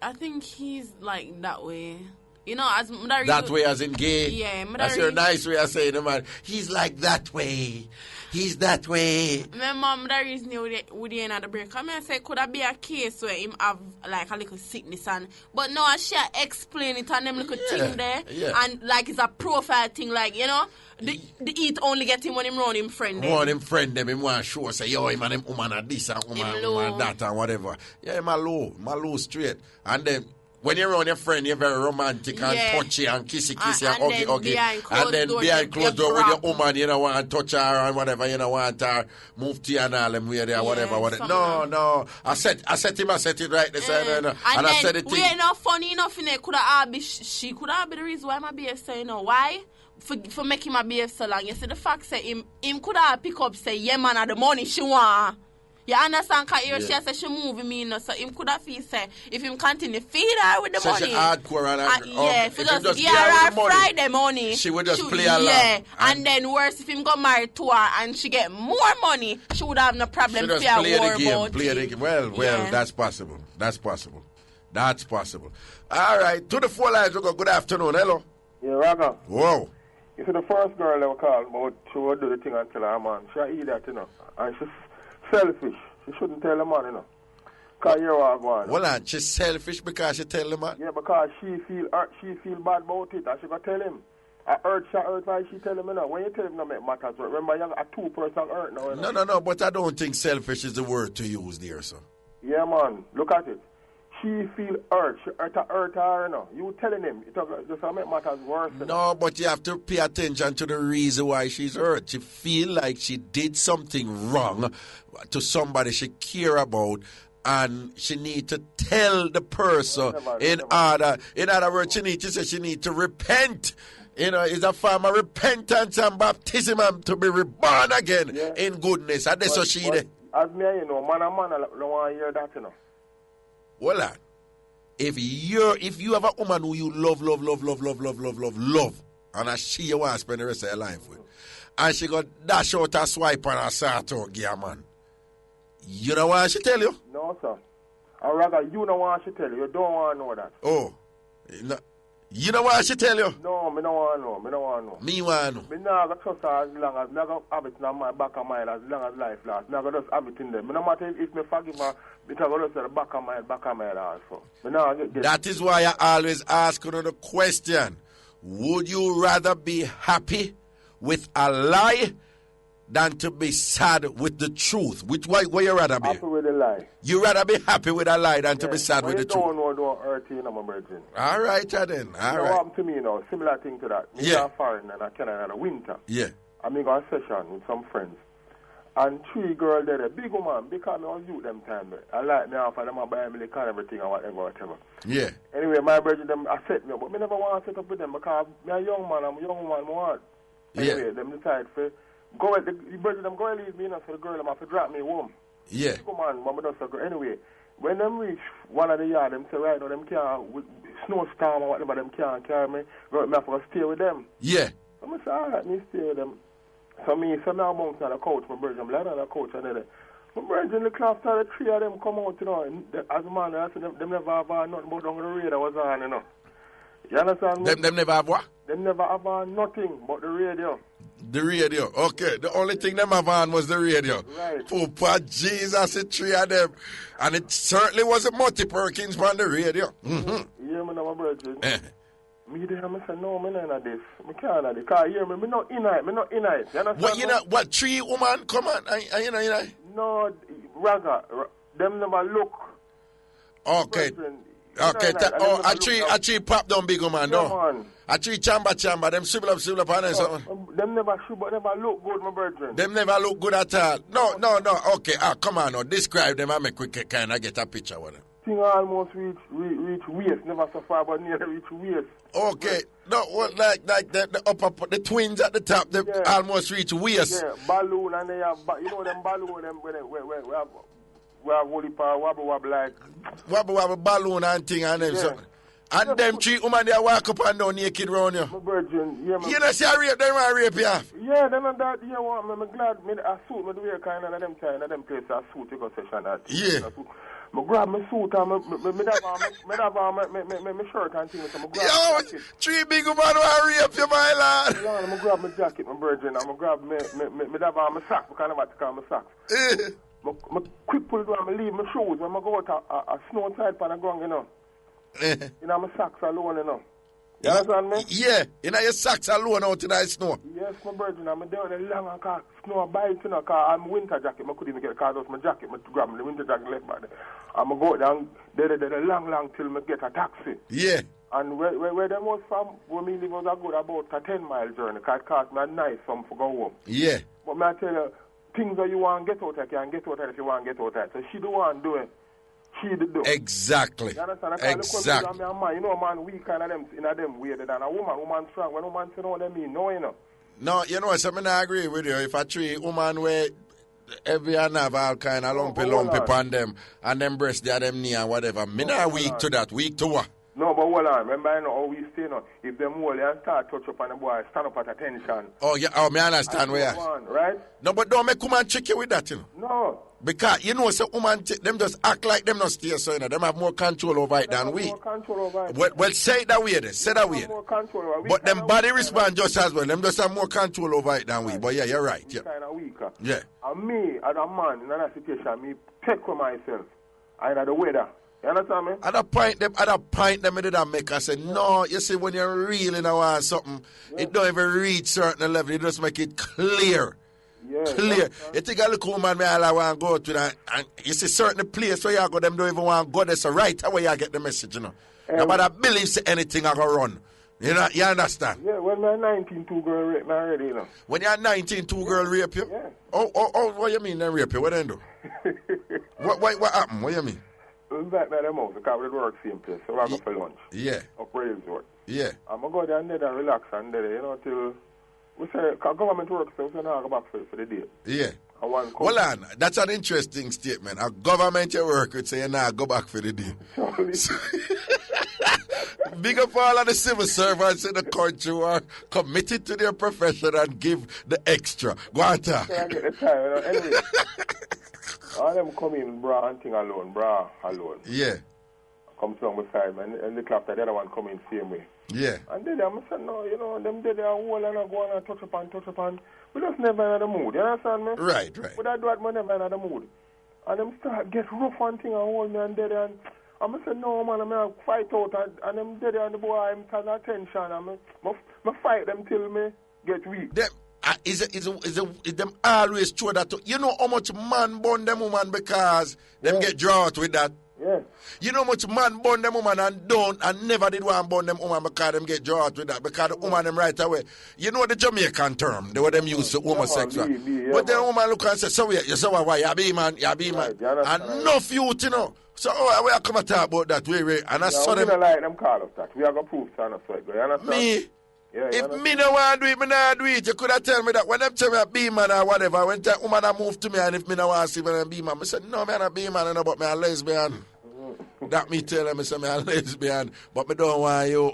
[SPEAKER 2] I think he's like that way. You know, as
[SPEAKER 1] that way as in gay.
[SPEAKER 2] Yeah,
[SPEAKER 1] that's your nice way of saying it, man. He's like that way. He's that way.
[SPEAKER 2] My mom that is new with the end of the break. I mean, I say could that be a case where him have like a little sickness but no, she explain it and them little thing there and like it's a profile thing, like you know. The eat only get him when him round him friend them.
[SPEAKER 1] Round him friend them, him want to show say, yo, him and him woman are this and woman that and whatever. Yeah, him a low straight. And then when you're around your friend, you're very romantic and touchy and kissy and huggy. And then behind closed door with your woman, you know, want to touch her and whatever, you know, want her move to you and all them way there, whatever. No. I set it right this and I said it.
[SPEAKER 2] We ain't not funny enough in it. She could have been the reason why my BF say, you know, why? For making my behave so long. You see the fact say him could have pick up say yeah man the money she want. You understand? Cause she say she moving me, you know, so him could have feel say if him continue feed her with the money.
[SPEAKER 1] She hardcore and
[SPEAKER 2] if he just give her Friday money,
[SPEAKER 1] she would just play along.
[SPEAKER 2] Yeah, and then worse if him got married to her and she get more money, she would have no problem.
[SPEAKER 1] She just play the game. Well, that's possible. All right, to the 4 lines we go. Good afternoon. Hello.
[SPEAKER 10] Yeah, Raga.
[SPEAKER 1] Whoa.
[SPEAKER 10] You see the first girl that we called about she would do the thing and tell her man. She eat that, you know. And she's selfish. She shouldn't tell the man, you know. Because you're going.
[SPEAKER 1] Well, and she's selfish because she tell the man?
[SPEAKER 10] Yeah, because she feel bad about it. And she got tell him. I hurt why she tell him, you know. When you tell him, no make matters. Remember, you have a 2-person hurt now, you know.
[SPEAKER 1] No, but I don't think selfish is the word to use there, sir.
[SPEAKER 10] Yeah, man. Look at it. She feel hurt. She hurt her, you know. You telling him. It just make matters worse.
[SPEAKER 1] No, but you have to pay attention to the reason why she's hurt. She feel like she did something wrong to somebody she care about, and she need to tell the person in other words, she need to repent. You know, it's a form of repentance and baptism and to be reborn again in goodness. And that's what she did.
[SPEAKER 10] As me, you know, man don't want to hear that, you know.
[SPEAKER 1] Well, if you have a woman who you love, and she you want to spend the rest of your life with, and she got dash out a swipe and a sort out, yeah, man. You know what she tell you?
[SPEAKER 10] No, sir. Or rather, you know what she tell you. You don't want to know that.
[SPEAKER 1] Oh. No. You know what she tell you?
[SPEAKER 10] No, me don't want to know.
[SPEAKER 1] Me want to know.
[SPEAKER 10] Me not going to trust her as long as I have it in my back of my head as long as life lasts. Me not going to just have it in there. Me no matter if me forgive her, me not going to say the back of my head also. Me not get
[SPEAKER 1] that is why I always ask you the question. Would you rather be happy with a lie than to be sad with the truth? Which way you rather be?
[SPEAKER 10] Happy with a lie.
[SPEAKER 1] You rather be happy with a lie than to be sad with the truth?
[SPEAKER 10] Don't hurt you, my virgin.
[SPEAKER 1] All right, then. All right.
[SPEAKER 10] What happened to me, you know, similar thing to that. Me in foreign and I Canada in the winter.
[SPEAKER 1] Yeah.
[SPEAKER 10] I'm in a session with some friends. And 3 girls there, big woman, because I was youth them time. I like me off and them buy me the car and everything and whatever.
[SPEAKER 1] Yeah.
[SPEAKER 10] Anyway, my virgin them accept me, but me never want to set up with them because me a young man, I'm a young woman, want. Anyway, them decide for go at the birds them go and leave me, you know, so the girl them have to drop me home.
[SPEAKER 1] Yeah.
[SPEAKER 10] Come on, mama does go. Anyway, when them reach one of the yard, them say, right now, them can't, with snowstorm or whatever, them can't carry me. Right, me have to stay with them.
[SPEAKER 1] Yeah.
[SPEAKER 10] So I say, all right, me stay with them. So now I'm on the couch, my birds, I'm lying on the couch, and then My brethren, look after the three of them come out, you know. As a man, I said, them never have nothing but on the radio was on, you know. You understand me?
[SPEAKER 1] Them never have what?
[SPEAKER 10] Them never have nothing but the radio.
[SPEAKER 1] The radio. Okay. The only thing them have on was the radio.
[SPEAKER 10] Right.
[SPEAKER 1] Poopa Jesus, the three of them. And it certainly wasn't Monty Perkins on the radio. Mm-hmm.
[SPEAKER 10] Yeah, my brethren. Me there, I say, no, I'm not this. I can't have this. Because here, I'm not in it. I'm not in it. You understand?
[SPEAKER 1] What, you know, what, three woman? Come on. You know.
[SPEAKER 10] No, Raga, them never look.
[SPEAKER 1] Okay. Okay. A tree pop down big man,
[SPEAKER 10] yeah,
[SPEAKER 1] no?
[SPEAKER 10] Man.
[SPEAKER 1] A tree chamber, them swivel up on them. Something.
[SPEAKER 10] Them never shoot, but never look good, my brethren.
[SPEAKER 1] Them never look good at all. No. Okay, come on now. Describe them. I make quick kind of get a picture with them.
[SPEAKER 10] Thing almost reach waist, never so far, but nearly reach waist.
[SPEAKER 1] Okay, no, what like the upper, the twins at the top, they almost reach waist.
[SPEAKER 10] Yeah, balloon and they have, you know them balloon, them we have wobble like.
[SPEAKER 1] Wobble balloon and thing and them. So. And them three women they walk up and down naked round you.
[SPEAKER 10] My virgin, yeah.
[SPEAKER 1] You know see I rape them and rape you.
[SPEAKER 10] Yeah, them and that. Yeah, I'm glad me a suit me do wear kind of them time, them place a suit to go session that.
[SPEAKER 1] Yeah.
[SPEAKER 10] I grab my suit and my shirt and things.
[SPEAKER 1] Yo, three big women will rape you, my lad.
[SPEAKER 10] Yeah, I grab my jacket, my virgin. I grab my socks. I kind of want to call my socks. I quick pull down, I leave my shoes. When I go out a snow inside on the ground, you know. You know, my socks alone, you know. You understand me?
[SPEAKER 1] Yeah, you know your socks alone out in the snow.
[SPEAKER 10] Yes, my virgin. I'm there with a long car, snow bite, you know, car. I'm winter jacket. I couldn't even get a car out of my jacket. I grab the winter jacket left back there. I'm going to go down there long till I get a taxi.
[SPEAKER 1] Yeah.
[SPEAKER 10] And where them was from, where me live was a good about a 10-mile journey. Because it cost me a nice sum for go home.
[SPEAKER 1] Yeah.
[SPEAKER 10] But I tell you, things that you want to get out of, you can get out of if you want to get out of. So she the one doing. She the do.
[SPEAKER 1] Exactly.
[SPEAKER 10] You understand?
[SPEAKER 1] Exactly.
[SPEAKER 10] You know, a man weak and them weirder than a woman strong. When a woman say no, what they mean, no, you know.
[SPEAKER 1] No, you know, so I agree with you. If a three woman where every and have all kind of lumpy on them and them breast there, them knee and whatever, me not weak to that. Weak to what?
[SPEAKER 10] No, but hold on. Remember, you know how we stay now. If them hold and start touch up on the boy, stand up at attention.
[SPEAKER 1] Oh, yeah. Oh, me understand where.
[SPEAKER 10] Right?
[SPEAKER 1] No, but don't make woman trick you with that, you know.
[SPEAKER 10] No.
[SPEAKER 1] Because, you know, so woman, them just act like them not stay so, you know. Them have more control over it than we.
[SPEAKER 10] More control over it.
[SPEAKER 1] Well, say it that way, then. Say that way.
[SPEAKER 10] More control over it.
[SPEAKER 1] But them body respond just as well. Them just have more control over it than we. But yeah, you're right. Yeah.
[SPEAKER 10] Kind of weaker.
[SPEAKER 1] Yeah.
[SPEAKER 10] And me, as a man, in that situation, me take for myself. I know the weather. You understand me?
[SPEAKER 1] At a point, them did make. I said, no, you see, when you're really now something, it don't even reach certain level. You just make it clear.
[SPEAKER 10] Yeah,
[SPEAKER 1] clear. You think a little woman may all want to go to that, and you see certain place where you go, them don't even want to go there. So right away you get the message, you know. Nobody believes anything I go run. You know, you understand?
[SPEAKER 10] Yeah, when my 19 two girl rape me already, you know.
[SPEAKER 1] When you're 19, two girl rape you?
[SPEAKER 10] Yeah.
[SPEAKER 1] Oh, what you mean they rape you? What they do? What happened? What you mean?
[SPEAKER 10] Back by them house, because we work same place, so I go for lunch.
[SPEAKER 1] Yeah.
[SPEAKER 10] Up Resort.
[SPEAKER 1] Yeah.
[SPEAKER 10] I'm going to go there and then relax and there, you know, till we say, because government work, so we say, no, I go back for the day.
[SPEAKER 1] Yeah. Well, on, that's an interesting statement. A government you work with say, nah, go back for the day. Big up all of the civil servants in the country who are committed to their profession and give the extra. Go on, talk.
[SPEAKER 10] I get the time, you know. Anyway, all them come in, bra and thing alone, bra alone.
[SPEAKER 1] Yeah.
[SPEAKER 10] Come to my side, man, and the clap, the other one come in same way.
[SPEAKER 1] Yeah.
[SPEAKER 10] And then I'm saying, no, you know, them did their whole and I go on and touch upon. We just never in the mood, you understand me?
[SPEAKER 1] Right.
[SPEAKER 10] But I do it, we never in the mood. And them start get rough and thing and hold me and dead and I'm saying, no, man, I'm going to fight out and them dead and the boy, I'm turning attention and I fight them till me get weak.
[SPEAKER 1] Them, is them always true that, you know how much man born them woman because them get drawn out with that?
[SPEAKER 10] Yes.
[SPEAKER 1] You know how much man born them woman and never did one born them woman because them get drawn out with that because the woman them right away. You know the Jamaican term, they were them use homosexual. But then woman look and say, so you say why you be man. And no youth, you know. So I come and talk about that way and I saw them.
[SPEAKER 10] We don't like them call us that. We have a proof to us. You understand?
[SPEAKER 1] Me?
[SPEAKER 10] Yeah,
[SPEAKER 1] if me no want to do it, me not do it. You could have tell me that when them tell me I be man or whatever, when that woman I move to me and if me no want to see me I be man, I said, no, man, I be man, but me a lesbian. That me tell them, I say, me a lesbian, but me don't want you.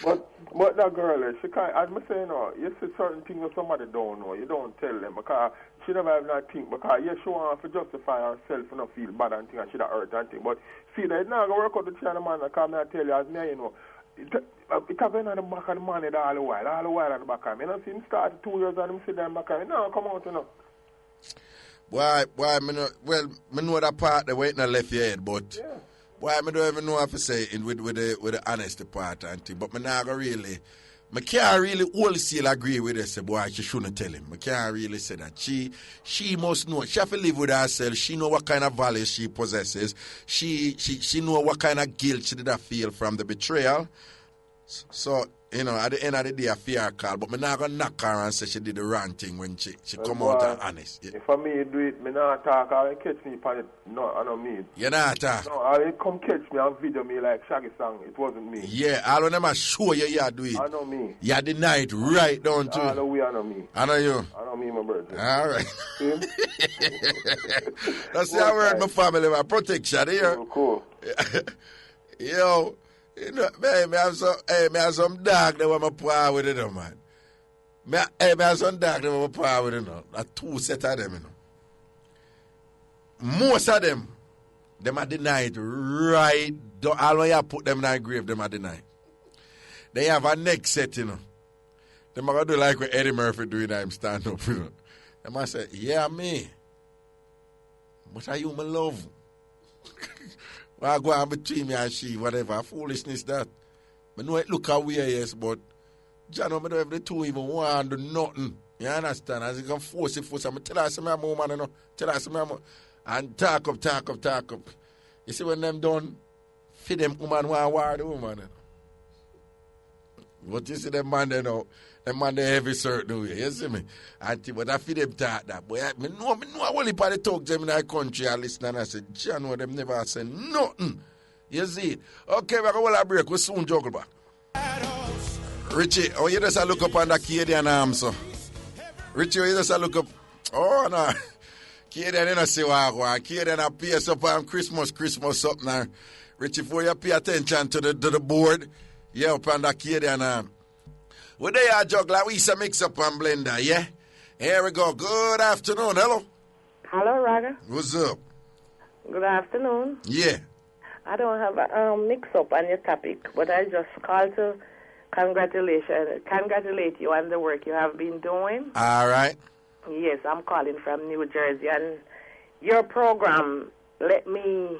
[SPEAKER 10] but that girl, she can't, as I say, you see certain things that somebody don't know, you don't tell them, because she never have not think, because yes, she want to justify herself and not feel bad and thing, and she that hurt and thing, but see, that it's not going to work out the China man, because I tell you, as me, it have been on the back of the money all the while on the back of me. You know, see him start 2 years and him sit down back of me. No, come out,
[SPEAKER 1] Why, me know that part the waiting left your head, but why me don't even know how to say it with the honesty part and thing. But me not really, me can't really wholesale agree with her. Say, boy, she shouldn't tell him. Me can't really say that. She must know. She have to live with herself. She know what kind of values she possesses. She know what kind of guilt she did feel from the betrayal. So, you know, at the end of the day, I fear her call, but I'm not going to knock her and say she did the wrong thing when she come out and honest. Yeah.
[SPEAKER 10] If I me do it, me not talk, I'll catch me upon it. No, I don't mean.
[SPEAKER 1] You not talk?
[SPEAKER 10] No, I'll come catch me and video me like Shaggy song. It wasn't me.
[SPEAKER 1] Yeah, all of them are sure you do it.
[SPEAKER 10] I know me.
[SPEAKER 1] You deny it right down to
[SPEAKER 10] I know we, I know me.
[SPEAKER 1] I know you.
[SPEAKER 10] I know me, my brother.
[SPEAKER 1] All right. That's the word my family, my protection here.
[SPEAKER 10] Cool.
[SPEAKER 1] Yo. You know, man, me have some dog that want to pour with it, man. Me have some dog that want to pour with it, a 2 set of them, Most of them are denied right. All when you put them in the grave, them are denied. They have a next set, Them are going to do like what Eddie Murphy doing him stand up, Them I say, yeah, me. But are you my love? I go on between me and she, whatever, foolishness that. I know it look away, yes, but John, I don't have the two even want to do nothing. You understand? As you can force it, I'm tell her some more, man, tell her some more. And talk up. You see when them done, feed them woman want war the woman. But you see them man they know, them man they heavy certain way, you see me? But I feed them talk that. Boy, I know only part of talk to them in our country and listen and I said, John, them never say nothing. You see it? Okay, we're going to break. We'll soon juggle back. Richie, oh, you just look up on the Canadian arm, so. Richie, you just look up. Oh, no. Canadian, you don't see what I want. Canadian, I pay us up on Christmas up now. Richie, before you pay attention to the board, yeah, up on the Canadian arm. Well, there you are, juggler. We say Mixup An Blenda, yeah? Here we go. Good afternoon. Hello.
[SPEAKER 11] Hello, Raga.
[SPEAKER 1] What's up?
[SPEAKER 11] Good afternoon.
[SPEAKER 1] Yeah.
[SPEAKER 11] I don't have a mix-up on your topic, but I just called to congratulate you on the work you have been doing.
[SPEAKER 1] All right.
[SPEAKER 11] Yes, I'm calling from New Jersey, and your program let me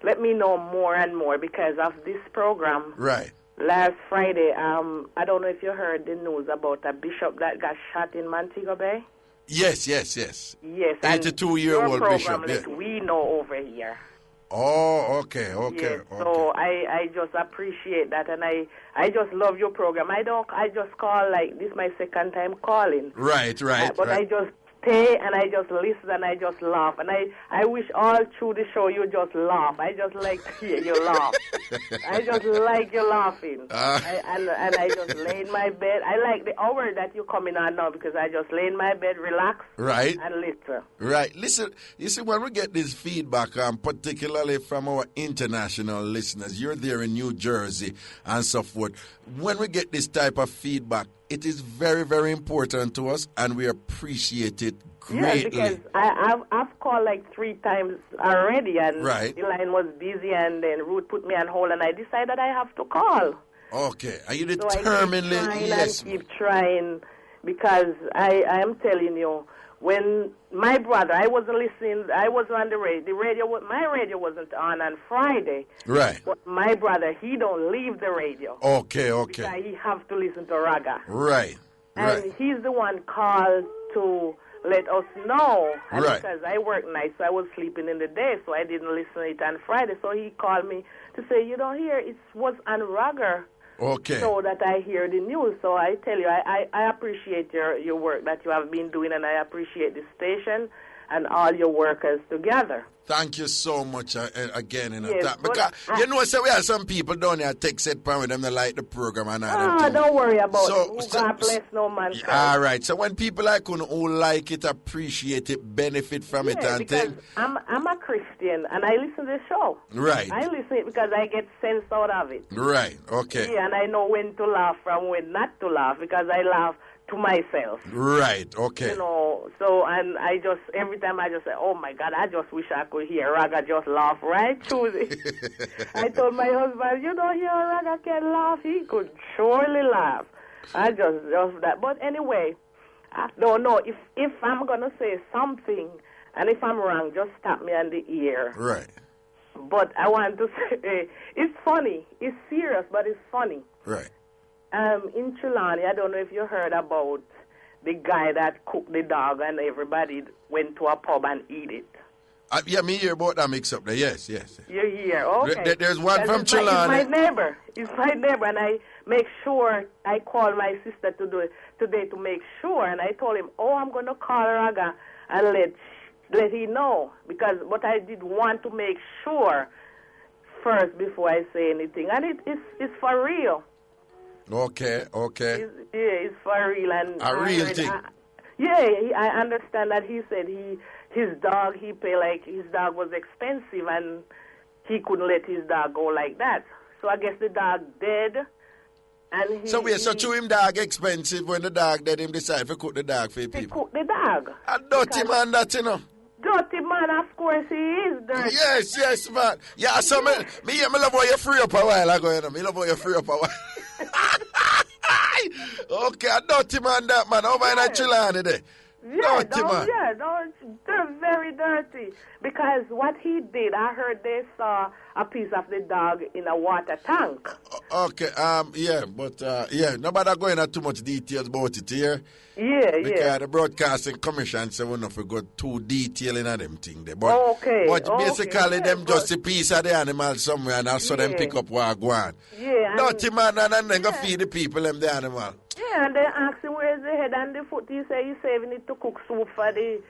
[SPEAKER 11] know more and more because of this program.
[SPEAKER 1] Right.
[SPEAKER 11] Last Friday, I don't know if you heard the news about a bishop that got shot in Montego Bay.
[SPEAKER 1] Yes.
[SPEAKER 11] Yes.
[SPEAKER 1] 82-year-old bishop.
[SPEAKER 11] Like we know over here.
[SPEAKER 1] Oh, okay.
[SPEAKER 11] Yes, so I just appreciate that, and I just love your program. I just call like this is my second time calling.
[SPEAKER 1] Right.
[SPEAKER 11] But I just stay and I just listen and I just laugh, and I wish all through the show you just laugh. I just like to hear you laugh. I just like you laughing. And I just lay in my bed. I like the hour that you coming on now because I just lay in my bed, relax,
[SPEAKER 1] right,
[SPEAKER 11] and listen.
[SPEAKER 1] Right. Listen, you see, when we get this feedback, particularly from our international listeners, you're there in New Jersey and so forth. When we get this type of feedback, it is very, very important to us, and we appreciate it greatly.
[SPEAKER 11] Yeah, because I've called like 3 times already, and
[SPEAKER 1] the
[SPEAKER 11] line was busy, and then Ruth put me on hold, and I decided I have to call.
[SPEAKER 1] Okay, are you determinedly?
[SPEAKER 11] So I keep trying, because I am telling you, when my brother, I wasn't listening, I was on the radio. My radio wasn't on Friday.
[SPEAKER 1] Right.
[SPEAKER 11] But my brother, he don't leave the radio.
[SPEAKER 1] Okay.
[SPEAKER 11] Because he have to listen to Raga.
[SPEAKER 1] Right.
[SPEAKER 11] And he's the one called to let us know. And because I work night, so I was sleeping in the day, so I didn't listen to it on Friday. So he called me to say, you don't hear, it was on Raga.
[SPEAKER 1] Okay.
[SPEAKER 11] So that I hear the news. So I tell you, I appreciate your work that you have been doing, and I appreciate the station. and all your workers together.
[SPEAKER 1] Thank you so much again.
[SPEAKER 11] Yes,
[SPEAKER 1] because so we have some people down here take set point with them that like the program and all
[SPEAKER 11] that. Don't worry about it. God bless no man.
[SPEAKER 1] All right. So when people like you who like it, appreciate it, benefit from it, and
[SPEAKER 11] because I'm a Christian and I listen to the show.
[SPEAKER 1] Right.
[SPEAKER 11] I listen it because I get sense out of it.
[SPEAKER 1] Right. Okay.
[SPEAKER 11] Yeah, and I know when to laugh from when not to laugh because I laugh to myself.
[SPEAKER 1] Right, okay.
[SPEAKER 11] You know, so, and I just, every time I just say, oh my God, I just wish I could hear Raga just laugh right through it. I told my husband, you know, hear Raga can laugh, he could surely laugh. I just that. But anyway, I don't know, if I'm going to say something, and if I'm wrong, just stop me on the ear.
[SPEAKER 1] Right.
[SPEAKER 11] But I want to say, it's funny, it's serious, but it's funny.
[SPEAKER 1] Right.
[SPEAKER 11] In Trelawney, I don't know if you heard about the guy that cooked the dog and everybody went to a pub and eat it.
[SPEAKER 1] Yeah, me hear about that mix up there. Yes.
[SPEAKER 11] You hear? Okay.
[SPEAKER 1] There's one from Trelawney.
[SPEAKER 11] It's my neighbor, and I make sure I call my sister today to make sure, and I told him, I'm going to call Raga and let he know, but I did want to make sure first before I say anything, and it's for real.
[SPEAKER 1] Okay.
[SPEAKER 11] It's for real. And
[SPEAKER 1] a real thing.
[SPEAKER 11] I understand that he said his dog was expensive and he couldn't let his dog go like that. So I guess the dog dead. And
[SPEAKER 1] so to him dog expensive when the dog dead him decide to cook the dog for people.
[SPEAKER 11] He cook the dog.
[SPEAKER 1] A dirty man that, you know.
[SPEAKER 11] Dirty man, of course he is dirty.
[SPEAKER 1] Yes, man. Yeah, so me love how you free up a while ago, you know. Me love how you free up a while. Okay, a dirty man that man. Over in that Trelawney there.
[SPEAKER 11] They're very dirty. Because what he did, I heard they saw a piece of the dog in a water tank.
[SPEAKER 1] Okay, nobody going into too much details about it here.
[SPEAKER 11] Because
[SPEAKER 1] the Broadcasting Commission said we're not for go too detailing on them thing there. But basically them just a piece of the animal somewhere and also them pick up what go on. Dirty man and then go feed the people them the animal.
[SPEAKER 11] Yeah, and they ask him where's the head and the foot. He say he's saving it to cook soup for the...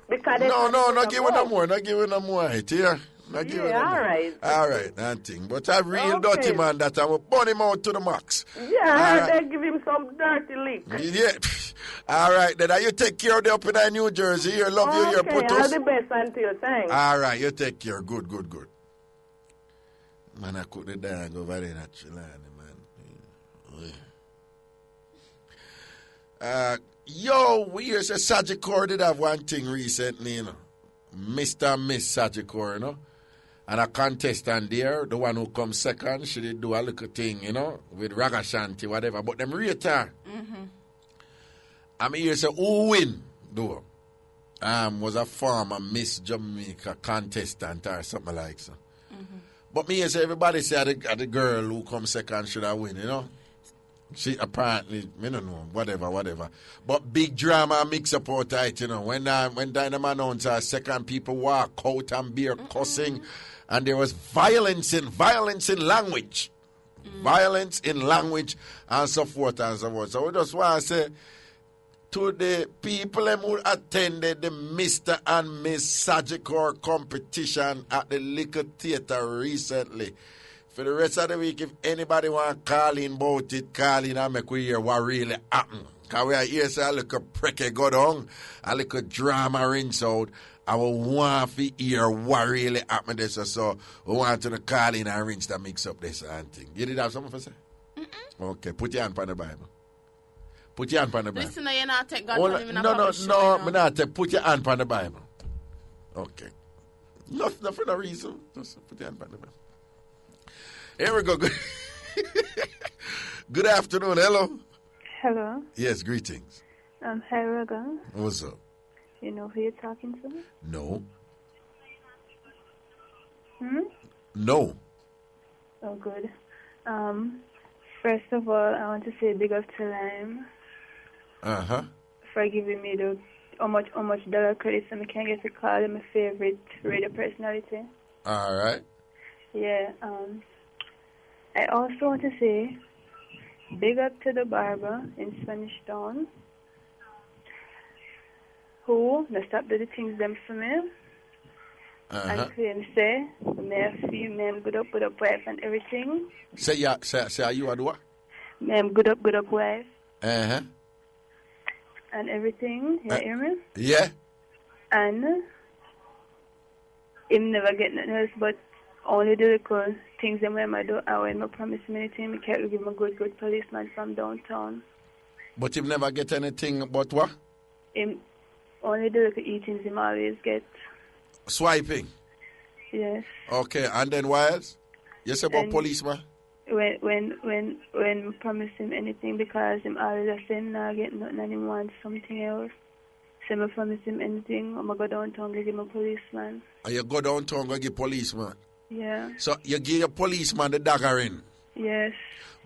[SPEAKER 11] Because
[SPEAKER 1] not giving no more. Not giving no more. Here.
[SPEAKER 11] All right.
[SPEAKER 1] All right, that thing. But a real dirty man that I will burn him out to the max.
[SPEAKER 11] Yeah, they give him some dirty lick.
[SPEAKER 1] Yeah. All right, then you take care of the up in New Jersey. Here, love you, your put
[SPEAKER 11] all the best until thanks.
[SPEAKER 1] All right, you take care. Good. Man, I cook the dog over there at Trelawney, man. We hear say Sagicor did have one thing recently, you know. Mr. and Miss Sagicor, you know. And a contestant there, the one who comes second, she did do a little thing, you know, with Ragashanti, whatever. But them rate her. I mean, you say, who win, though? Was a former Miss Jamaica contestant or something like so. But me, say, everybody say the girl who comes second should have win, you know. She apparently, I don't know, whatever. But big drama mix up out tight, you know. When Dynamo announced her second, people walk out and be cussing. And there was violence in language. Violence in language and so forth and so forth. So we just want to say to the people who attended the Mr. and Miss Sagicor competition at the Liquor Theatre recently, for the rest of the week, if anybody want to call in about it, call in and make we hear what really happened. Because we are here say a little pricky go down, a little drama rinse out, and we want to hear what really happened this. So we want to call in and rinse that mix up this and thing. You did have something to say? Okay, put your hand on the Bible. Put your hand on the Bible.
[SPEAKER 2] Listen, you're not take God
[SPEAKER 1] no, I'm not take. Put your hand on the Bible. Okay. Nothing for no reason. Just put your hand on the Bible. Here we go. Good afternoon. Hello.
[SPEAKER 12] Hello.
[SPEAKER 1] Yes, greetings.
[SPEAKER 12] Hi, Raga.
[SPEAKER 1] What's up?
[SPEAKER 12] You know who you're talking to?
[SPEAKER 1] No.
[SPEAKER 12] No. Oh, good. First of all, I want to say big up to Lime. For giving me how much dollar credit so I can get to call him my favorite radio personality.
[SPEAKER 1] All right.
[SPEAKER 12] Yeah. I also want to say big up to the barber in Spanish Town who they stop do the things them for me. And claim say me a female good up wife and everything.
[SPEAKER 1] Say you are the what?
[SPEAKER 12] Me am good up wife.
[SPEAKER 1] And
[SPEAKER 12] everything. You hear me?
[SPEAKER 1] Yeah.
[SPEAKER 12] And him never get nothing else but only the little things that when I do, I when I promise him anything, I can't give him a good policeman from downtown.
[SPEAKER 1] But him never get anything but what?
[SPEAKER 12] Him only the little eatings him always get.
[SPEAKER 1] Swiping?
[SPEAKER 12] Yes.
[SPEAKER 1] Okay, and then what else? You say about policeman?
[SPEAKER 12] When I promise him anything because him always say nah get nothing and him wants something else. So I promise him anything, I'm going to go downtown and give him a policeman.
[SPEAKER 1] And you go downtown and give policeman?
[SPEAKER 12] Yeah.
[SPEAKER 1] So you give your policeman the daggering?
[SPEAKER 12] Yes.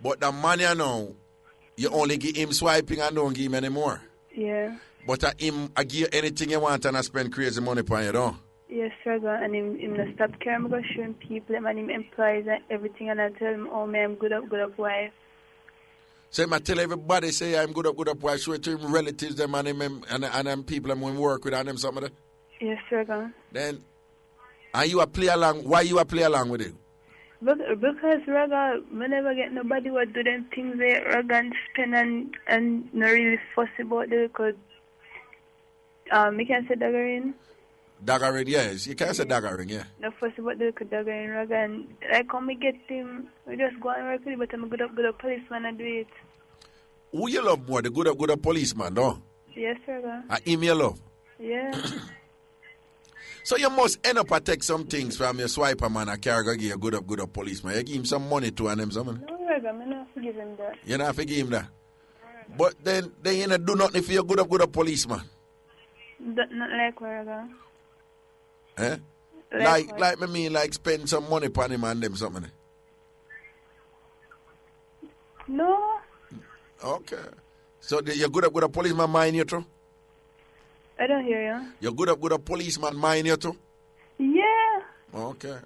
[SPEAKER 1] But the man you know, you only give him swiping and don't give him anymore?
[SPEAKER 12] Yeah.
[SPEAKER 1] But I give you anything you want and I spend crazy money upon you, don't?
[SPEAKER 12] Yes, sir. And him not stop care. I'm going to show him people and him employees and everything and I tell him, oh, man, I'm good up wife.
[SPEAKER 1] So I tell everybody, say I'm good up wife, show it to him relatives them and them people I'm going to work with and them something.
[SPEAKER 12] Yes, sir.
[SPEAKER 1] Then, and you a play along, why you a play along with him?
[SPEAKER 12] Because Raga, I never get nobody would do them things there, Raga and spend and not really fuss about it because you can say daggering.
[SPEAKER 1] Daggering, yes. You can say daggering, yeah.
[SPEAKER 12] No fuss about the daggering, Raga. And like when we get him, we just go and work with him, but I'm a good up policeman and do it.
[SPEAKER 1] Who you love more, the good up policeman, no?
[SPEAKER 12] Yes, Raga.
[SPEAKER 1] And him you love?
[SPEAKER 12] Yeah.
[SPEAKER 1] So you must end up and take some things from your swiper man and carry give you a good up policeman. You give him some money to and them something.
[SPEAKER 12] No, Raga, I'm not forgive him that.
[SPEAKER 1] You not forgive him that? But then you not do nothing for your good up policeman.
[SPEAKER 12] Not like Raga.
[SPEAKER 1] Eh? Like spend some money upon him and them something.
[SPEAKER 12] No.
[SPEAKER 1] Okay. So you good up policeman mind you too?
[SPEAKER 12] I don't hear you.
[SPEAKER 1] You good up policeman mind you too?
[SPEAKER 12] Yeah.
[SPEAKER 1] Okay.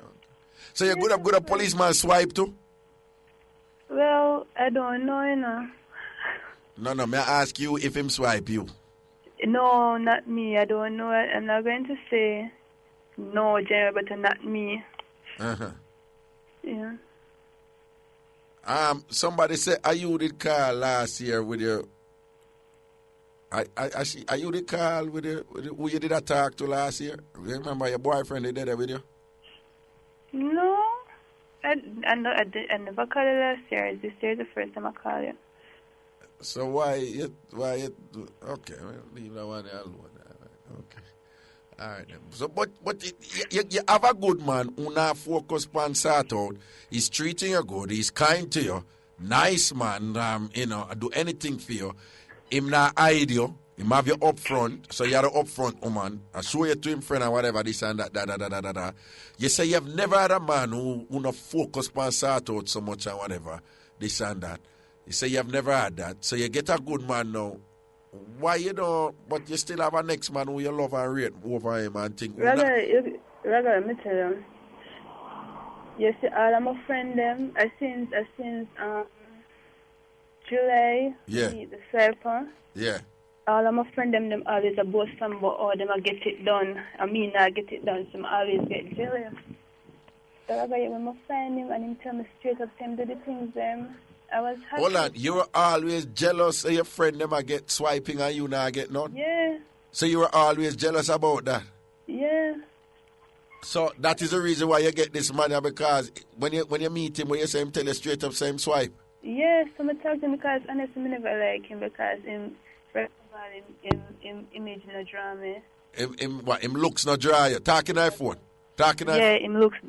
[SPEAKER 1] So you good up policeman swipe too?
[SPEAKER 12] Well, I don't know, you know.
[SPEAKER 1] No, may I ask you if him swipe you?
[SPEAKER 12] No, not me. I don't know. I'm not going to say no, Jerry, but not me. Yeah.
[SPEAKER 1] Somebody said, are you did call last year with your... Are you the call with who you did a talk to last year? Remember your boyfriend they did that with you?
[SPEAKER 12] No. I never called you last year. This year is the first time I called you.
[SPEAKER 1] So why okay, well, leave that one alone. Okay. All right. So, but you have a good man who not focus on sort out. He's treating you good. He's kind to you. Nice man. Do anything for you. Him not hide you. Him have you up front. So you're the up front woman. I show you to him friend or whatever. This and that. You say you have never had a man who not focus on sort out so much and whatever. This and that. You say you have never had that. So you get a good man now. Why you don't, but you still have a next man who you love and rate over him and think.
[SPEAKER 12] Raga, let me tell you. You see, all of my friends, them, since July, the Serpent.
[SPEAKER 1] Yeah.
[SPEAKER 12] All of my friends, them always a boast from about them I get it done. I mean, I get it done, so I always get jealous. So Raga, when I find him and him tell me straight up, him do the things, them. I was happy.
[SPEAKER 1] Hold on, you were always jealous of your friend never get swiping and you not get none?
[SPEAKER 12] Yeah.
[SPEAKER 1] So you were always jealous about that?
[SPEAKER 12] Yeah.
[SPEAKER 1] So that is the reason why you get this money because when you meet him, when you say him tell you straight up same swipe?
[SPEAKER 12] Yeah, so I talk to him because honestly I never like him because him first of all him image no drama.
[SPEAKER 1] Him looks no dry. Talking iPhone?
[SPEAKER 12] Yeah, him looks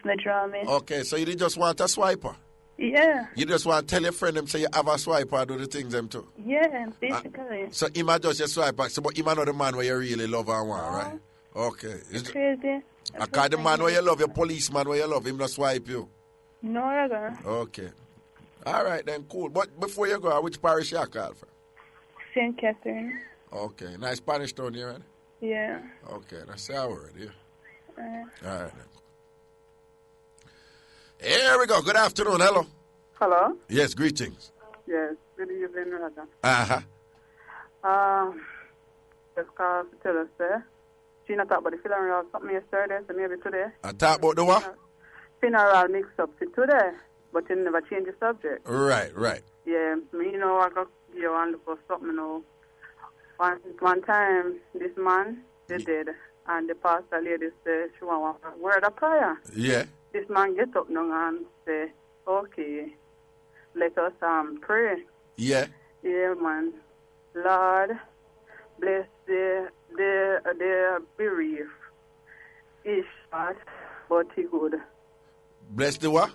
[SPEAKER 12] no drama.
[SPEAKER 1] Okay, so you didn't just want a swiper?
[SPEAKER 12] Yeah.
[SPEAKER 1] You just want to tell your friend them say you have a swiper do the things them too?
[SPEAKER 12] Yeah, basically.
[SPEAKER 1] So he might just your swiper, so but he might not the man where you really love and want, right? Okay.
[SPEAKER 12] It's crazy.
[SPEAKER 1] Because the man where you love, your policeman where you love, him not swipe you?
[SPEAKER 12] No, Raga.
[SPEAKER 1] Okay. All right then, cool. But before you go, which parish you call from?
[SPEAKER 12] St. Catherine.
[SPEAKER 1] Okay. Nice Spanish town here, right?
[SPEAKER 12] Yeah.
[SPEAKER 1] Okay, that's our word, yeah. All right then. Here we go. Good afternoon. Hello.
[SPEAKER 13] Hello.
[SPEAKER 1] Yes, greetings.
[SPEAKER 13] Yes, good evening, Raga. just called to tell us there. She not talk about the funeral or something yesterday, so maybe today.
[SPEAKER 1] I talk about the what?
[SPEAKER 13] Funeral mix-up to today, but you never change the subject.
[SPEAKER 1] Right.
[SPEAKER 13] Yeah, me, I got you and look for something, One time, this man, they did, and the pastor lady said she want a word of prayer.
[SPEAKER 1] Yeah.
[SPEAKER 13] This man get up now and say, okay, let us pray.
[SPEAKER 1] Yeah.
[SPEAKER 13] Yeah, man. Lord, bless the bereaved. It's short, but he good.
[SPEAKER 1] Bless the what?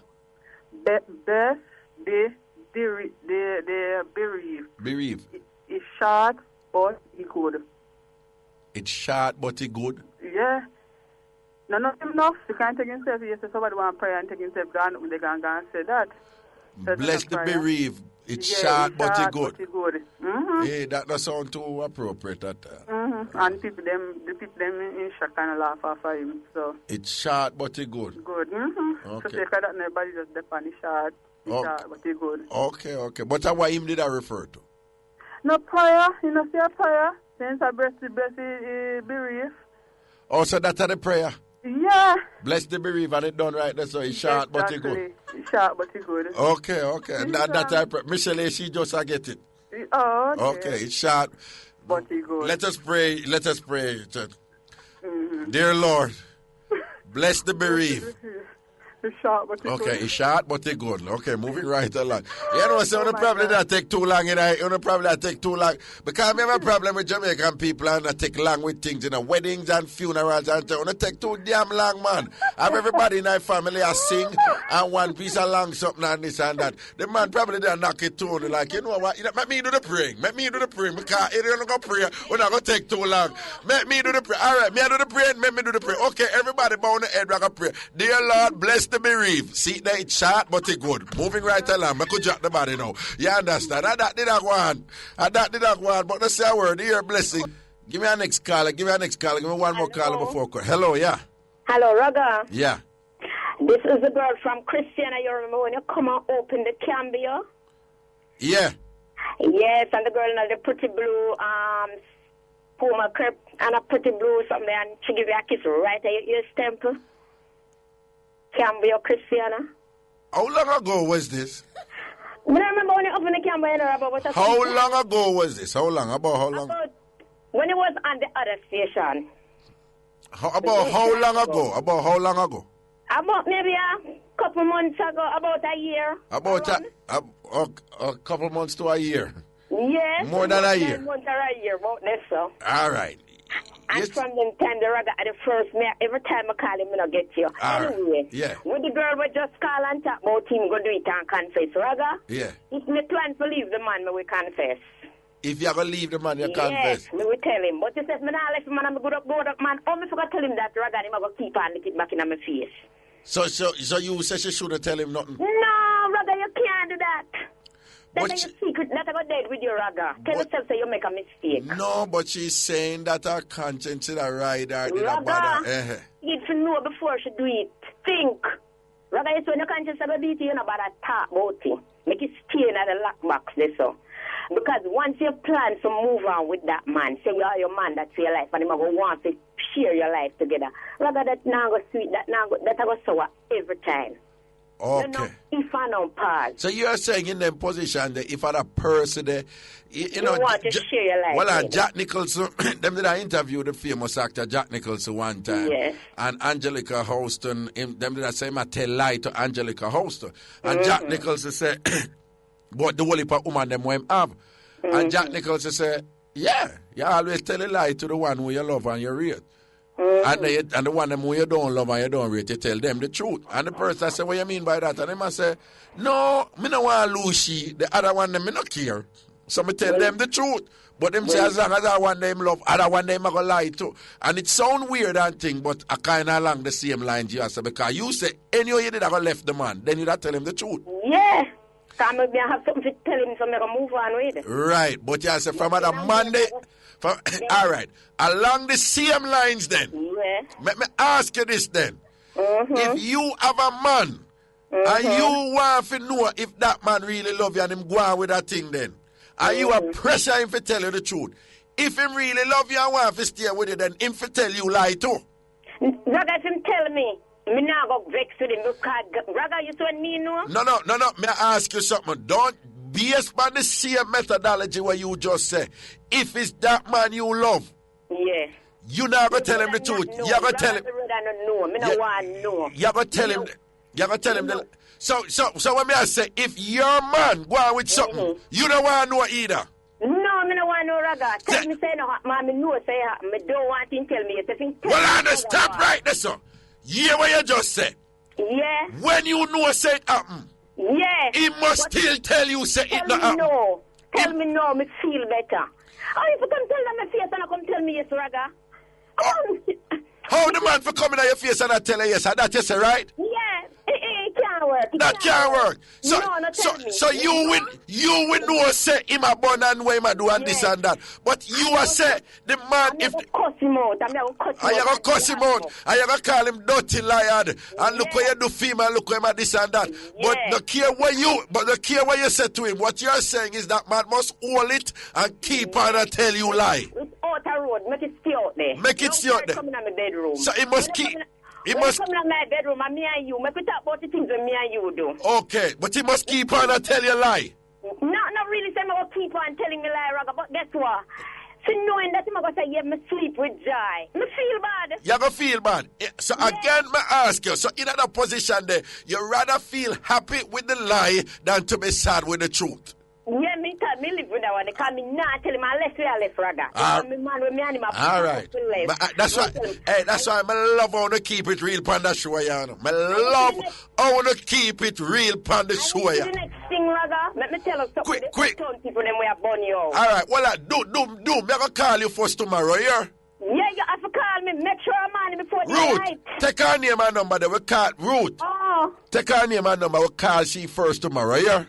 [SPEAKER 13] Bless the bereaved.
[SPEAKER 1] Bereaved.
[SPEAKER 13] It's short, but he good.
[SPEAKER 1] It's short, but he good?
[SPEAKER 13] Yeah. No, not enough. You can't take himself. Yes, somebody want to pray and take himself down. They can go and say that.
[SPEAKER 1] Bless the bereaved. It's short, but he good.
[SPEAKER 13] Mm-hmm.
[SPEAKER 1] Hey, that does sound too appropriate. That.
[SPEAKER 13] Mm-hmm. And the people in shock kind of laugh off of him. So.
[SPEAKER 1] It's short, but he good.
[SPEAKER 13] Good. Mm-hmm.
[SPEAKER 1] Okay.
[SPEAKER 13] So take that nobody just depend short. It's short, but he good.
[SPEAKER 1] Okay. But what him did I refer to?
[SPEAKER 13] No prayer. You know, say a prayer. Since I bless the bereaved.
[SPEAKER 1] Oh, so that's the prayer?
[SPEAKER 13] Yeah.
[SPEAKER 1] Bless the bereaved and it done right there, so it's short, but he good.
[SPEAKER 13] It's short, but he good.
[SPEAKER 1] Okay. That's I pray. Michelle, she just I get it.
[SPEAKER 13] Oh,
[SPEAKER 1] okay. It's short.
[SPEAKER 13] But he good.
[SPEAKER 1] Let us pray.
[SPEAKER 13] Mm-hmm.
[SPEAKER 1] Dear Lord, bless the bereaved.
[SPEAKER 13] It's short, but it's good.
[SPEAKER 1] Okay, it's short, but it's good. Okay, moving right along. So the problem that take too long, because we have a problem with Jamaican people and I take long with things, weddings and funerals and so on. It take too damn long, man. Have everybody in our family I sing and one piece of long something and this and that. The man probably there knock it too, like, you know what, let me do the praying, because it ain't gonna pray, we're not gonna take too long. Let me do the prayer. All right, me do the praying, let me do the prayer. Okay, everybody bow the head, we're gonna pray. Dear Lord, bless the bereaved. See, that it's short, but it's good. Moving right along. I could drop the body now. You understand? That did not want. But let's say a word. Here, blessing. Give me a next caller. Give me one more caller before. Hello, yeah.
[SPEAKER 9] Hello, Raga.
[SPEAKER 1] Yeah.
[SPEAKER 9] This is the girl from Christiana. You remember when you come and open the cambio?
[SPEAKER 1] Yeah.
[SPEAKER 9] Yes, and the girl in the pretty blue Puma crepe and a pretty blue something, and she give you a kiss right at your temple. Cambio Christiana.
[SPEAKER 1] How long ago was this?
[SPEAKER 9] I don't remember when you opened the Cambio.
[SPEAKER 1] How long ago was this? How long? About
[SPEAKER 9] when it was on the other station.
[SPEAKER 1] About how long ago?
[SPEAKER 9] About maybe a couple months ago, about a year.
[SPEAKER 1] About a couple months to a year?
[SPEAKER 9] Yes.
[SPEAKER 1] More than a year?
[SPEAKER 9] More than a year, about this, so.
[SPEAKER 1] All right.
[SPEAKER 9] And from them time, the Raga at the first, every time I call him, I don't get you. Anyway,
[SPEAKER 1] right. Yeah.
[SPEAKER 9] When the girl would just call and talk about him, go do it and confess. Raga?
[SPEAKER 1] Yeah.
[SPEAKER 9] If me plan to leave the man, me will confess.
[SPEAKER 1] If you're going to leave the man, you confess?
[SPEAKER 9] Yes, me will tell him. But he says, me not let him, man, I'm going to go up, man. Oh, me forgot to tell him that, Raga, I'm going to keep on looking back in my face. So
[SPEAKER 1] you say she shouldn't tell him nothing?
[SPEAKER 9] No, Raga, you can't do that. That's a secret that I got dead with your Raga. Tell yourself so you make a mistake.
[SPEAKER 1] No, but she's saying that her conscience is a right or did a bother.
[SPEAKER 9] You need to know before she do it. Think. Raga, it's when your conscience is a beat you, you know about that talk about it. Make it stay in the lockbox there, so. Because once you plan to move on with that man, say you are your man, that's your life, and you going to want to share your life together. Raga, that now go sweet, that go sour every time.
[SPEAKER 1] Okay.
[SPEAKER 9] You know, if I don't pause.
[SPEAKER 1] So you're saying in them position that if other person there, you know,
[SPEAKER 9] want to share your life.
[SPEAKER 1] Well, Jack Nicholson, them did I interview the famous actor Jack Nicholson one time.
[SPEAKER 9] Yes.
[SPEAKER 1] And Angelica Houston, them did I say I tell lie to Angelica Houston. And Jack Nicholson said, but the whole heap of woman them who him have. And Jack Nicholson said, yeah, you always tell a lie to the one who you love and you rate. And the one them who you don't love and you don't rate, you tell them the truth. And the person say, what you mean by that? And them I say, no, me no want to lose she. The other one them me no care. So me tell them the truth. But them say as long as I want them love, other one them I go lie to. And it sound weird and thing, but I kind of along the same lines you say, because you say, anyway you did I go left the man, then you don't tell him the truth.
[SPEAKER 9] Yeah. So maybe I have something to tell him so I can move on with it.
[SPEAKER 1] Right, but you say from other Monday, all right, along the same lines then, let me ask you this then. If you have a man and you want to know if that man really love you and him go on with that thing then, and you are pressure him to tell you the truth, if him really love you and want to stay with you, then him for tell you lie too.
[SPEAKER 9] Raga, if him tell me not go vex with him because Raga, you saw me no?
[SPEAKER 1] No. May I ask you something? Don't base on the same methodology what you just say. If it's that man you love,
[SPEAKER 9] yeah.
[SPEAKER 1] You not gonna tell him the truth. You gonna tell him. You gonna tell him. You gonna tell him. So what me I say? If your man go on with something, you don't want to know either.
[SPEAKER 9] No, I don't want no Raga. Tell me say no, man. Me know say me don't want him tell me.
[SPEAKER 1] Well, I understand right there, son. Hear what you just said.
[SPEAKER 9] Yeah.
[SPEAKER 1] When you know say it happen.
[SPEAKER 9] Yeah.
[SPEAKER 1] He must still tell you say it not happen.
[SPEAKER 9] No. Tell me no. Me feel better. Oh, if you come tell them my face and I come tell me yes, Raga.
[SPEAKER 1] How the man for coming at your face and I tell her yes, that you say right?
[SPEAKER 9] Yeah. It can't work.
[SPEAKER 1] That can't work. So,
[SPEAKER 9] no,
[SPEAKER 1] so you will know say him a born and what him a do and this and that. But you are say the man if
[SPEAKER 9] cuss him out. I'm
[SPEAKER 1] gonna cuss him out. I gonna call him dirty liar. And look what you do female, look what him a this and that. But the care what you say to him, what you're saying is that man must hold it and keep on and tell you lie.
[SPEAKER 9] It's out a road, make it stay out there.
[SPEAKER 1] Make it stay out there.
[SPEAKER 9] Coming in my bedroom.
[SPEAKER 1] So he must keep.
[SPEAKER 9] He must come in my bedroom and me and you. Make we talk about the things that me and you do.
[SPEAKER 1] Okay, but he must keep on and tell you a lie.
[SPEAKER 9] Not really saying I will keep on telling me lie, Raga, but guess what? So knowing that I'm going to say, yeah, me sleep with joy. Me feel bad.
[SPEAKER 1] You going to feel bad. So again, me ask you, so in that position there, you rather feel happy with the lie than to be sad with the truth?
[SPEAKER 9] Yeah, me live with that one. They call me not tell him I left Raga.
[SPEAKER 1] All right. That's why I love how to keep it real on the show, you know. I love how to keep it real on the show,
[SPEAKER 9] yeah. The next thing, Raga, let me tell you something.
[SPEAKER 1] Quick.
[SPEAKER 9] People them we are born you.
[SPEAKER 1] All right, well, do. I'm going to call you first tomorrow, yeah?
[SPEAKER 9] Yeah, you have to call me. Make sure I'm on before the
[SPEAKER 1] Ruth,
[SPEAKER 9] night.
[SPEAKER 1] take her name and number. Then we call Ruth.
[SPEAKER 9] Oh.
[SPEAKER 1] Take her name and number. We'll call she first tomorrow, yeah?